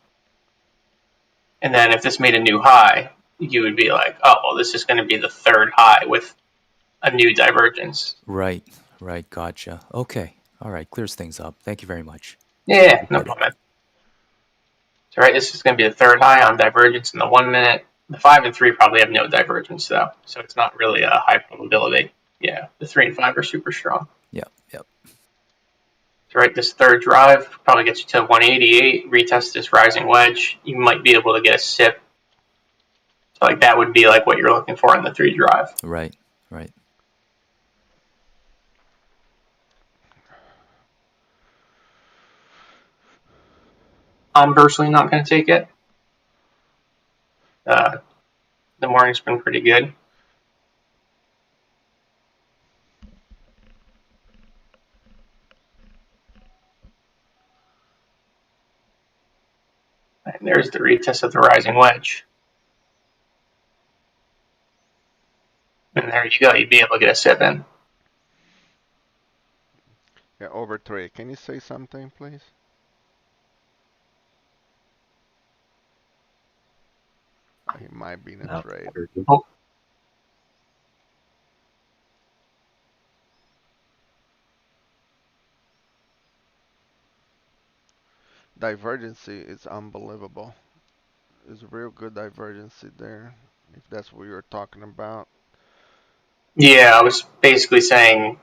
and then if this made a new high, you would be like, oh, well, this is going to be the third high with a new divergence. Right. Right. Gotcha. Okay. All right. Clears things up. Thank you very much. Yeah, no Appreciate it. problem. So, right, this is going to be the third high on divergence in the 1 minute. The 5 and 3 probably have no divergence though, so it's not really a high probability. Yeah, the 3 and 5 are super strong. Yeah. Yep. So, right, this third drive probably gets you to 188. Retest this rising wedge. You might be able to get a sip. So, like that would be like what you're looking for in the 3 drive. Right. Right. I'm personally not going to take it. Uh, the morning's been pretty good. And there's the retest of the rising wedge. And there you go. You'd be able to get a sip in. Yeah, over trade. Can you say something, please? He might be in a No, trade. Oh, Divergency is unbelievable. There's real good divergency there, if that's what you're talking about. yeah, I was basically saying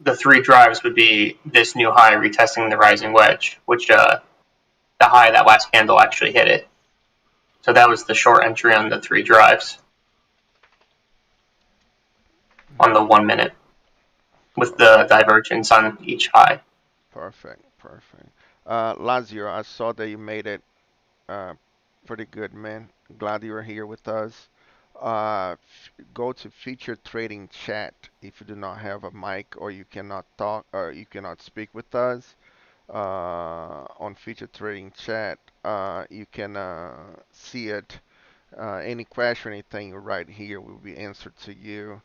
the 3 drives would be this new high retesting the rising wedge, which the high of that last candle actually hit it. So that was the short entry on the 3 drives on the 1 minute with the Perfect. divergence on each high. Perfect. Perfect. Lazio, I saw that you made it uh, pretty good, man. Glad you're here with us. Go to feature trading chat if you do not have a mic or you cannot talk or you cannot speak with us. On feature trading chat, you can see it. Any question, anything right here will be answered to you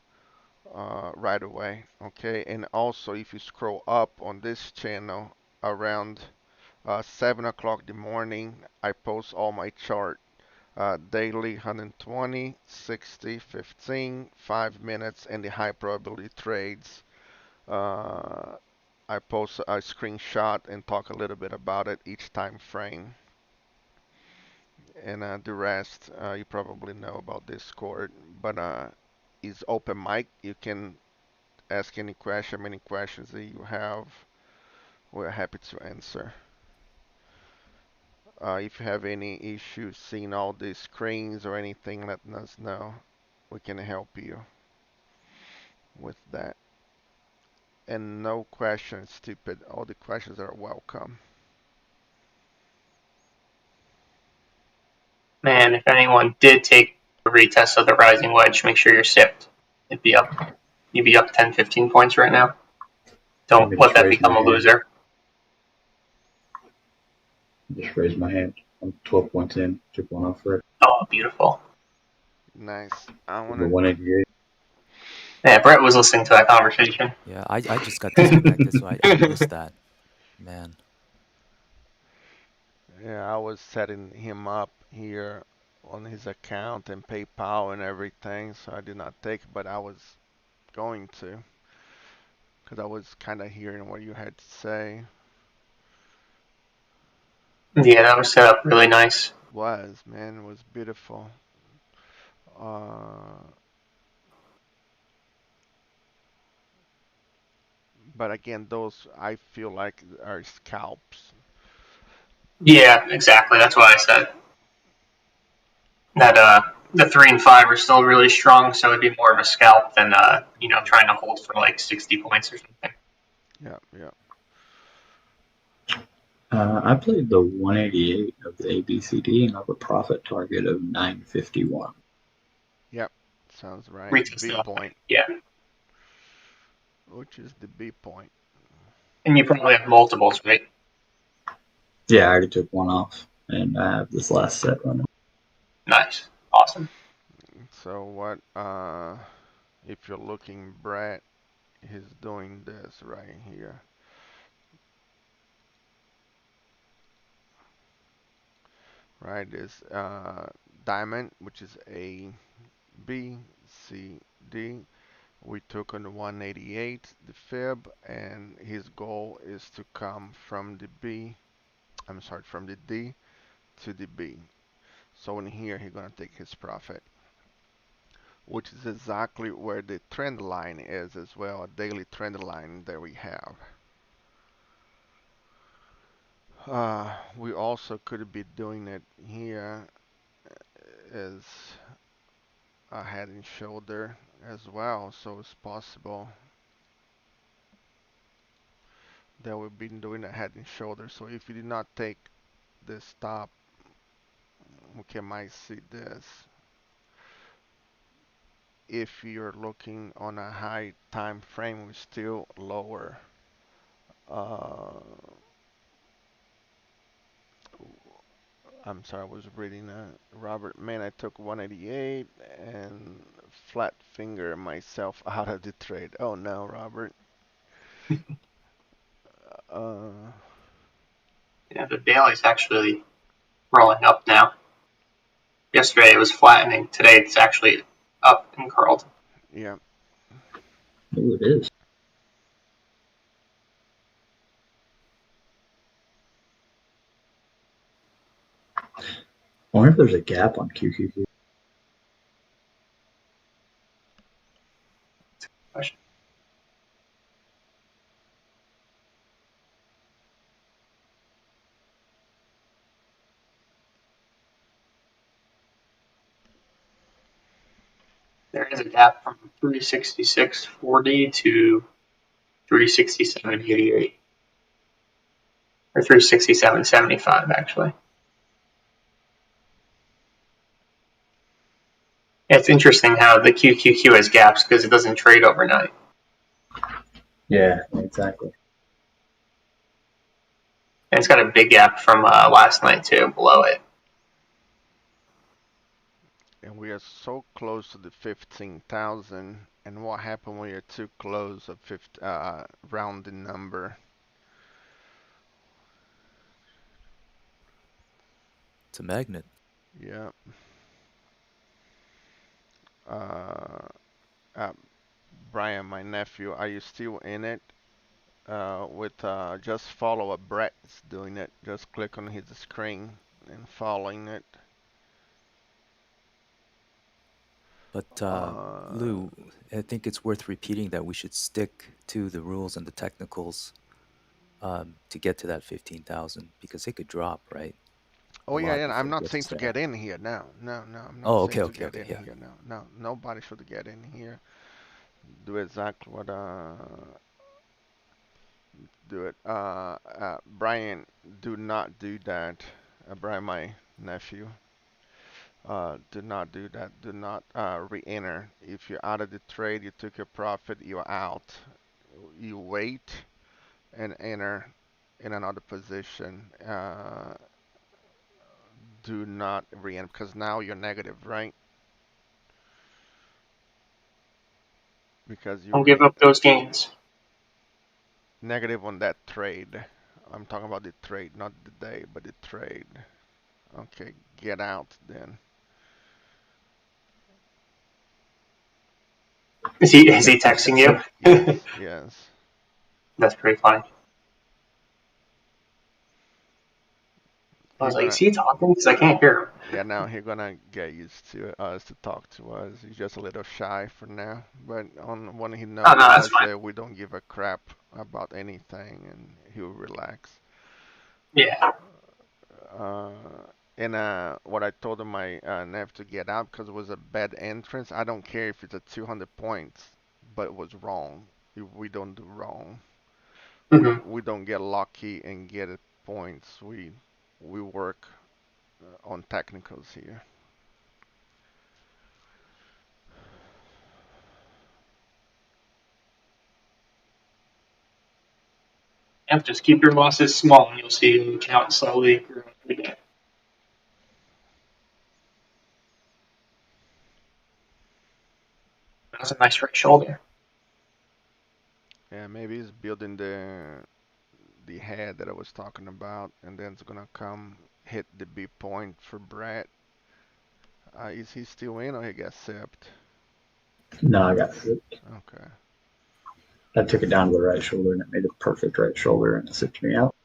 right away. Okay, and also if you scroll up on this channel around 7 o'clock in the morning, I post all my chart daily 120, 60, 15, 5 minutes, and the high probability trades. Uh, I post a screenshot and talk a little bit about it each time frame. And the rest you probably know about Discord, but it's open mic. You can ask any question, many questions that you have. We're happy to answer. If you have any issues seeing all these screens or anything, let us know. We can help you with that. And no questions, stupid. All the questions are welcome. Man, if anyone did take a retest of the rising wedge, make sure you're sipped. It'd be up. You'd be up 10, 15 points right now. Let Don't me let just that raise my become a hand. loser. Just raise my hand. I'm 12 points in. Took one off for it. Oh, beautiful. Nice. I The wanna. 188. Yeah, Brett was listening to that conversation. Yeah, I just got disconnected, so I missed that. Man. Yeah, I was setting him up here on his account and PayPal and everything, so I did not take, but I was going to, because I was kind of hearing what you had to say. Yeah, that was set up really nice. Was, man, it was beautiful. Uh, But again, those I feel like are scalps. Yeah, exactly. That's why I said that the 3 and 5 are still really strong, so it'd be more of a scalp than trying to hold for like 60 points or something. Yeah, yeah. I played the 188 of the ABCD and I have a profit target of 951. Yep. Sounds right. Retail B still, point, yeah. which is the B point. And you probably have multiples, right? Yeah, I already took one off and I have this last set running. Nice, awesome. So what? If you're looking, Brett, he's doing this right here. Right, this diamond, which is A, B, C, D. We took on the 188, the fib, and his goal is to come from the B, I'm sorry, from the D to the B. So in here, he's gonna take his profit, which is exactly where the trend line is as well, a daily trend line that we have. We also could be doing it here as a head and shoulder as well, so it's possible that we've been doing a head and shoulder. So if you did not take this stop, we might see this. If you're looking on a high time frame, we're still lower. Uh, I'm sorry, I was reading Robert. Man, I took 188 and flat finger myself out of the trade. Oh no, Robert. Uh, Yeah, the daily's actually rolling up now. Yesterday it was flattening. Today it's actually up and curled. yeah. Oh, it is. I wonder if there's a gap on QQQ. There is a gap from 366.40 to 367.88. Or 367.75 actually. It's interesting how the QQQ has gaps because it doesn't trade overnight. Yeah, exactly. And it's got a big gap from last night too, below it. And we are so close to the 15,000. And what happened when you're too close of rounded number? It's a magnet. Yeah. Uh, uh, Brian, my nephew, are you still in it? Just follow what Brett's doing it. Just click on his screen and following it. But Uh, Lou, I think it's worth repeating that we should stick to the rules and the technicals to get to that 15,000 because it could drop, right? oh A yeah, lot yeah. I'm before it not gets saying us to there. get in here. No, no, no. I'm not Oh, saying okay, to okay, get okay, in yeah. here. No, no. Nobody should get in here. Do exactly what do it. Brian, do not do that. Brian, my nephew. Do not do that. Do not re-enter. If you're out of the trade, you took your profit, you're out. You wait and enter in another position. Do not re-enter because now you're negative, right? Because you Don't give re up those gains. negative on that trade. I'm talking about the trade, not the day, but the trade. Okay, get out then. Is he texting you? Yes, yes. That's pretty funny. I He was like, is gonna he talking? Because I can't hear him. Yeah, now he's gonna get used to us to talk to us. He's just a little shy for now, but on when he Oh, no, knows that's us fine. that we don't give a crap about anything, and he'll relax. Yeah. Uh, and what I told my nephew to get out because it was a bad entrance. I don't care if it's a 200 points, but it was wrong. If we don't do wrong, Hmm. we don't get lucky and get it points. We work on technicals here. Yep, just keep your losses small, and you'll see them count slowly growing every day. That's a nice right shoulder. Yeah, maybe he's building the head that I was talking about, and then it's gonna come hit the B point for Brett. Is he still in or he got sipped? No, I got it. Okay. I took it down to the right shoulder and it made a perfect right shoulder and it zipped me out.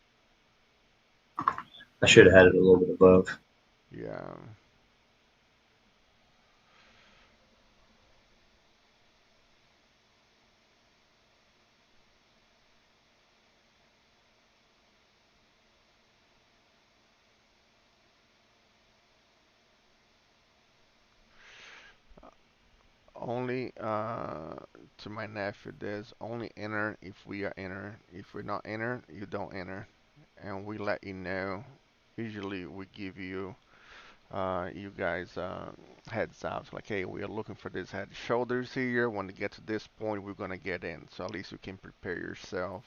I should have had it a little bit above. Yeah. Only to my nephew, there's only enter if we are enter. If we're not enter, you don't enter, and we let you know. Usually we give you you guys heads up like, hey, we are looking for this head shoulders here. When we get to this point, we're gonna get in. So at least you can prepare yourself.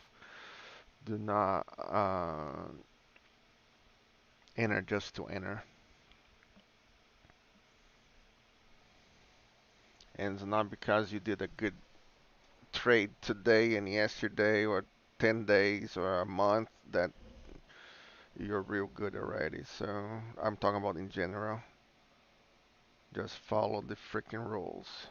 Do not enter just to enter. And it's not because you did a good trade today and yesterday or 10 days or a month that you're real good already. So I'm talking about in general. Just follow the freaking rules.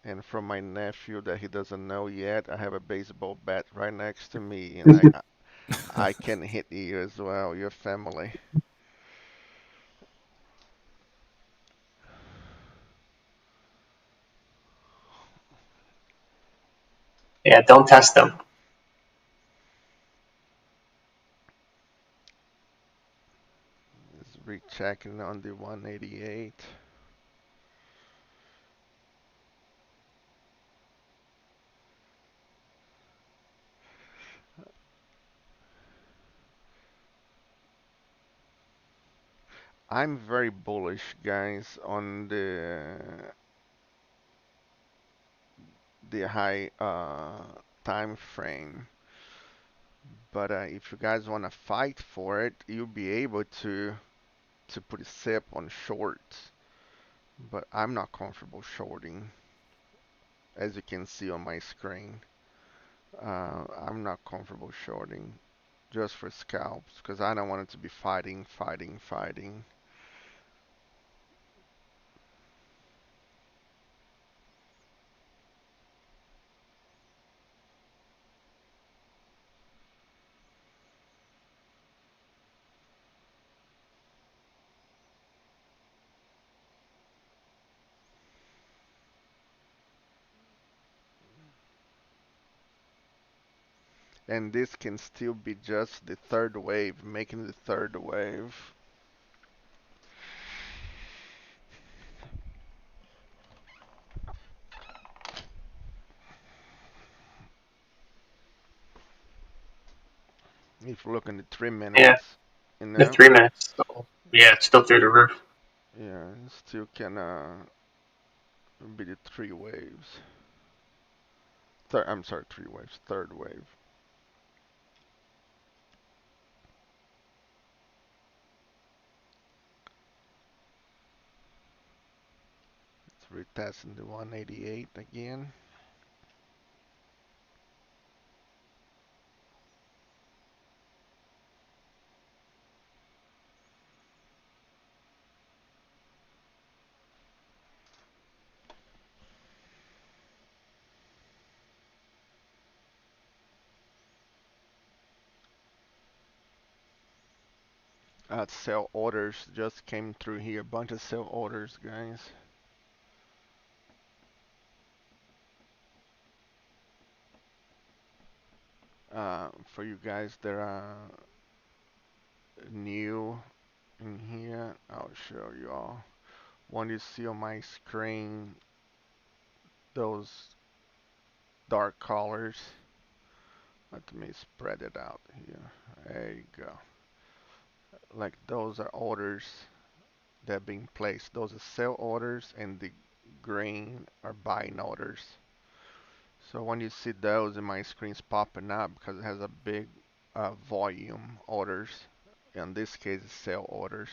And from my nephew that he doesn't know yet, I have a baseball bat right next to me, and I can hit you as well, your family. Yeah, don't test them. Just rechecking on the 188. I'm very bullish, guys, on the high time frame. But if you guys want to fight for it, you'll be able to put a sip on shorts. But I'm not comfortable shorting, as you can see on my screen. I'm not comfortable shorting just for scalps because I don't want it to be fighting, fighting, fighting. And this can still be just the third wave, making the third wave. If you look in the three Yeah, minutes, you the know, 3 minutes. So, yeah, it's still through the roof. yeah, it still can be the three waves. I'm sorry, three waves, third wave. It's retesting the 188 again. Sell orders just came through here. A bunch of sell orders, guys. For you guys that are new in here, I'll show you all. When you see on my screen those dark colors, let me spread it out here. There you go. Like those are orders that are being placed. Those are sell orders, and the green are buying orders. So when you see those in my screens popping up, because it has a big volume orders, in this case it's sell orders,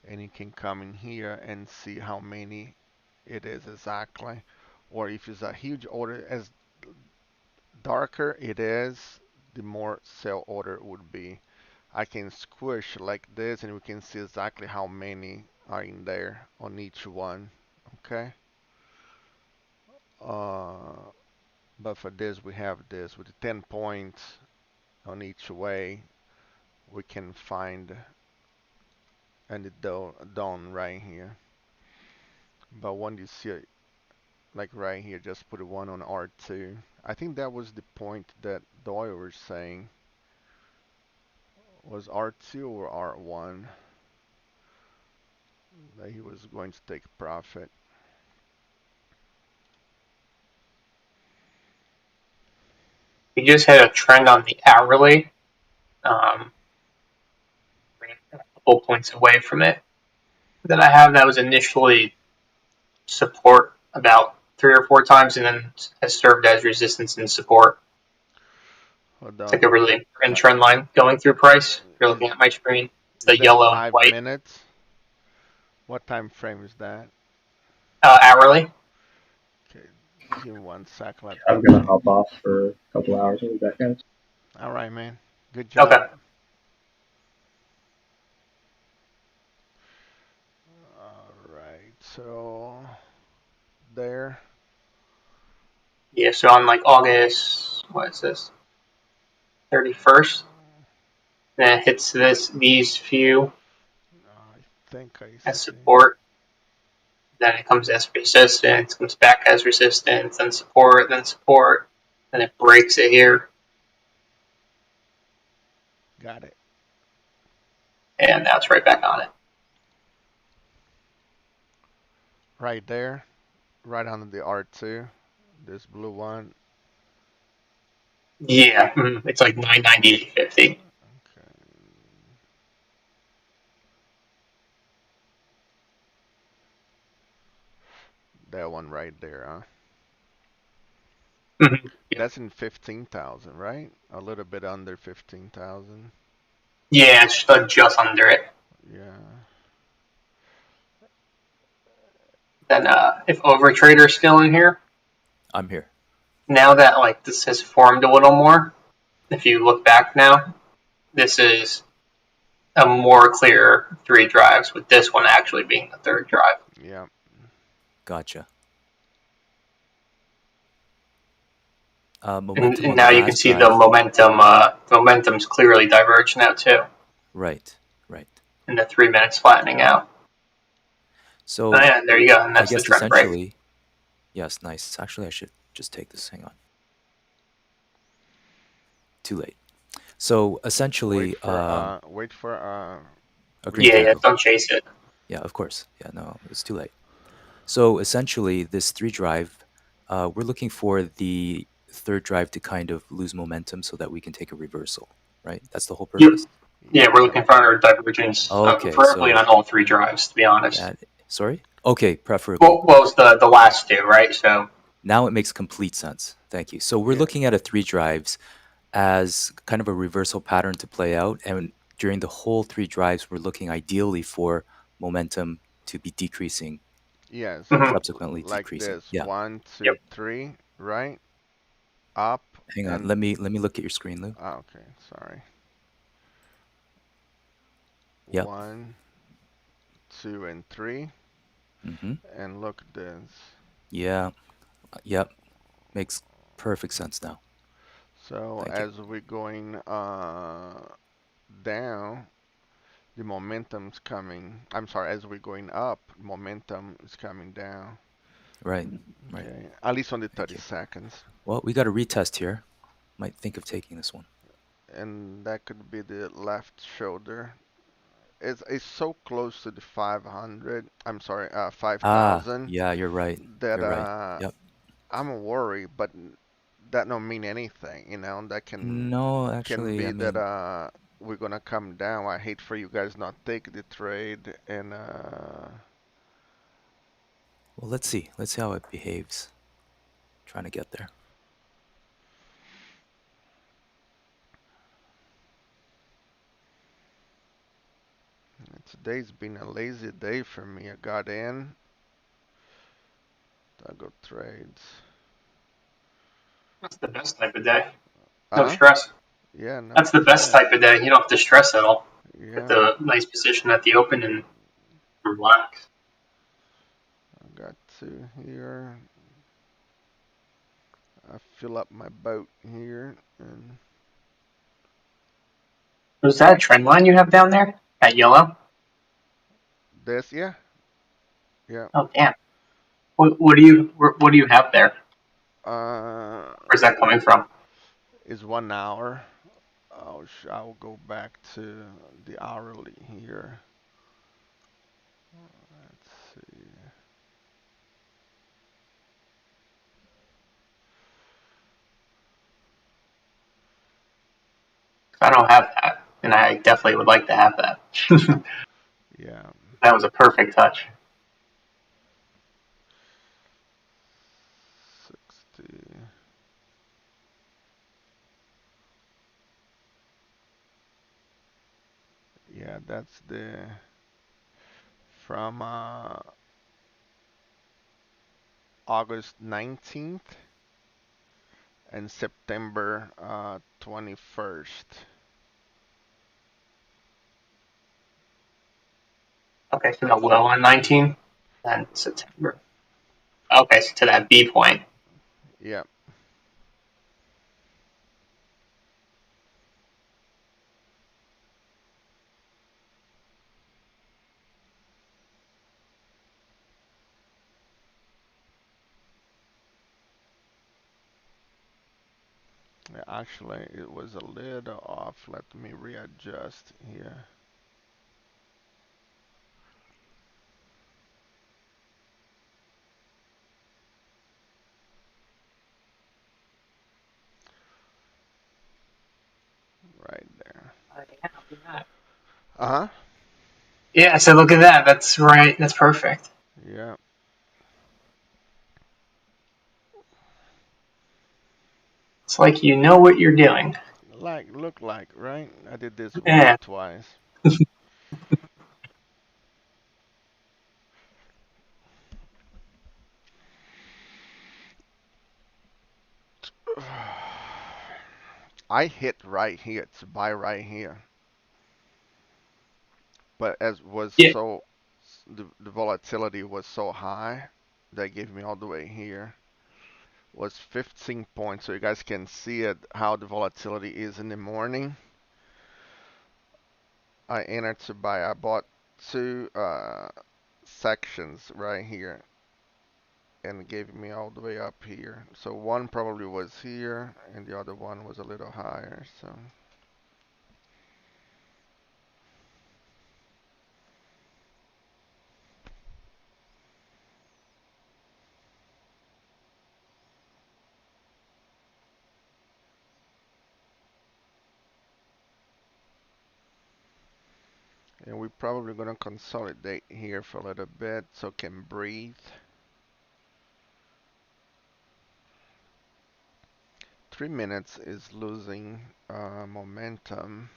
and you can come in here and see how many it is exactly. Or if it's a huge order, as darker it is, the more sell order would be. I can squish like this and we can see exactly how many are in there on each one. Okay. Uh, but for this we have this with the 10 points on each way. We can find and it done right here. But when you see it like right here, just put one on R2. I think that was the point that Doyle was saying. Was R2 or R1 that he was going to take profit. We just had a trend on the hourly, a couple points away from it that I have that was initially support about 3 or 4 times and then has served as resistance and support. Hold It's like on. a really important trend line going through price. If you're looking at my screen, Is the that yellow and white 5 minutes? What time frame is that? hourly. Okay, give me 1 sec. Let me I'm gonna check. hop off for a couple hours. I'll be back, guys. All right, man. Good Okay. job. All right. So there. Yeah, so on like August, what is this? 31st, then it hits these few I think I as see. support. Then it comes as resistance, comes back as resistance, then support, then it breaks it here, Got it. and now it's right back on it. Right there. Right under the R2. This blue one. Yeah, it's like 990 50. Okay. That one right there, huh? Yeah. That's in 15,000, right? A little bit under 15,000. Yeah, it's just under it. Yeah. Then if Overtrader's still in here, I'm here. now that like this has formed a little more, if you look back now, this is a more clear 3 drives, with this one actually being the 3rd drive. Yeah. Gotcha. And, Momentum and on the now you can last see the drive. momentum. Momentum's clearly diverged now too, Right, right. and the 3 minutes flattening out. Oh So yeah, there you go, and I that's the guess trend break. essentially, yes, nice. Actually, I should just take this. Hang on. Too late. So essentially, Wait for a green Yeah, green. yeah, candle. don't chase it. Yeah, of course. Yeah, no, it's too late. So essentially, this 3 drive, we're looking for the 3rd drive to kind of lose momentum so that we can take a reversal, right? That's the whole Yep. purpose. Yeah, we're Yep. looking for our divergence, Okay, preferably so on all 3 drives, to be honest. that, sorry? Okay, preferably. Well, it's the last two, right? So Now it makes complete sense. Thank you. So we're Yeah. looking at a 3 drives as kind of a reversal pattern to play out. And during the whole 3 drives, we're looking ideally for momentum to be decreasing, Yes. mhm. subsequently Like decreasing. this. Yeah. One, Yep. two, three. Right. Up Hang on. and. Let me look at your screen, Lou. Okay. Sorry. Yep. One, two, and three. Mm-hmm. And look at this. Yeah. Yep. Makes perfect sense now. So Thank you. as we're going down, The momentum's coming. I'm sorry, as we're going up, momentum is coming down. Right, right. Yeah, at least on the Thank 30 you. seconds. Well, we got a retest here. Might think of taking this one. And that could be the left shoulder. It's so close to the 500. I'm sorry, 5,000 Yeah, you're right. that You're right. Yep. I'm worried, but that don't mean anything, That No, can actually, be I that mean, we're gonna come down. I hate for you guys not take the trade and well, let's see. Let's see how it behaves. Trying to get there. today's been a lazy day for me. I got in, I got trades. That's the best type of day. No Huh? stress. Yeah, no That's the best stress. type of day. You don't have to stress at all. Get Yeah, the nice position at the open and relax. I got two here. I fill up my boat here and Was that a trend line you have down there? That yellow? this, yeah, yeah. Oh damn. What do you have there? Uh, Where's that coming from? is 1 hour. I'll go back to the hourly here. Let's see. I don't have that, and I definitely would like to have that. Yeah, That was a perfect touch. 60. Yeah, that's the from August 19th and September 21st. Okay, so the low on 19, and September. Okay, so to that B point. Yeah. Yeah, actually, it was a little off. Let me readjust here. Right there. Yeah, look at that. Uh huh. Yeah, so look at that. That's right. That's perfect. Yeah. It's like you know what you're doing. Look like, right? I did this once or Yeah. twice. I hit right here to buy right here, but as was Yeah. so the volatility was so high that gave me all the way here was 15 points. So you guys can see it how the volatility is in the morning. I entered to buy. I bought two sections right here and it gave me all the way up here. So one probably was here and the other one was a little higher. So and we're probably gonna consolidate here for a little bit so can breathe. 3 minutes is losing momentum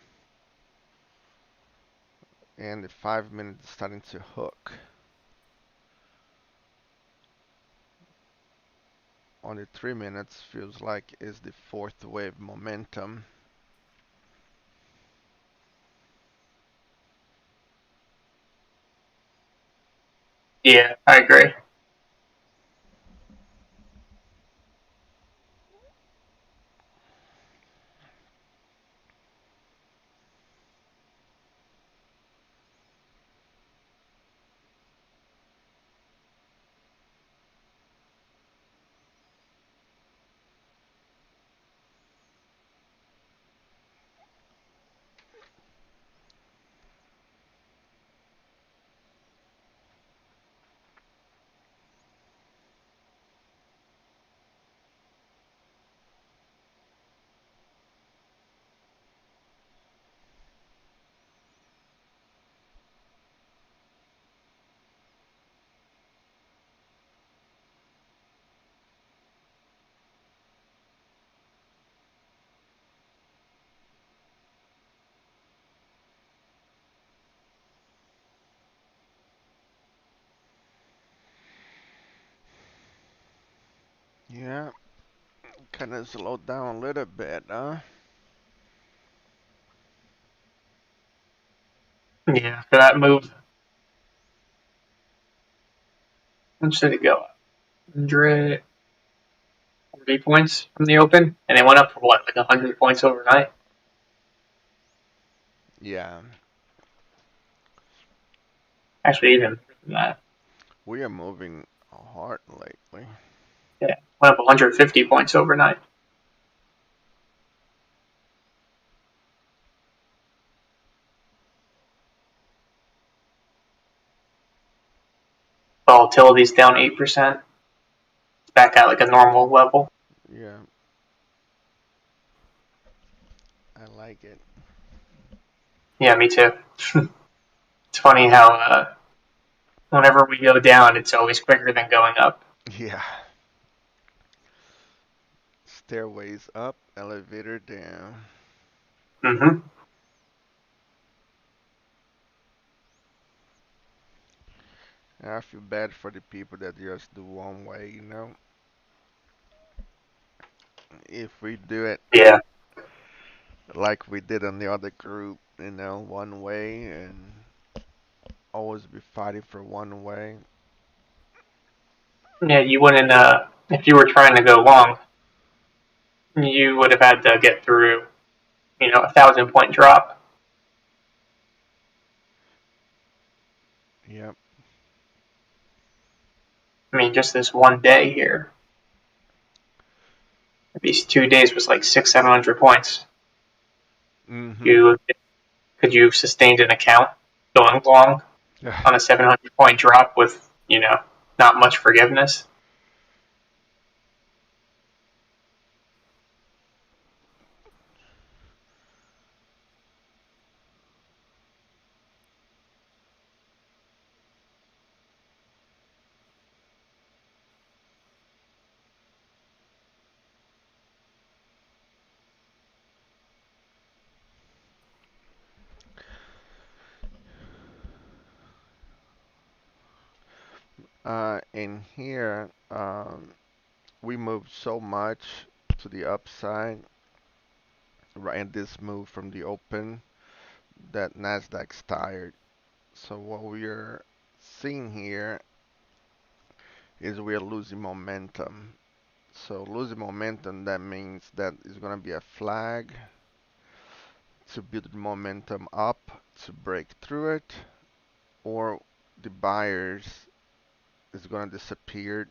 and the 5 minutes is starting to hook. On the 3 minutes feels like is the fourth wave momentum. Yeah, I agree. Yeah, kind of slowed down a little bit, huh? Yeah, for that move. How much did it go up? 140 points from the open, and it went up for what, like 100 points overnight? Yeah, Actually, even more than that. we are moving hard lately. Yeah, went up 150 points overnight. Volatility's down 8%. It's back at like a normal level. Yeah, I like it. Yeah, me too. It's funny how whenever we go down, it's always quicker than going up. Yeah. Stairways up, elevator down. Mm-hmm. I feel bad for the people that just do one way, you know? If we do it Yeah. like we did on the other group, you know, one way and always be fighting for one way. Yeah, you wouldn't, if you were trying to go long, you would have had to get through, 1,000 point drop. Yep. I mean, just this one day here, these 2 days was like 700 points. Mm-hmm. You could you have sustained an account going long on a 700 point drop with, not much forgiveness? In here, we moved so much to the upside, right? And this move from the open that Nasdaq's tired. So what we're seeing here is we're losing momentum. So losing momentum, that means that it's gonna be a flag to build momentum up to break through it, or the buyers is gonna disappear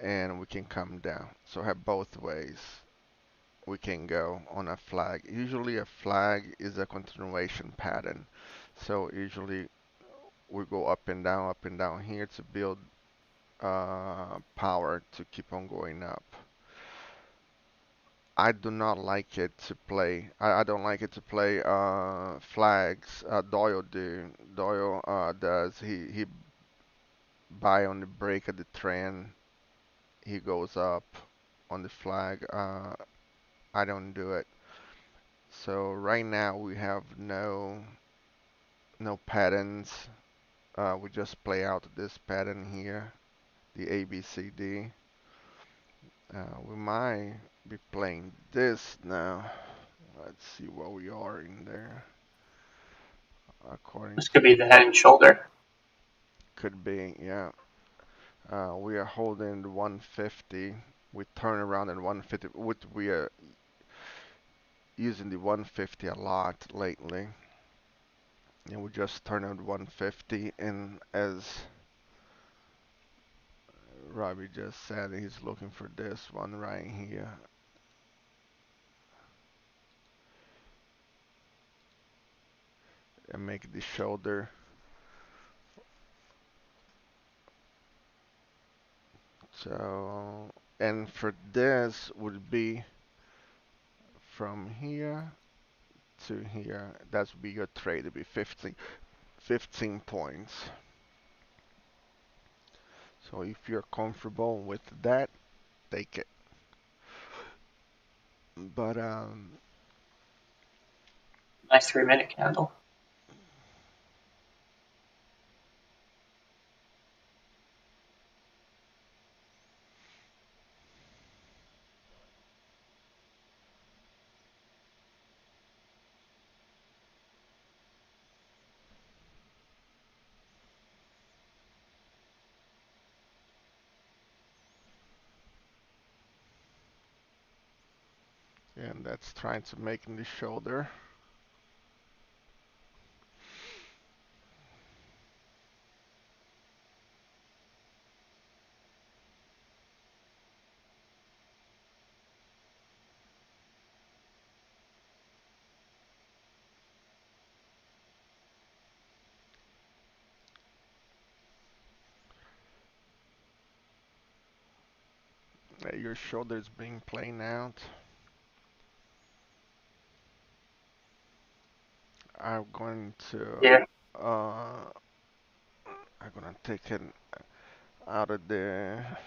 and we can come down. So have both ways we can go on a flag. Usually a flag is a continuation pattern. So usually we go up and down here to build power to keep on going up. I do not like it to play. I don't like it to play flags. Doyle does. He buy on the break of the trend. He goes up on the flag. I don't do it. So right now we have no patterns. We just play out this pattern here, the ABCD. We might be playing this now. Let's see where we are in there. According This to could be the head and shoulder. could be, yeah. We are holding the 150. We turn around at 150. We are using the 150 a lot lately, and we just turn on 150. And as Robbie just said, he's looking for this one right here. And make the shoulder. So, and for this would be from here to here. That would be your trade. It'd be 15 points. So if you're comfortable with that, take it. But Nice 3 minute candle. And that's trying to make the shoulder. Your shoulder's being played out. I'm going to Yeah. uh I'm gonna take it out of there.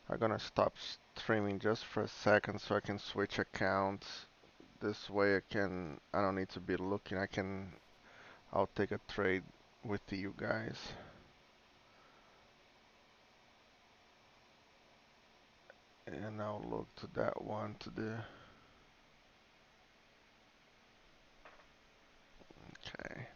I'm gonna stop streaming just for a second so I can switch accounts. This way I don't need to be looking. I'll take a trade with you guys. And I'll look to that one to the, okay.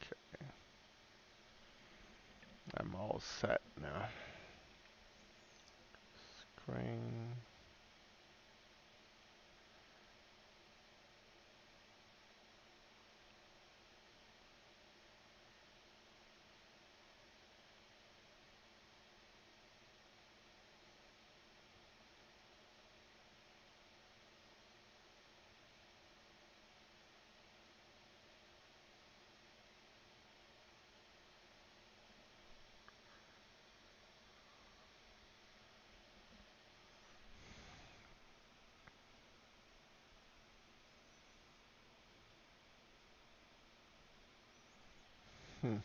Okay. I'm all set now. Screen. Hmm.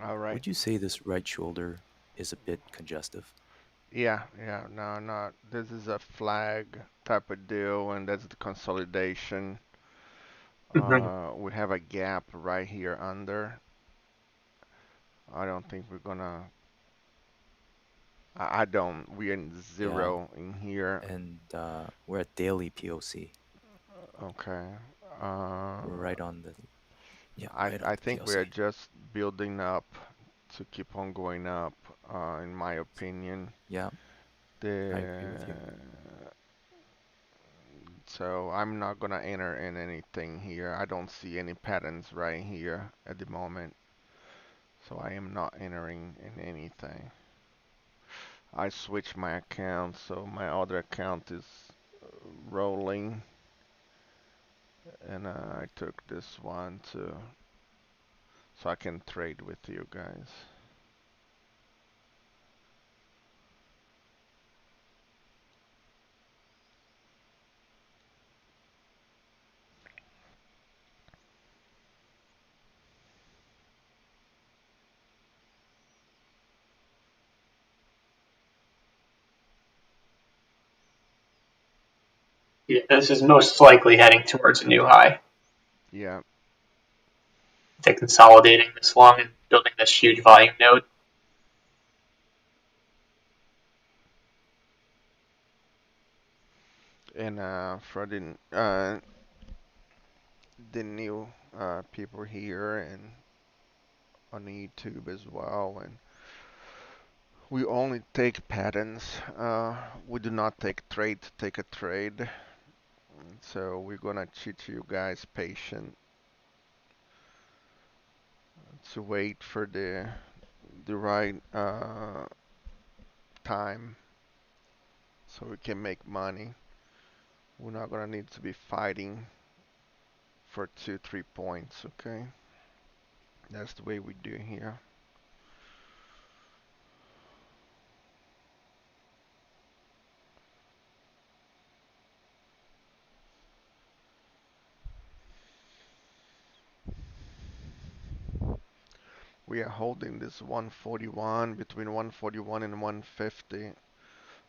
All right. Would you say this right shoulder is a bit congestive? Yeah, yeah, no, no. This is a flag type of deal, and that's the consolidation. Mhm. We have a gap right here under. I don't think we're gonna. I don't. We're in Yeah, zero in here. and we're at daily POC. Okay. Uh, We're right on the, yeah, I right on I the think we are POC. just building up to keep on going up. In my opinion, Yeah, I agree with you. the so I'm not gonna enter in anything here. I don't see any patterns right here at the moment, so I am not entering in anything. I switched my account, so my other account is rolling, and I took this one to so I can trade with you guys. Yeah, this is most likely heading towards a new high. Yeah, They're consolidating this long and building this huge volume node. and for the new people here and on YouTube as well, and we only take patterns. We do not take trade to take a trade. So we're gonna teach you guys patient to wait for the right time so we can make money. We're not gonna need to be fighting for 2, 3 points, okay? That's the way we do here. We are holding this 141 between 141 and 150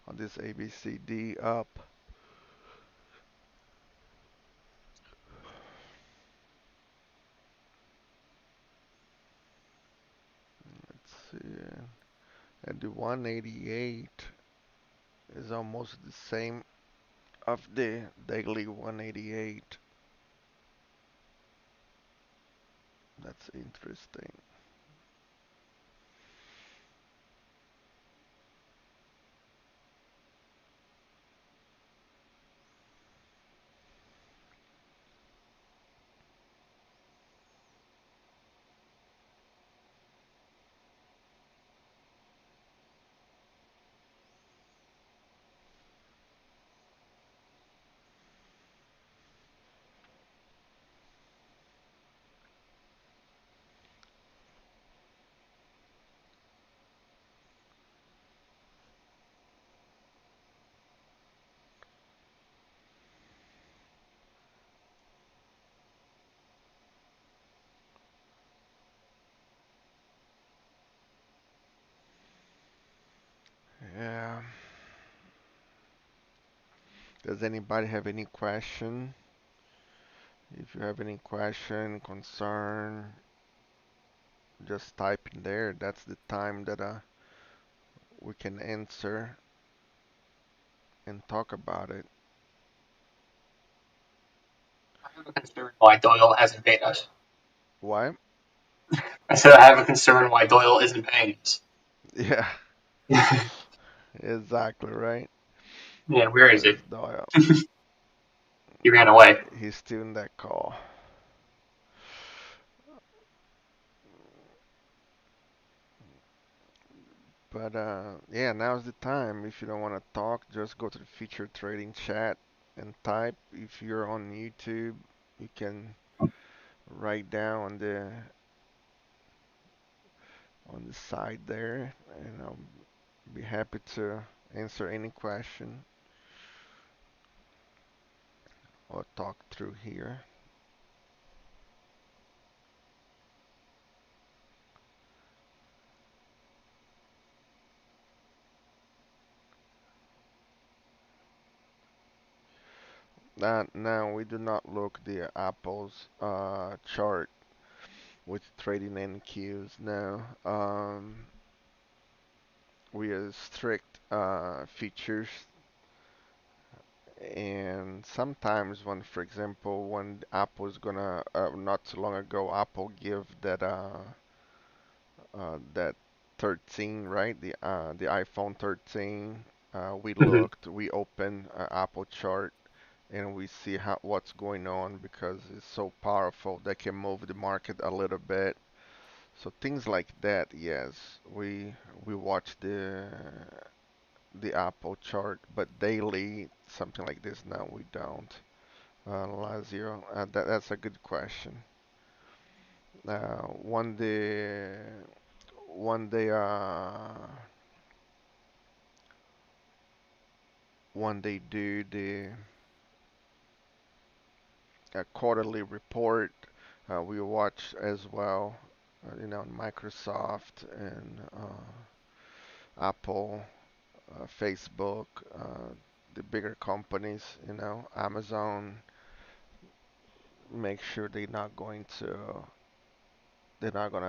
on this ABCD up. Let's see. And the 188 is almost the same of the daily 188. That's interesting. Yeah. Does anybody have any question? If you have any question, concern, just type in there. That's the time that we can answer and talk about it. I have a concern why Doyle hasn't paid us. Why? I said I have a concern why Doyle isn't paying us. Yeah, exactly right. Yeah, where is it? Where's Doyle? He ran away. He's still in that call. But yeah, now's the time. If you don't want to talk, just go to the feature trading chat and type. If you're on YouTube, you can write down on the side there, and I'll be happy to answer any question or talk through here. Now we do not look the Apple's chart with trading NQs now. We are strict features, and sometimes when, for example, when Apple is gonna not too long ago, Apple give that 13, right? The iPhone 13. We Mhm. looked, we opened Apple chart, and we see what's going on because it's so powerful that can move the market a little bit. So things like that, yes, we watch the Apple chart, but daily something like this, no, we don't. Lazio, that's a good question. Uh, one day, one day, one day do the quarterly report. We watch as well, Microsoft and Apple, Facebook. the bigger companies, Amazon, make sure they're not gonna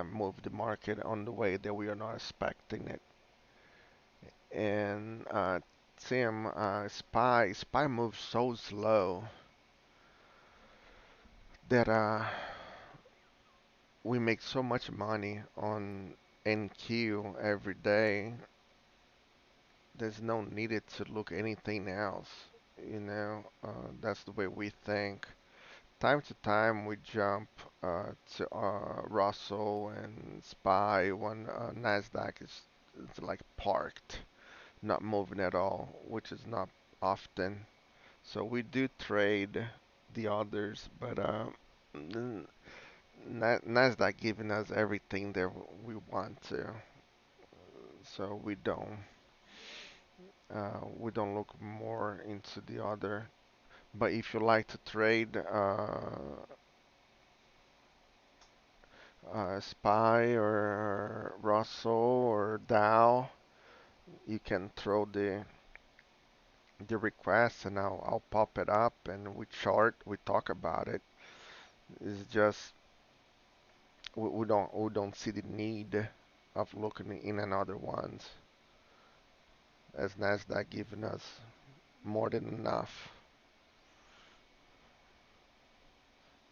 move the market on the way that we are not expecting it. And Tim, Spy moves so slow that we make so much money on NQ every day. There's no needed to look anything else. That's the way we think. Time to time, we jump to Russell and Spy when Nasdaq is like parked, not moving at all, which is not often. So we do trade the others, but n- Nasdaq giving us everything that we want to, so we don't look more into the other. But if you like to trade Spy or Russell or Dow, you can throw the request and I'll pop it up and we talk about it. It's just we don't see the need of looking in another ones as Nasdaq giving us more than enough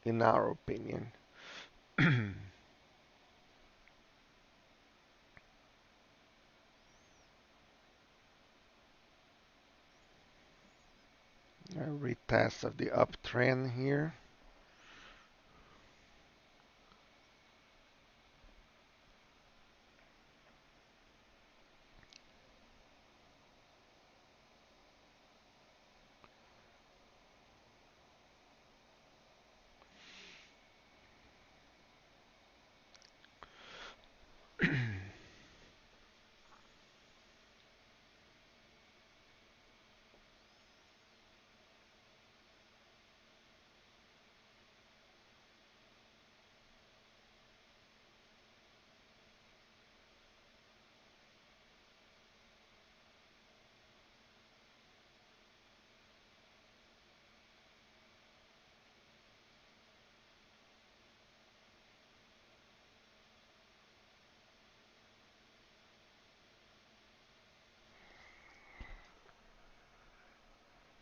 in our opinion. A retest of the uptrend here.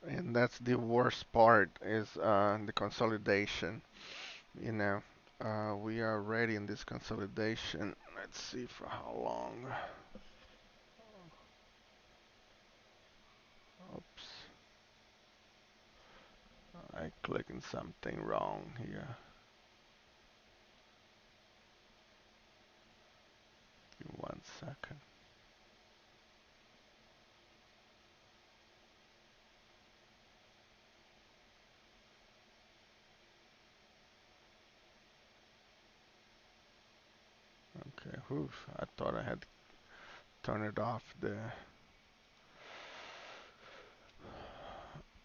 And that's the worst part is the consolidation. You know, we are already in this consolidation. Let's see for how long. Oops, I clicking something wrong here. Give me 1 second. Okay, oof, I thought I had turned it off there.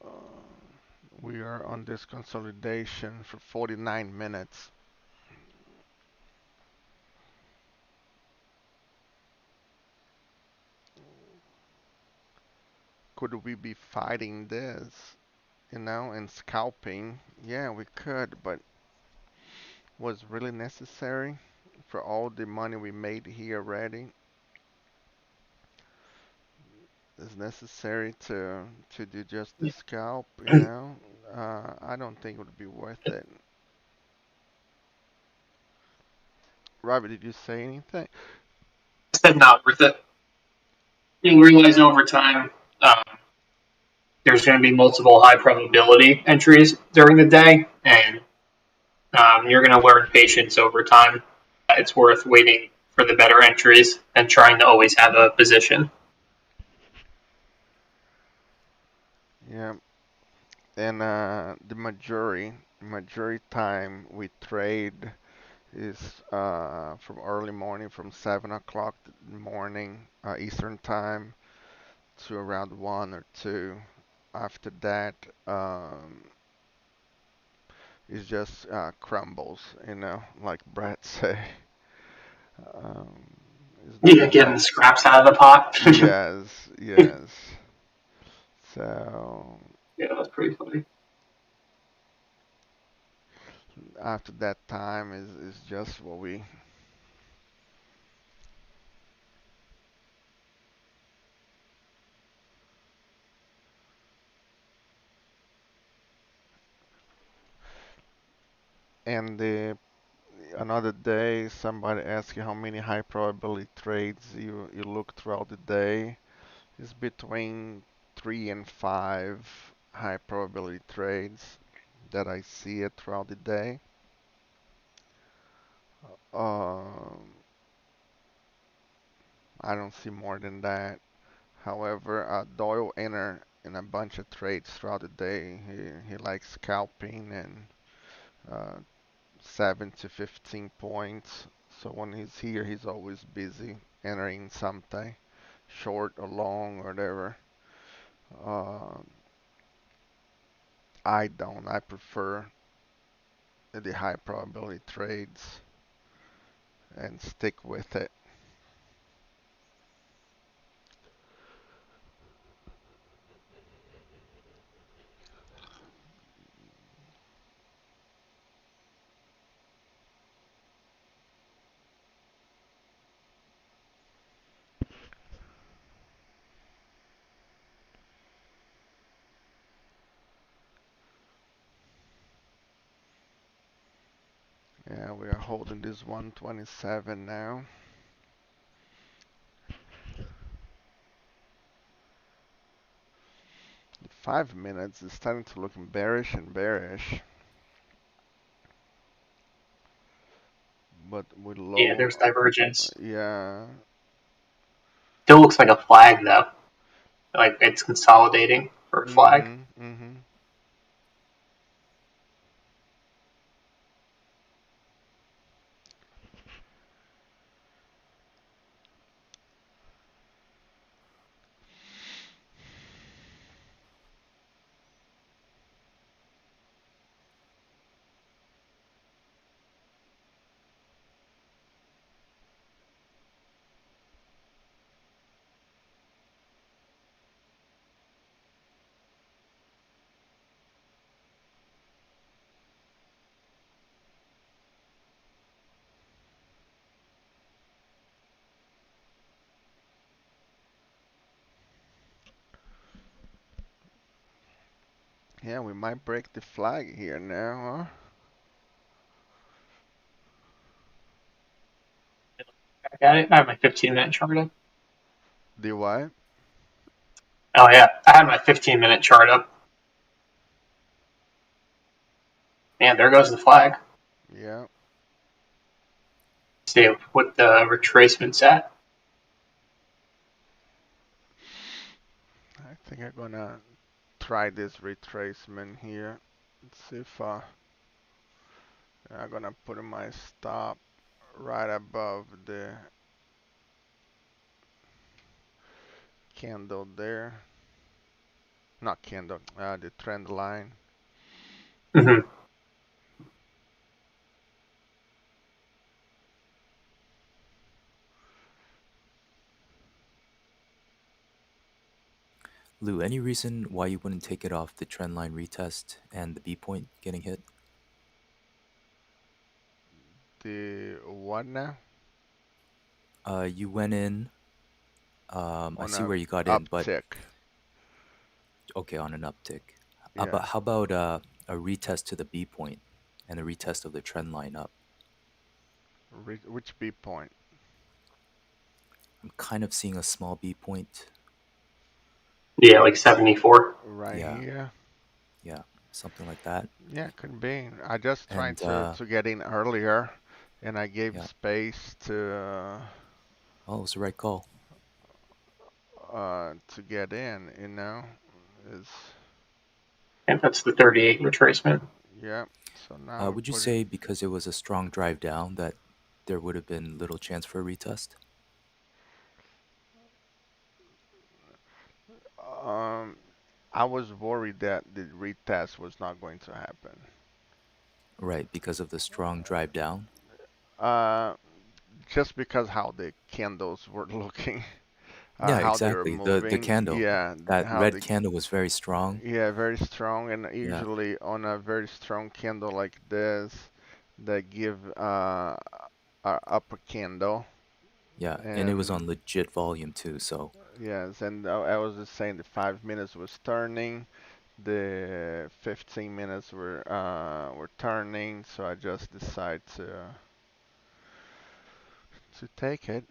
Uh, we are on this consolidation for 49 minutes. Could we be fighting this, and scalping? Yeah, we could, but was really necessary for all the money we made here already? Is necessary to do just the scalp, I don't think it would be worth it. Robert, did you say anything? Said not worth it. You'll realize over time there's going to be multiple high probability entries during the day, and you're going to learn patience over time. It's worth waiting for the better entries and trying to always have a position. Yeah, and the majority time we trade is from early morning, from 7 o'clock in the morning Eastern time to around 1 or 2. After that, it just crumbles, like Brett say. Um, it's Yeah, nothing getting the much. scraps out of the pot. Yes, yes. So Yeah, that's pretty funny. after that time is just what we. And another day, somebody asks you how many high probability trades you look throughout the day. It's between 3 and 5 high probability trades that I see it throughout the day. Um, I don't see more than that. However, Doyle enter in a bunch of trades throughout the day. He likes scalping and uh, 7 to 15 points. So when he's here, he's always busy entering something, short or long or whatever. Uh, I don't. I prefer the high probability trades and stick with it. Yeah, we are holding this 127 now. The 5 minutes is starting to look bearish and bearish, but with Yeah, low, there's divergence. yeah. Still looks like a flag though. Like it's consolidating for a flag. Mhm, mhm. Yeah, we might break the flag here now, I got it. I have my 15-minute chart up. The what? Oh yeah, I had my 15-minute chart up. Man, there goes the flag. Yeah, See what the retracement's at. I think I'm gonna try this retracement here. Let's see if I'm gonna put in my stop right above the candle there. Not candle, the trend line. Mm-hmm. Lou, any reason why you wouldn't take it off the trend line retest and the B point getting hit? The what now? You went in. I On see a where you got in, but uptick. okay, on an uptick. Yeah. But how about a retest to the B point and a retest of the trend line up? Which B point? I'm kind of seeing a small B point. Yeah, like 74. Right Yeah, here. yeah, something like that. Yeah, could be. I just tried And to get in earlier, and I gave yeah, space well, it was the right call. to get in. Is And that's the 38 retracement. yeah. So now we Would you put in. say because it was a strong drive down that there would have been little chance for a retest? Um, I was worried that the retest was not going to happen. Right, because of the strong drive down. Uh, just because how the candles were looking. Yeah, how they were exactly. The moving. candle, Yeah, that how red they, candle was very strong. yeah, very strong, and Yeah, usually on a very strong candle like this, they give a upper candle, yeah, and it was and on legit volume too. So yes, and I was just saying the 5 minutes was turning, the 15 minutes were turning, so I just decided to take it.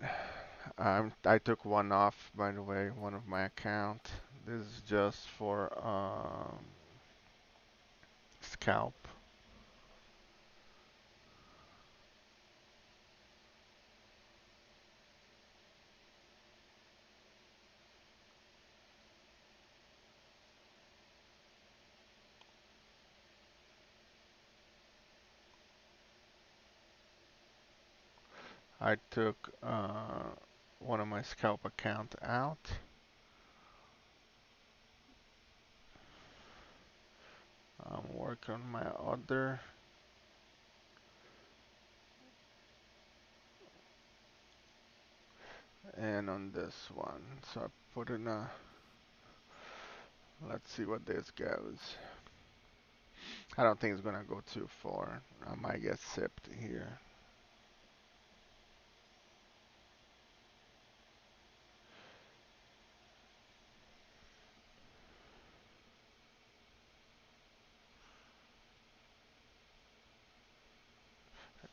I took one off, by the way, one of my account. This is just for scalp. I took one of my scalp account out. I'm working on my other, and on this one. So I put in a, let's see what this goes. I don't think it's gonna go too far. I might get sipped here.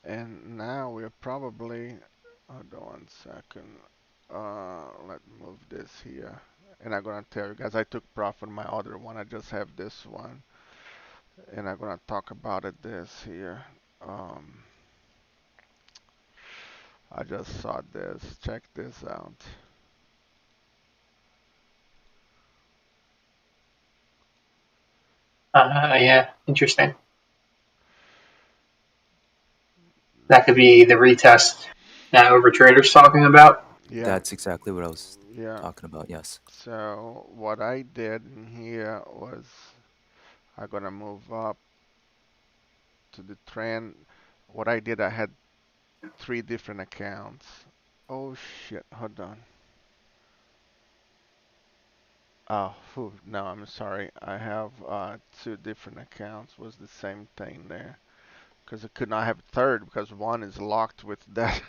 And now we're probably, hold on 1 second. Let's move this here. And I'm gonna tell you guys, I took profit on my other one. I just have this one, and I'm gonna talk about it this here. Um, I just saw this. Check this out. Yeah, interesting. That could be the retest that Overtrader's talking about. Yeah, that's exactly what I was yeah. talking about. Yes. So what I did in here was I'm gonna move up to the trend. What I did, I had three different accounts. Oh shit, hold on. Oh, phew, no, I'm sorry. I have two different accounts. Was the same thing there. Because I could not have a third because one is locked with that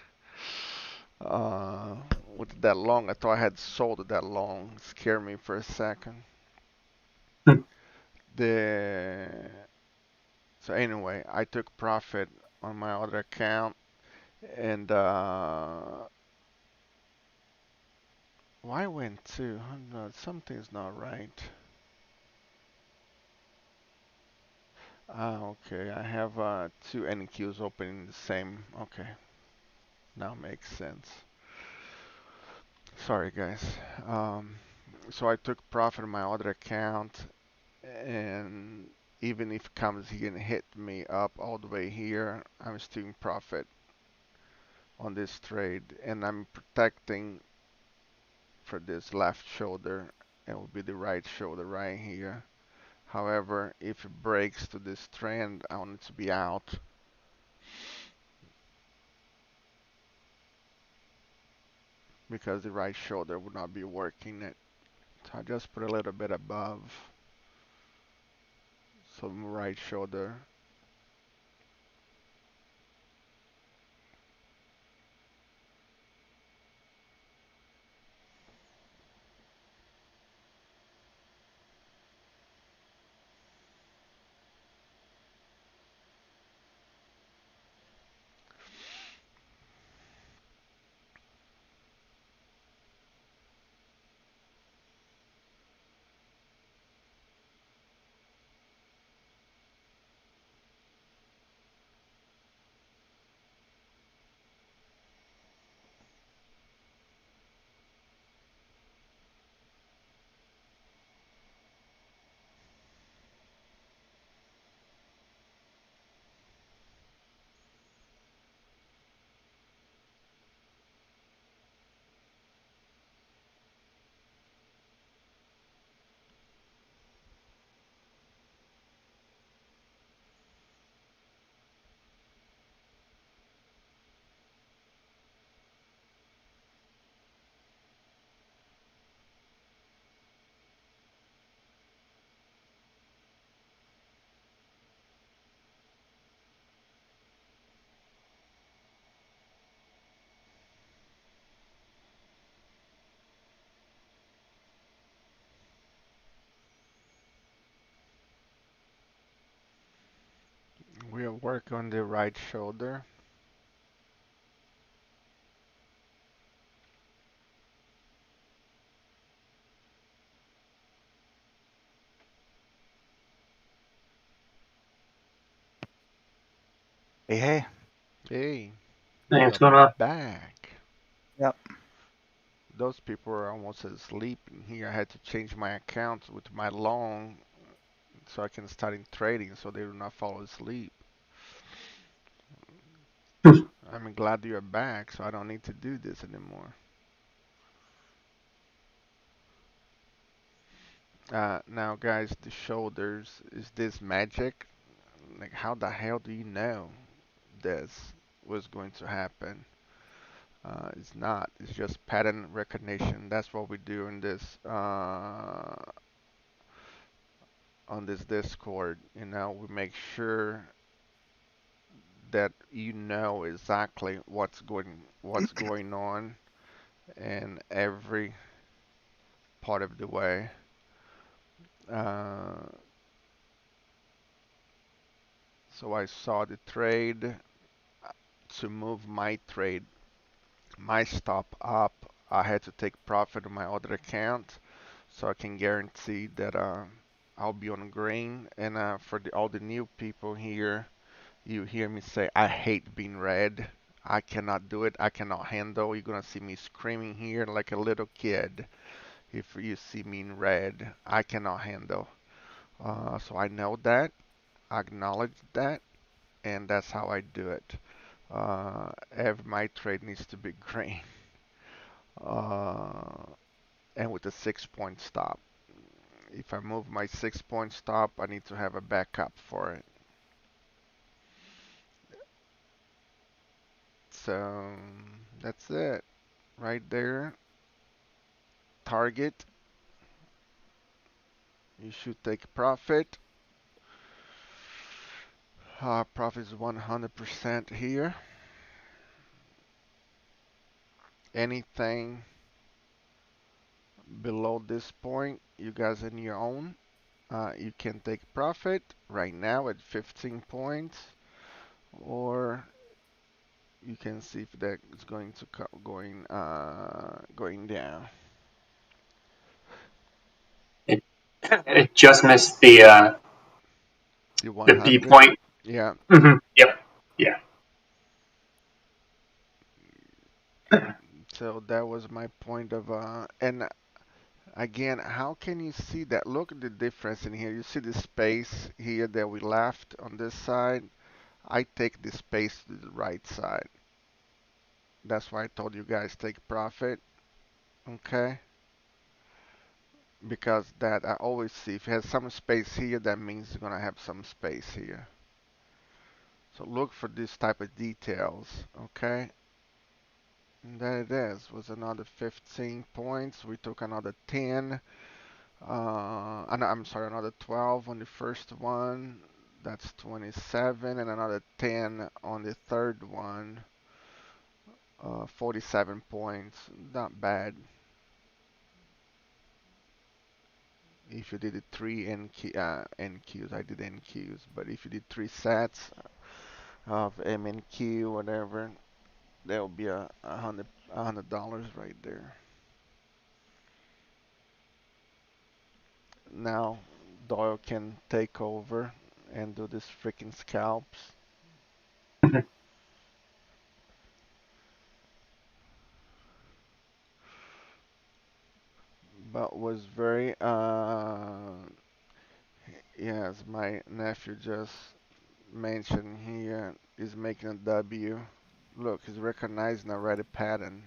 uh with that long. I thought I had sold it that long. Scared me for a second. Hmm. The So anyway, I took profit on my other account, and why went to? No, something's not right. Ah, okay. I have two NQs open in the same. Okay, now makes sense. Sorry, guys. Um, so I took profit on my other account, and even if it comes here and hit me up all the way here, I'm still in profit on this trade, and I'm protecting for this left shoulder. It will be the right shoulder right here. However, if it breaks to this trend, I want it to be out because the right shoulder would not be working it. So I just put a little bit above some right shoulder. Work on the right shoulder. Hey, hey. Hey, Hey, we what's are going on? back. Yep. Those people are almost asleep in here. I had to change my account with my long so I can start in trading so they do not fall asleep. I'm glad you're back so I don't need to do this anymore. Now guys, the shoulders, is this magic? Like how the hell do you know this was going to happen? It's not. It's just pattern recognition. That's what we do in this on this Discord. You know, we make sure that you know exactly what's going on in every part of the way. Uh, so I saw the trade to move my trade, my stop up. I had to take profit on my other account, so I can guarantee that I'll be on green. And for all the new people here, you hear me say I hate being red. I cannot do it. I cannot handle. You're gonna see me screaming here like a little kid. If you see me in red, I cannot handle. So I know that, I acknowledge that, and that's how I do it. Every my trade needs to be green, uh, and with a 6 point stop. If I move my 6 point stop, I need to have a backup for it. So that's it, right there. Target. You should take profit. Profit is 100% here. Anything below this point, you guys on your own. You can take profit right now at 15 points, or you can see if that is going to going down. It, it just missed The the B 100, point. yeah. Yep. Yeah. So that was my point of and again, how can you see that? Look at the difference in here. You see the space here that we left on this side. I take the space to the right side. That's why I told you guys take profit, okay? Because that I always see if it has some space here, that means it's gonna have some space here. So look for this type of details, okay? And there it is. Was another 15 points. We took another 10. I'm sorry, another 12 on the first one. That's 27, and another 10 on the third one. 47 points. Not bad. If you did it three NQs, I did NQs, but if you did three sets of MNQ, whatever, that would be $100 right there. Now Doyle can take over and do this freaking scalps. But was very yes, my nephew just mentioned here is making a W. Look, he's recognizing already pattern.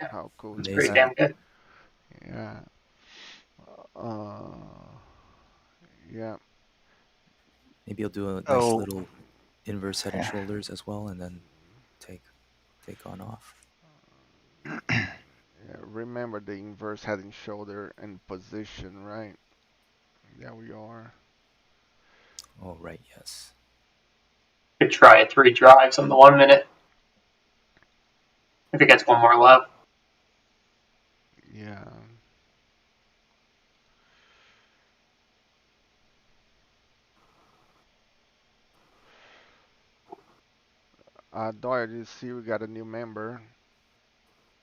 Yeah. How cool It's is pretty Amazing. that? damn good. Yeah. Uh, yeah. Maybe you'll do a nice So, little inverse head and yeah. shoulders as well, and then take take on off. Yeah. Remember the inverse head and shoulder and position, right? There we are. Oh right, yes. Could try it 3 drives on the 1 minute if it gets one more left. Yeah. Doyle, you see we got a new member.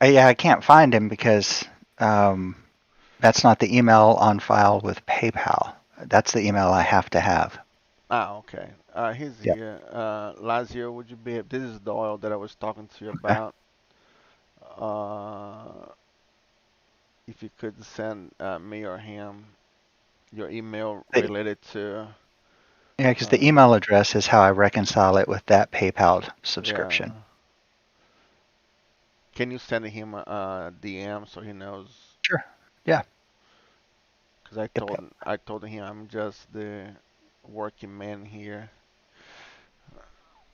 Yeah, I can't find him because um, that's not the email on file with PayPal. That's the email I have to have. Ah, okay. He's Yeah. here. Lazio, would you be? This is Doyle that I was talking to you Okay. about. Uh, if you could send me or him your email related to, Yeah, because the uh, email address is how I reconcile it with that PayPal yeah. subscription. Can you send him a DM so he knows? Sure. Yeah. Because I Yep. told Yep. I told him I'm just the working man here.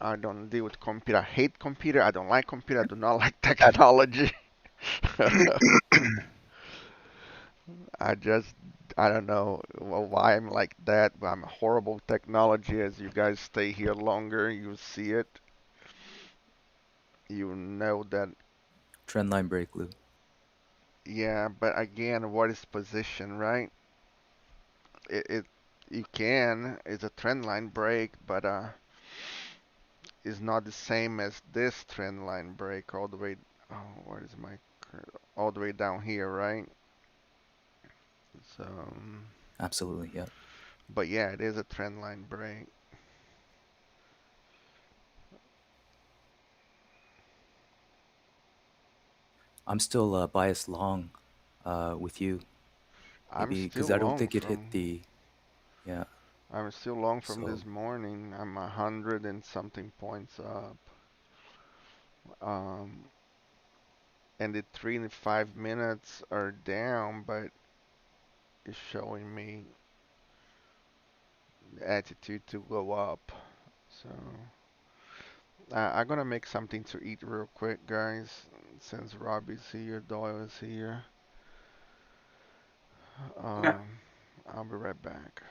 I don't deal with computer. I hate computer. I don't like computer. I do not like Got technology. it. I just I don't know why I'm like that, but I'm horrible with technology. As you guys stay here longer, you see it. You know that. Trendline break, Lou. Yeah, but again, what is position, right? It you can. It's a trend line break, but it's not the same as this trend line break all the way. Oh, where is my all the way down here, right? So, Absolutely, yeah. but yeah, it is a trend line break. I'm still biased long with you. I'm Maybe still because I don't long think it hit from. the, yeah. I'm still long from So this morning. I'm 100 and something points up. Um, and the 3 and 5 minutes are down, but it's showing me the attitude to go up. So I'm gonna make something to eat real quick, guys. Since Robbie's here, Doyle is here. Okay. Um, I'll be right back.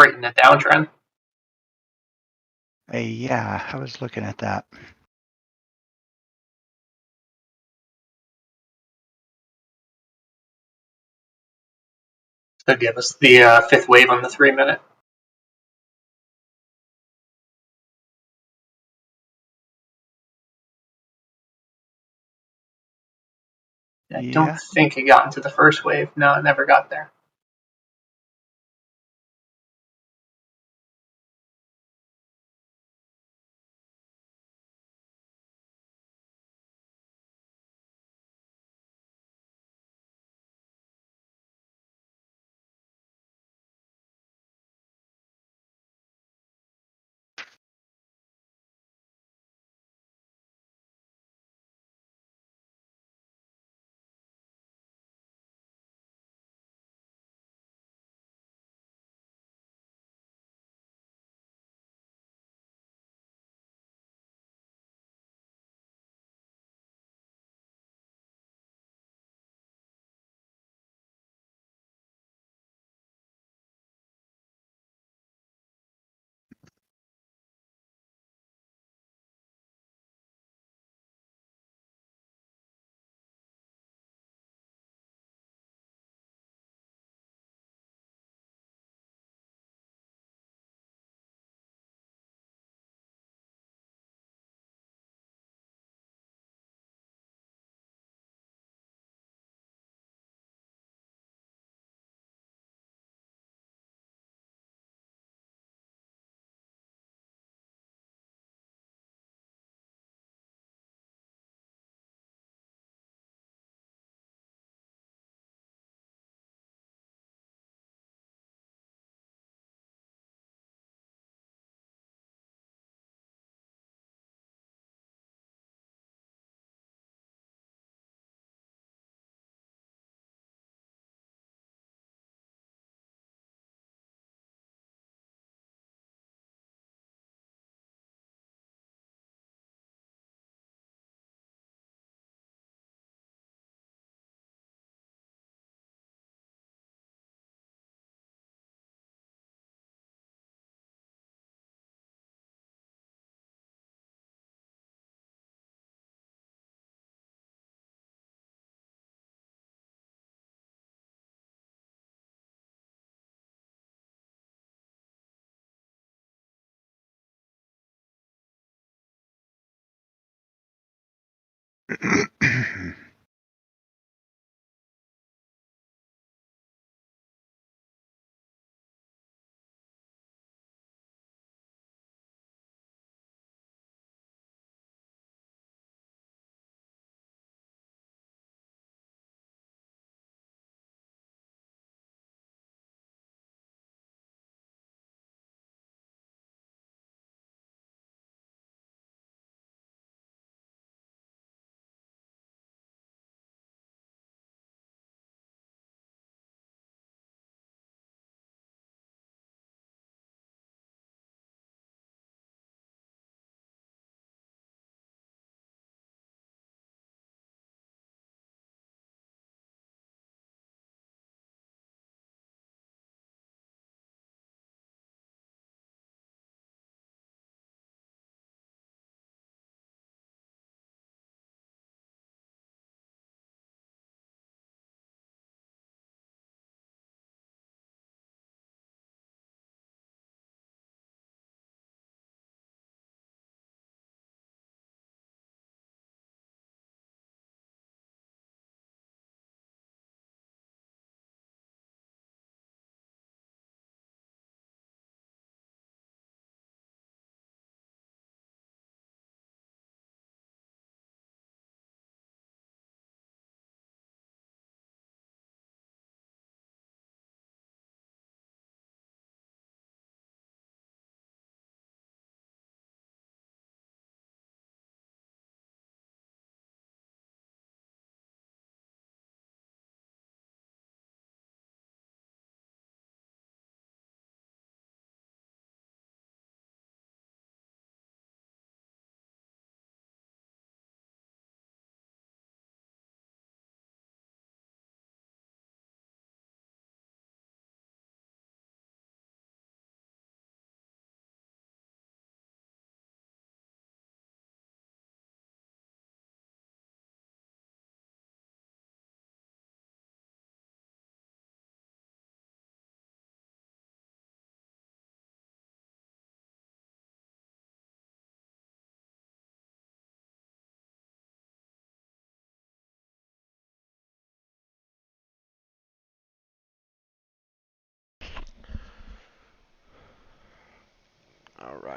right in the downtrend. Yeah, I was looking at that. So give us the fifth wave on the 3-minute. I don't Yeah. think it got into the first wave. No, it never got there.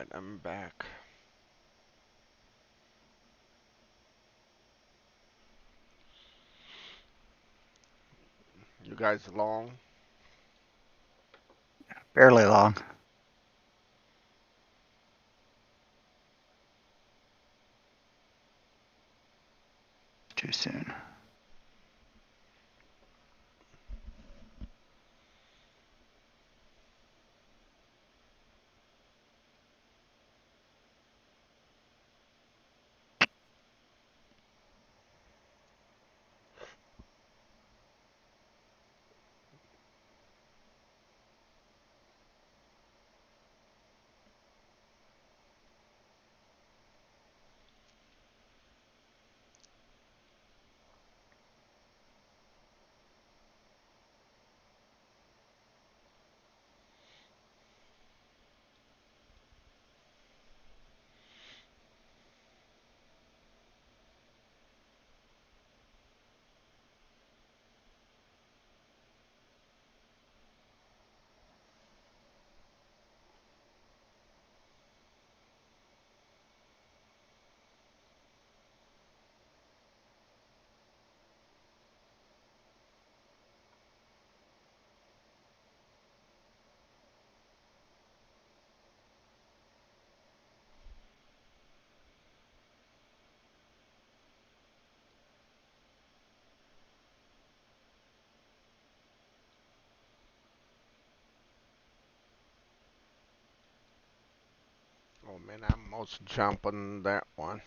right, I'm back. You guys long? Fairly long. Too soon. Oh man, I almost jump on that one.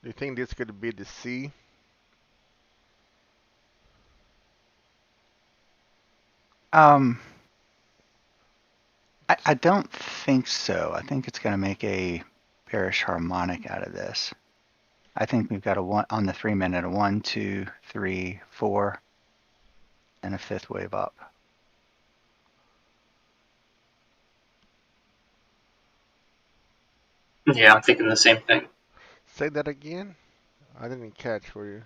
Do you think this could be the C? Um, I don't think so. I think it's going to make a bearish harmonic out of this. I think we've got a one on the 3 minute, a 1, 2, 3, 4, and a fifth wave up. Yeah, I'm thinking the same thing. Say that again. I didn't catch for you.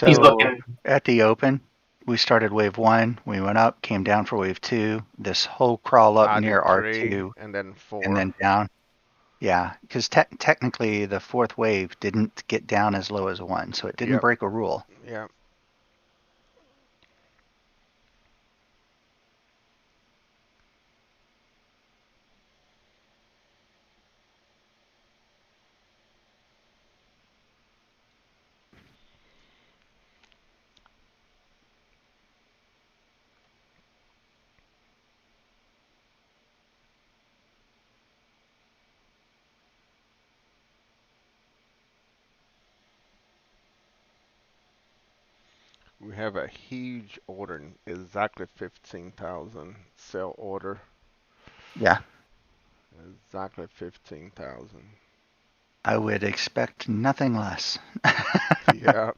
He's So looking. at the open, we started wave 1, we went up, came down for wave 2, this whole crawl up I near did 3 R2 and then and 4. then down. Yeah, because technically the fourth wave didn't get down as low as 1, so it didn't Yep. break a rule. Yep. We have a huge order, exactly 15,000 sell order, Yeah, exactly 15,000. I would expect nothing less. Yep.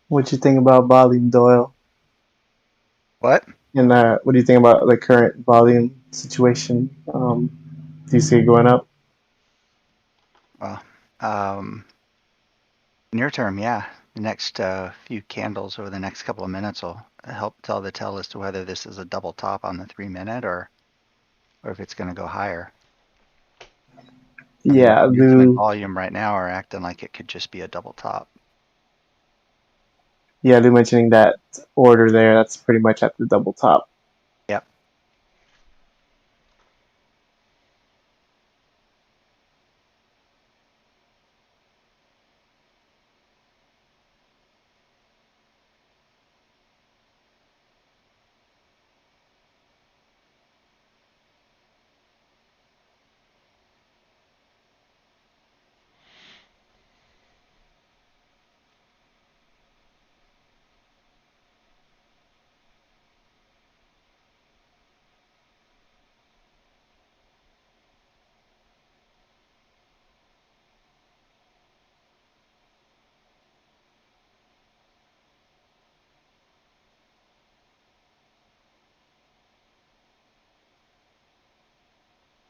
What you think about volume, Doyle? What? And what do you think about the current volume situation? Do you see it going up? Well, near term, yeah. The next few candles over the next couple of minutes will help tell the tell as to whether this is a double top on the 3 minute or if it's going to go higher. I mean, Yeah, momentum and volume right now are acting like it could just be a double top. yeah, Lou mentioning that order there, that's pretty much at the double top. Yep.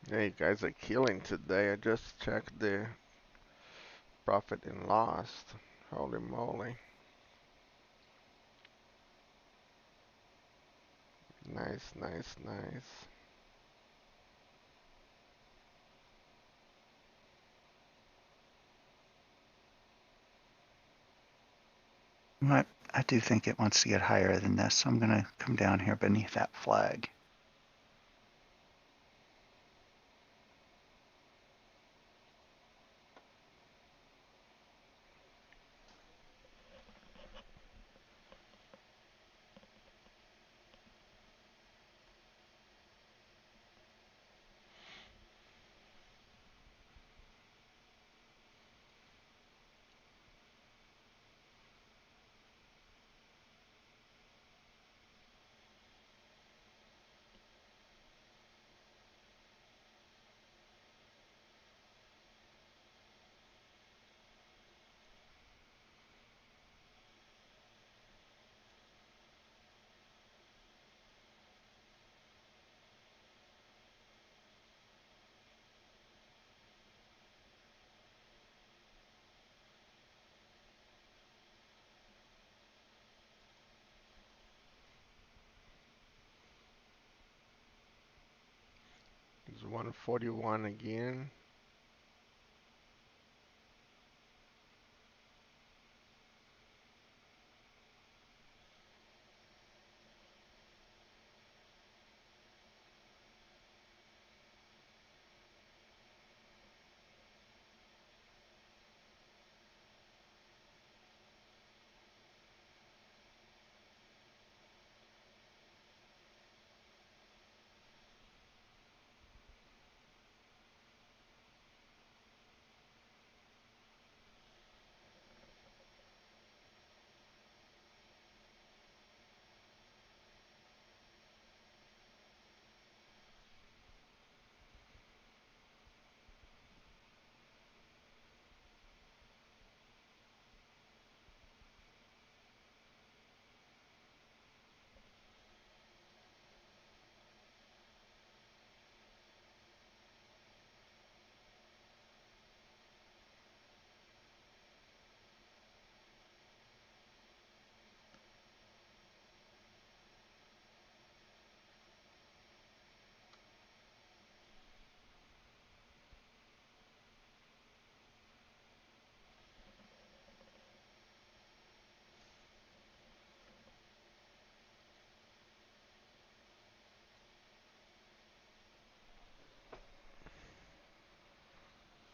Yeah, you guys are killing today. I just checked the profit and loss. Holy moly. Nice, nice, nice. But I do think it wants to get higher than this, so I'm going to come down here beneath that flag. It's 141 again.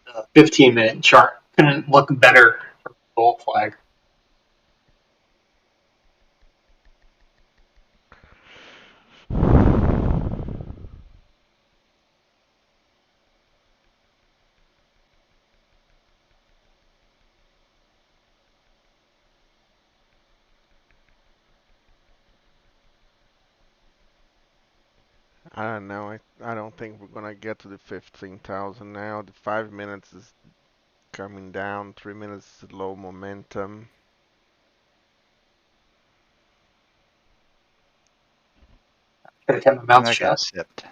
The 15-minute chart couldn't look better for the gold flag. I don't know. I don't think we're gonna get to the 15,000 now. The 5 minutes is coming down. 3 minutes is low momentum. Could have kept my And mouth I got shut. sipped.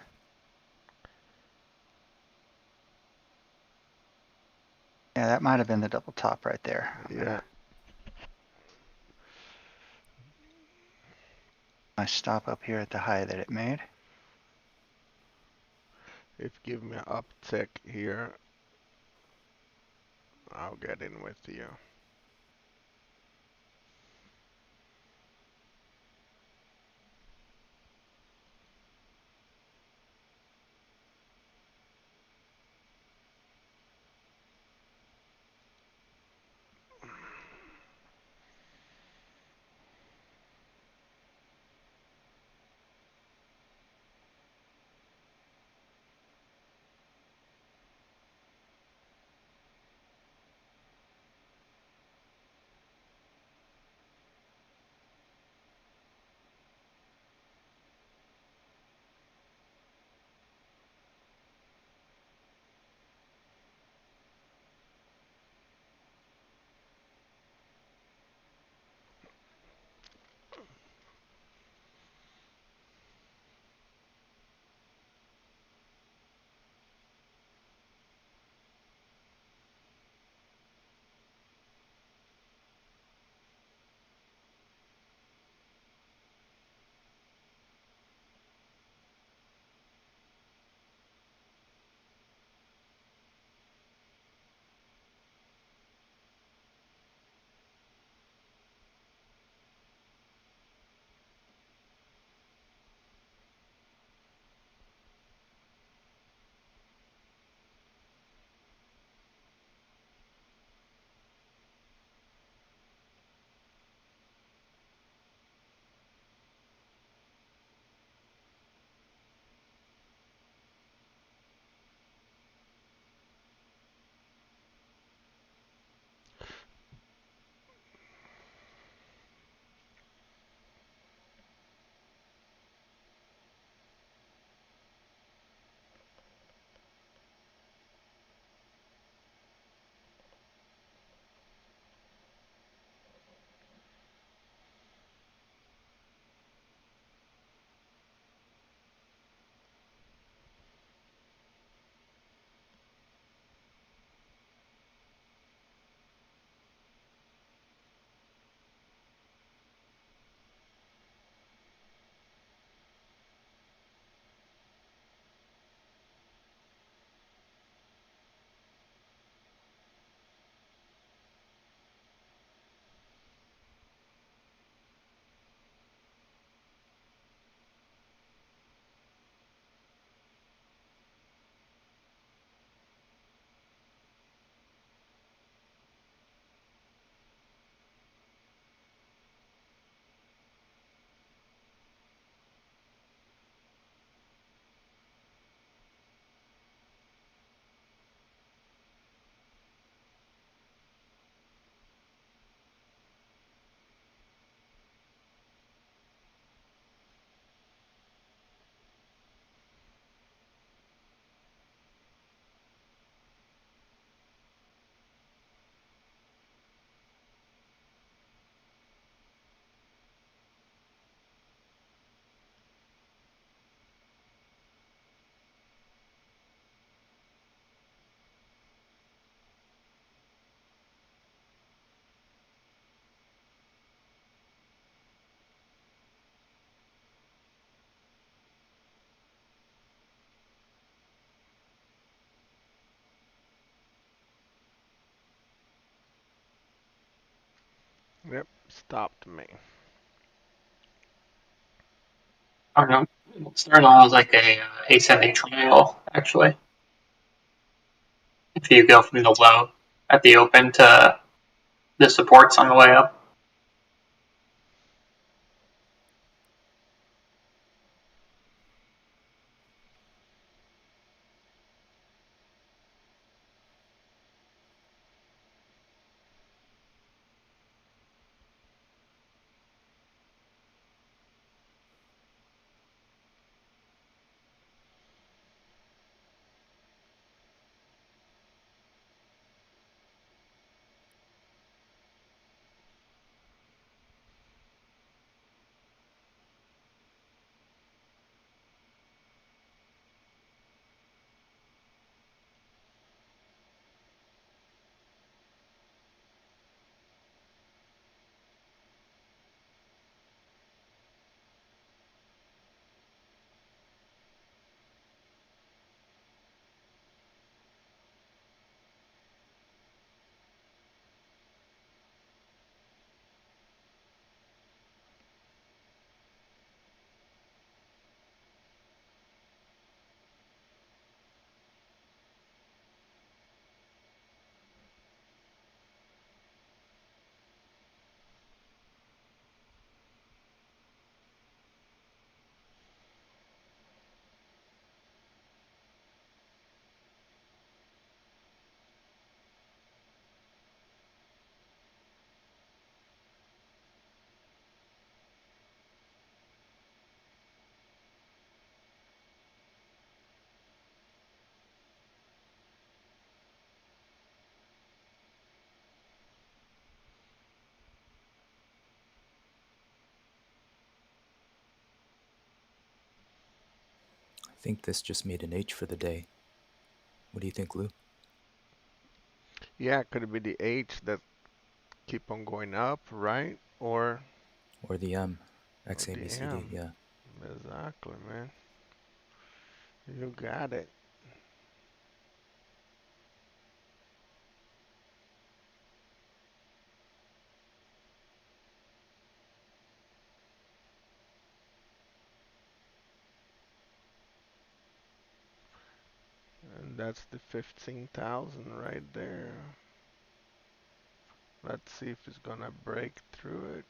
Yeah, that might have been the double top right there. Yeah. I stop up here at the high that it made. If give me an uptick here, I'll get in with you. Yep, stopped me. I don't know. It's starting off as like a ascending triangle, actually. If you go from the low at the open to the supports on the way up. think this just made an H for the day. What do you think, Lou? Yeah, could it be the H that keep on going up, right? Or the M? Or the XABCD, M. yeah. Exactly, man. You got it. And that's the 15,000 right there. Let's see if it's gonna break through it.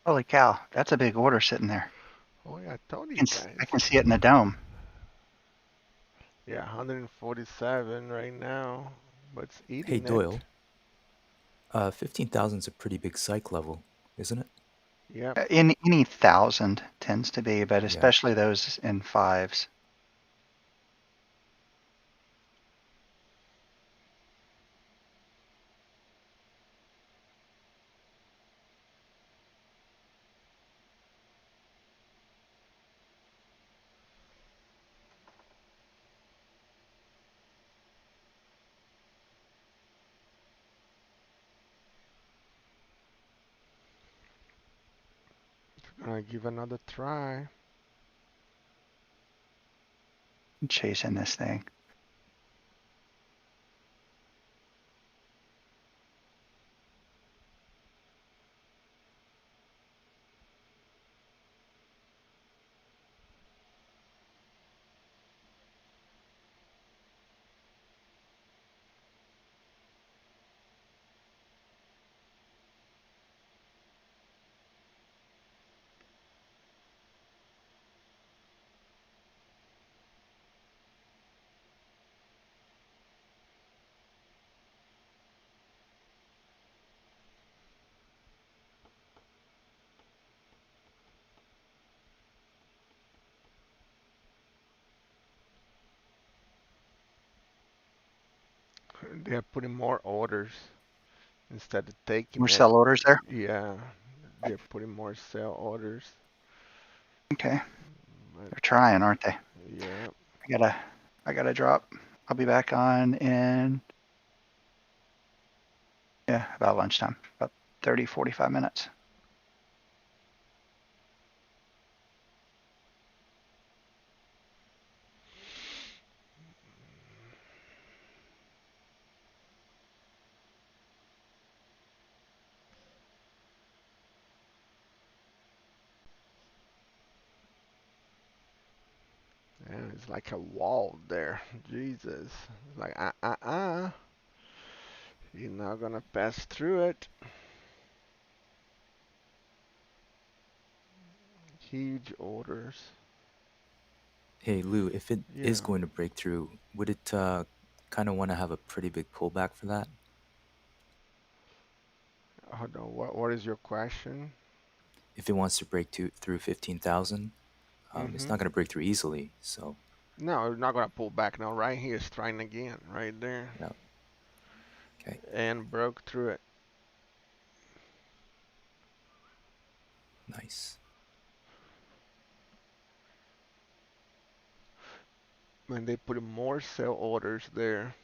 Holy cow, that's a big order sitting there. Oh yeah, I told you I guys. can see it in the dome. Yeah, 147 right now, but it's Hey, eating it. Doyle, 15,000 is a pretty big psych level, isn't it? Yep. In any thousand tends to be, but Yeah. especially those in fives. Gonna give another try. I'm chasing this thing. They're putting more orders instead of More taking it. sell orders there. Yeah, they're putting more sell orders. Okay, But they're trying, aren't they? yeah, I gotta drop. I'll be back on in about lunchtime, about 30, 45 minutes. yeah, it's like a wall there. Jesus, it's like you're not gonna pass through it. Huge orders. Hey, Lou, if it is Yeah. going to break through, would it kind of want to have a pretty big pullback for that? Hold on. What is your question? If it wants to break through 15,000, it's Mm-hmm. not going to break through easily. So, No, we're not gonna pull back now. Right here is trying again, right there, yeah, okay, and broke through it. nice. And they put more sell orders there.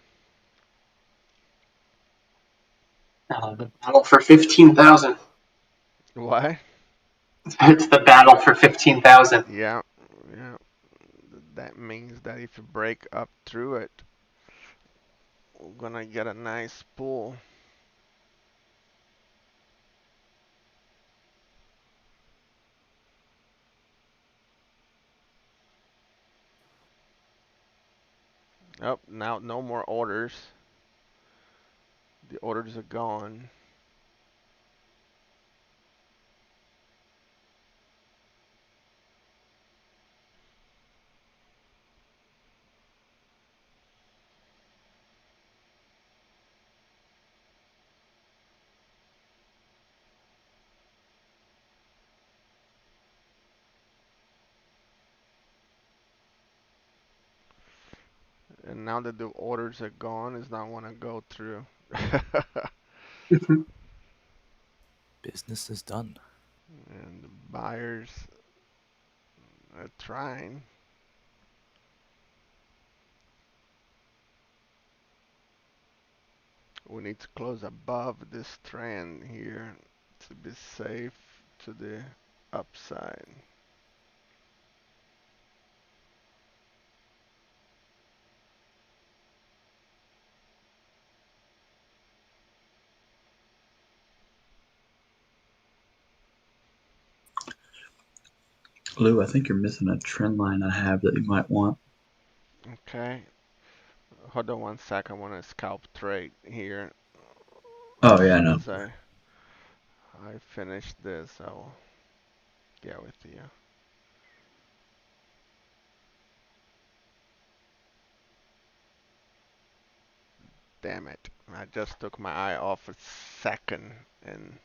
The battle for 15,000. What? It's the battle for 15,000. Yeah, yeah. That means that if you break up through it, we're gonna get a nice pull. Oh, now no more orders. The orders are gone. And now that the orders are gone, it's not want to go through. Business is done. And the buyers are trying. We need to close above this trend here to be safe to the upside. Lou, I think you're missing a trend line I have that you might want. Okay, hold on one sec. I want to scalp trade here. Oh yeah, I know. As I finish this, I'll get with you. Damn it! I just took my eye off a second and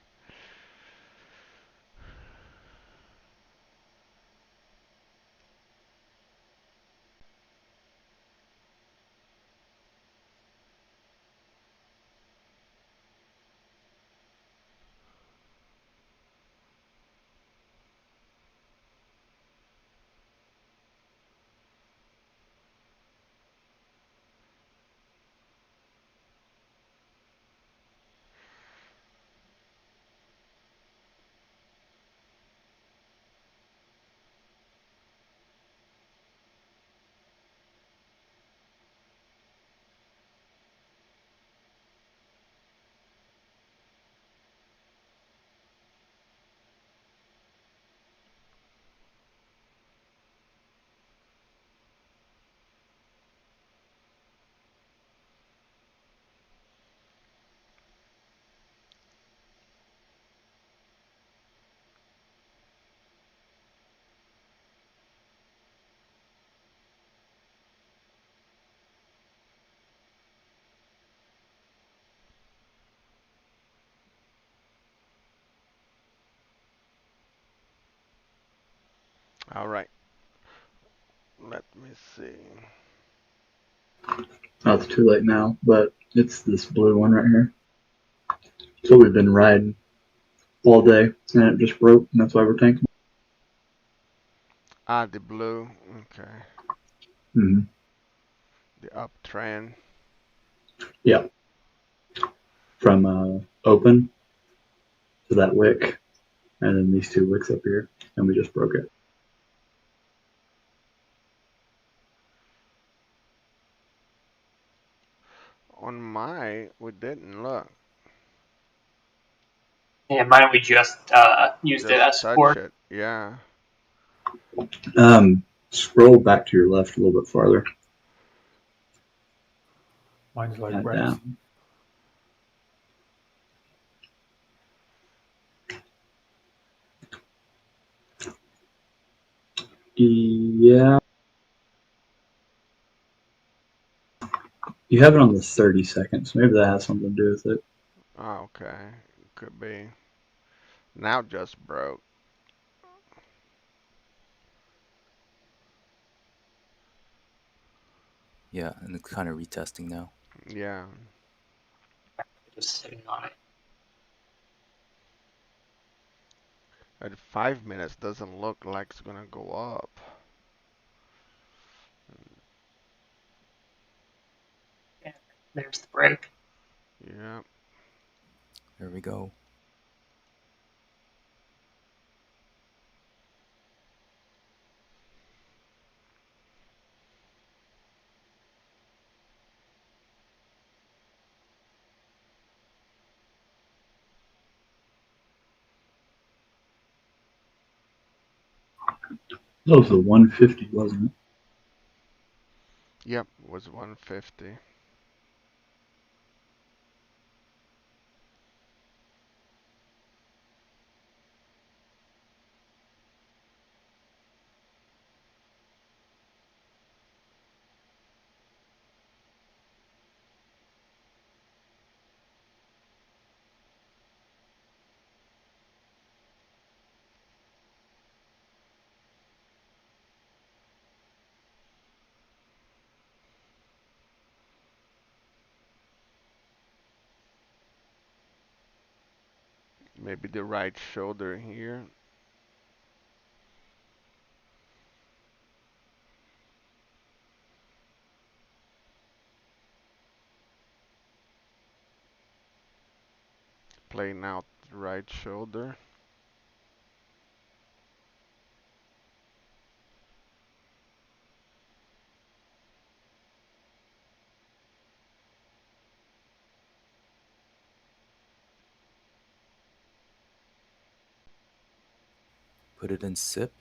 all right. Let me see. Oh, it's too late now, but it's this blue one right here. So we've been riding all day, and it just broke, and that's why we're tanking. Ah, the blue. Okay, Mm-hmm. the uptrend. Yeah, from open to that wick, and then these two wicks up here, and we just broke it. On my, we didn't look. Yeah, mine we just used it Just as touch support. it. Yeah. Scroll back to your left a little bit farther. Mine's like Add right. down. Yeah, you have it on the 30 seconds. Maybe that has something to do with it. Oh, okay. Could be. Now just broke. Yeah, and it's kind of retesting now. Yeah. Just sitting on it. At 5 minutes doesn't look like it's gonna go up. Yeah, there's the break. Yeah. There we go. That was the 150, wasn't it? Yep. Was 150. Maybe the right shoulder here. playing out the right shoulder. Put it in sip,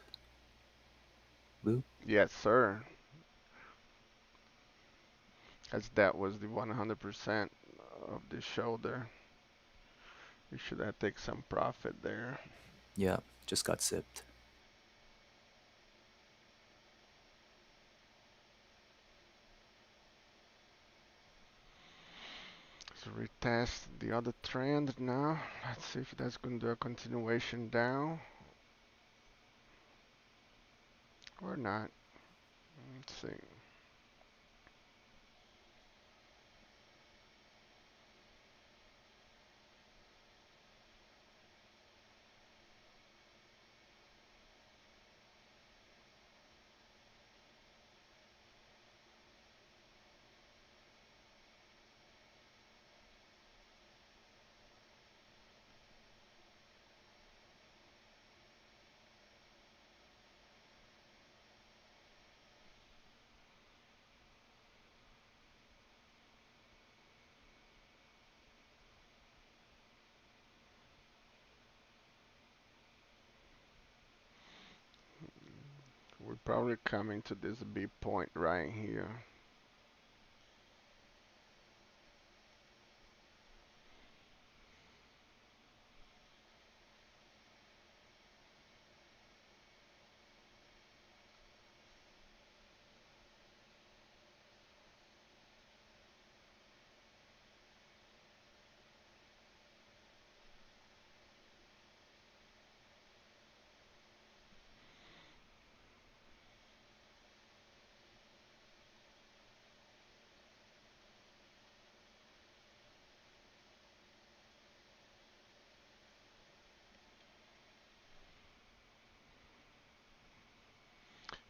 Lou. Yes, sir. As that was the 100% of the shoulder. You should have take some profit there. Yeah, just got sipped. So retest the other trend now. Let's see if that's going to do a continuation down or not. Let's see. We're probably coming to this B point right here.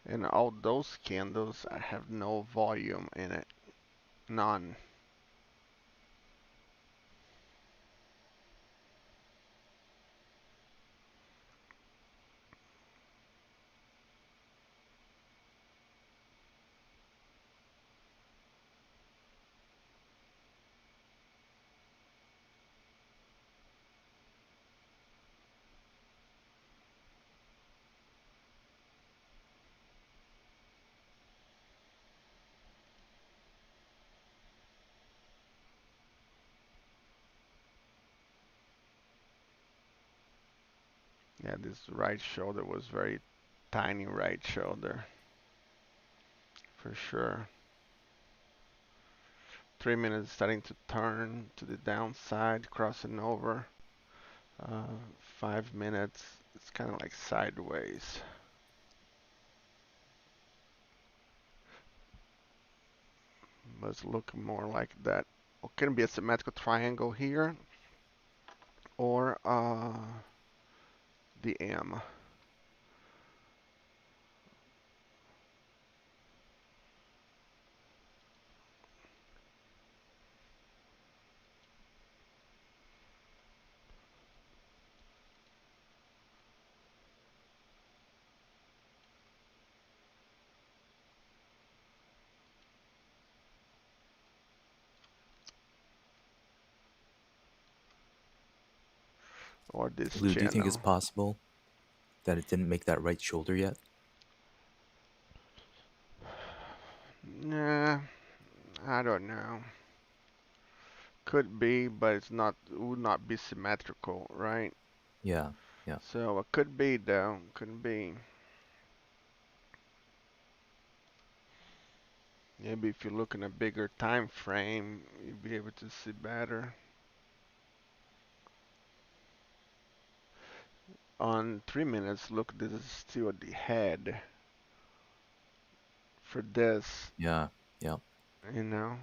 And all those candles have no volume in it. None. Yeah, this right shoulder was very tiny right shoulder. For sure. 3 minutes starting to turn to the downside, crossing over. 5 minutes, it's kind of like sideways. But it's looking more like that. It can be a symmetrical triangle here, or the M. Or this Lou, do you think it's channel. possible that it didn't make that right shoulder yet? Nah, I don't know. Could be, but it's not. It would not be symmetrical, right? Yeah, yeah. So it could be though. Could be. Maybe if you look in a bigger time frame, you'll be able to see better. On 3 minutes, look, this is still the head for this, Yeah, yeah. you know.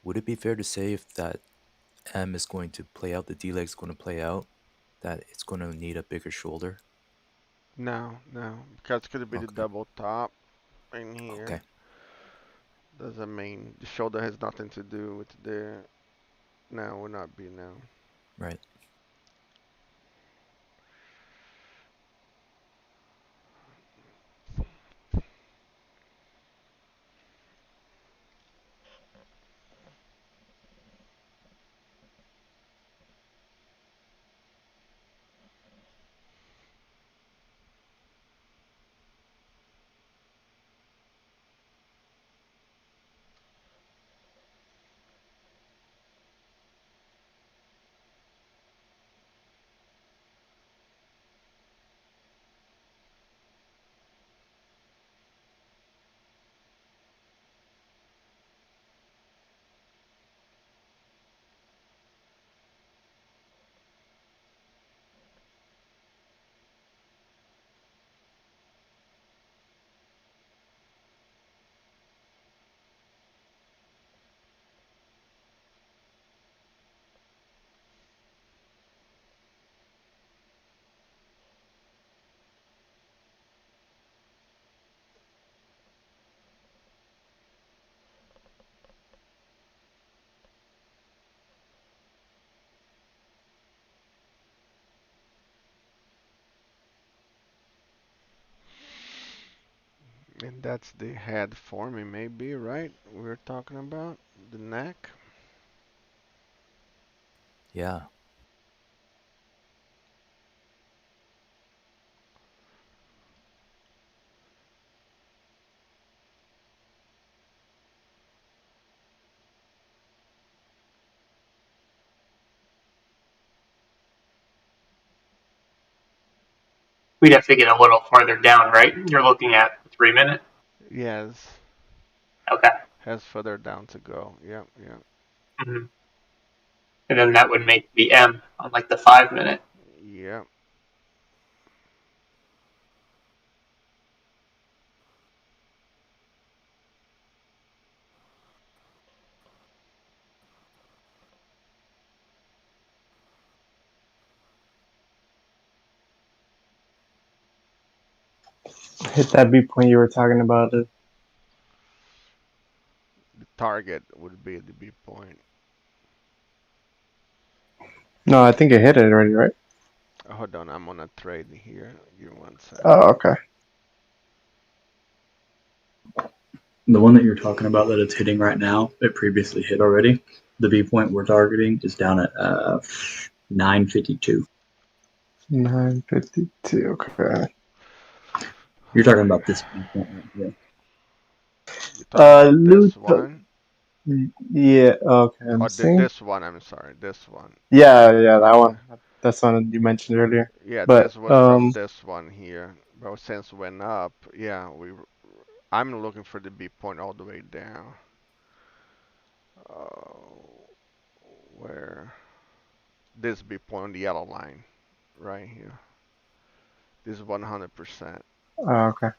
Would it be fair to say if that M is going to play out, the D leg is going to play out, that it's going to need a bigger shoulder? No, no, because it could be the Okay. double top in Okay. here. Doesn't mean the shoulder has nothing to do with the. No, will not be no. Right. And that's the head forming, maybe, right? We're talking about the neck. Yeah. We'd have to get a little farther down, right? You're looking at 3 minute. Yes, Okay. has further down to go. Yep, yep, hmm And then that would make the M on like the 5 minute. yep. Hit that B point you were talking about. The target would be the B point. No, I think it hit it already, right? Hold on, I'm on a trade here. Give me 1 second. Oh, okay. The one that you're talking about that it's hitting right now, it previously hit already. The B point we're targeting is down at 952. 952. Okay. You're All talking right. about this B point right here. You're talking about Lou. this one? Yeah. Okay. I'm Or seeing. this one, I'm sorry, this one. Yeah. That Okay. one. That's one you mentioned earlier. Yeah, But this was from this one here. But since went up, yeah, I'm looking for the B point all the way down. Oh, where this B point on the yellow line, right here. This is 100%. okay.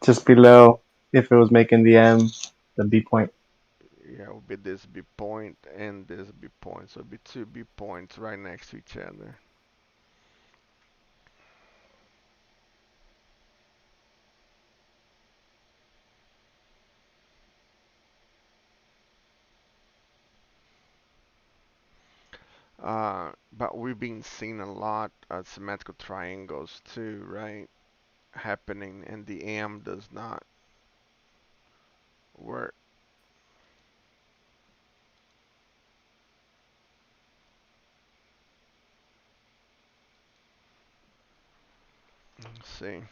Just below, if it was making the M, the B point. Yeah, it would be this B point and this B point. So it'd be two B points right next to each other. But we've been seeing a lot of symmetrical triangles too, right? Happening, and the AM does not work. Let's see.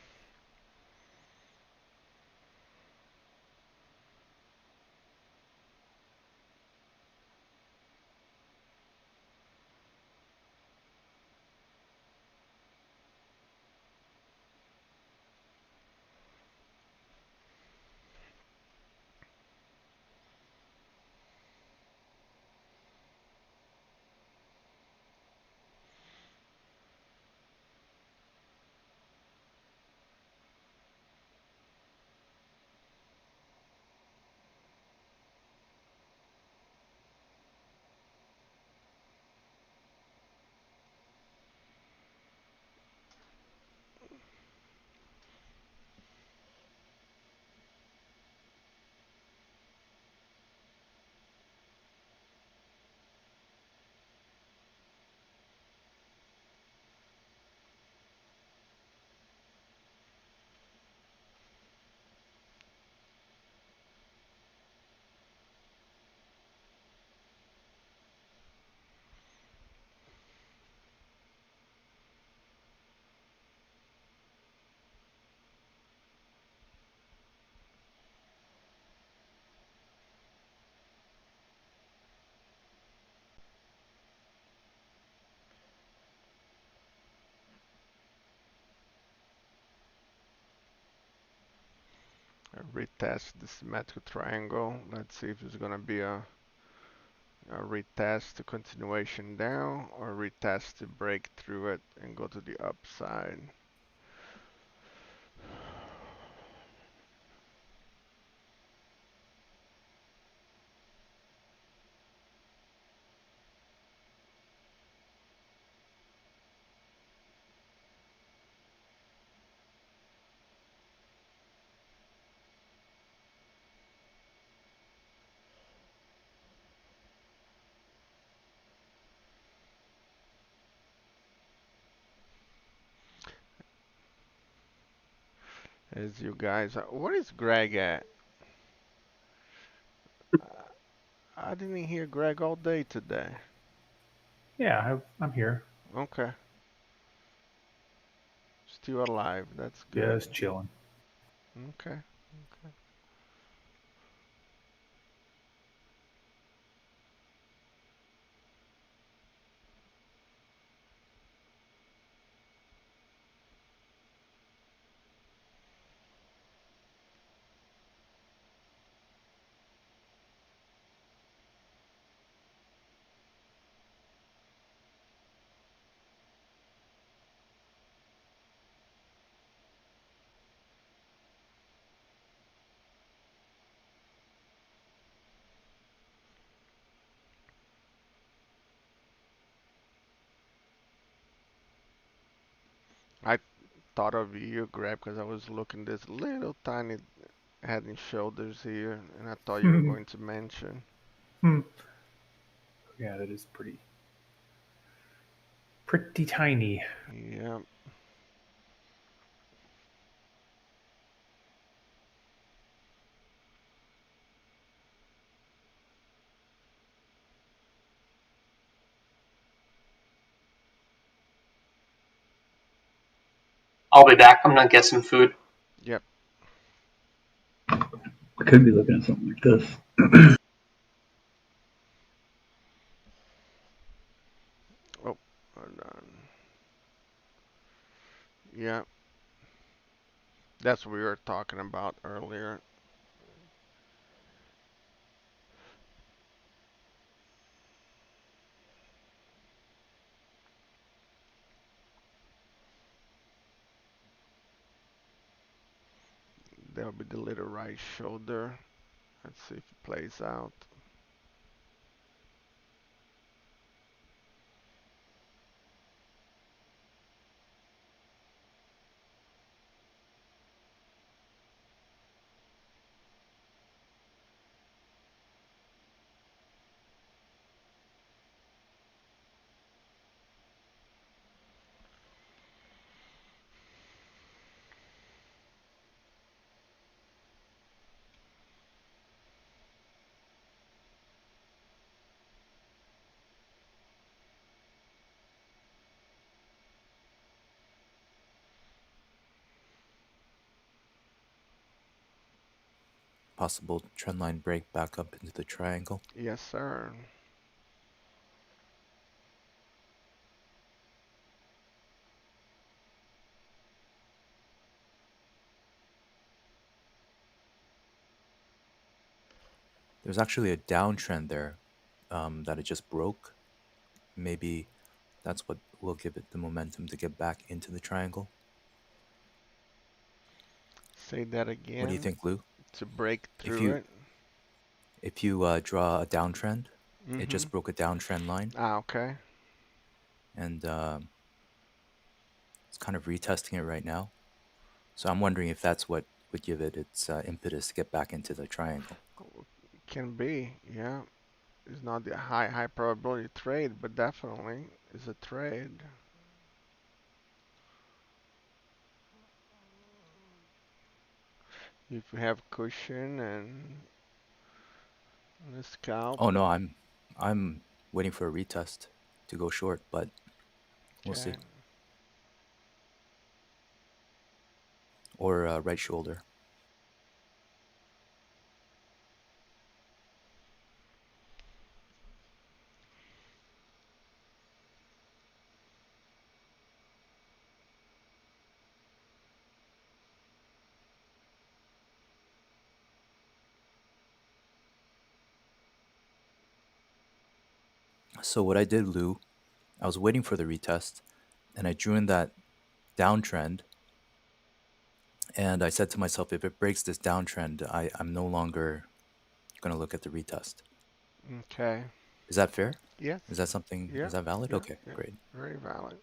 retest the symmetric triangle. Let's see if it's gonna be a retest to continuation down or retest to break through it and go to the upside. As you guys, where is Greg at? I didn't hear Greg all day today. Yeah, I'm here. Okay, still alive. That's good. Just chilling. Okay. I thought of you, Greg, because I was looking this little tiny head and shoulders here, and I thought you were going to mention. Yeah, that is pretty tiny. Yeah. I'll be back. I'm gonna get some food. Yep. I could be looking at something like this. Oh, hold on. Yeah, that's what we were talking about earlier. There'll be the little right shoulder. Let's see if it plays out. Possible trendline break back up into the triangle. Yes, sir. There's actually a downtrend there that it just broke. Maybe that's what will give it the momentum to get back into the triangle. Say that What do you again. think, Lou? To break If through you it. if you draw a downtrend, it Mm-hmm. just broke a downtrend line, Ah, okay. and it's kind of retesting it right now. So I'm wondering if that's what would give it its impetus to get back into the triangle. Can be, yeah. It's not the high probability trade, but definitely is a trade. If you have cushion and a scalp. Oh no, I'm waiting for a retest to go short, but we'll see. Okay. Or right shoulder. So what I did, Lou, I was waiting for the retest, and I drew in that downtrend, and I said to myself, if it breaks this downtrend, I'm no longer going to look at the retest. Okay. Is that fair? Yes. Is that something? Yeah. Is that valid? Yeah. Okay, Yeah. great. Very valid.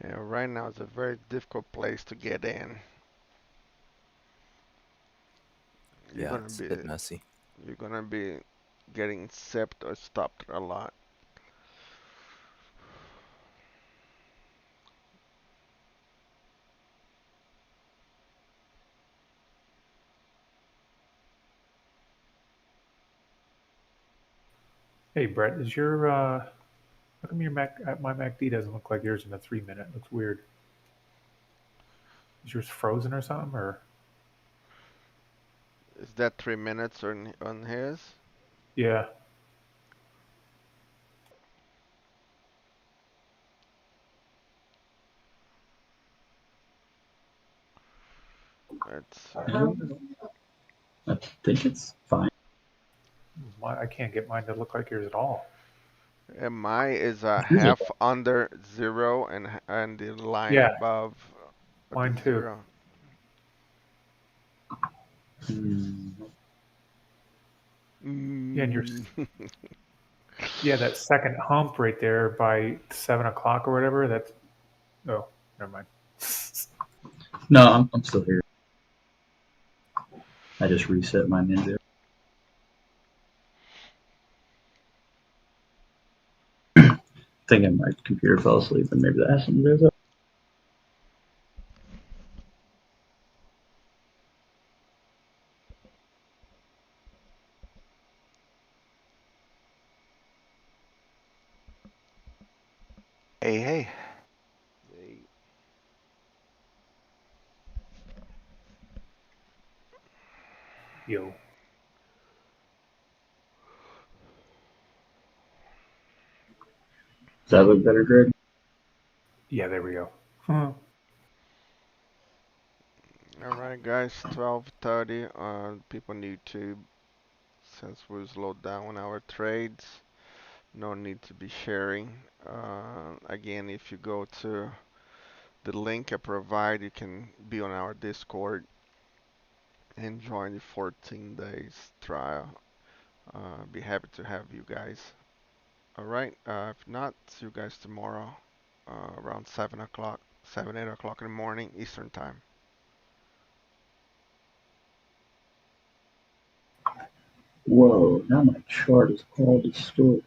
Yeah, right now it's a very difficult place to get in. You're Yeah, gonna it's a be bit messy. you're gonna be getting sipped or stopped a lot. Hey, Brett, is your how come your Mac my MACD doesn't look like yours in the 3 minute? It looks weird. Is yours frozen or something? Or Is that 3 minutes on his? yeah, Let's see. I think it's fine. I can't get mine to look like yours at all. And mine is a Yours is half under zero and the line Yeah, above the mine too. zero. Yeah, and Mm. that second hump right there by 7 o'clock or whatever. That's never mind. No, I'm still here. I just reset my ninja. Thinking my computer fell asleep and maybe that has something to do with it. Hey, hey. Hey, Yo. Does that look better, Greg? Yeah, there we go. all right, guys. 12:30 on people on YouTube. Since we slowed down on our trades, no need to be sharing. Again, if you go to the link I provide, you can be on our Discord and join the 14 days trial. Be happy to have you guys. All right. If not, see you guys tomorrow around 7 o'clock, 8 o'clock in the morning Eastern time. Whoa, now my chart is all distorted.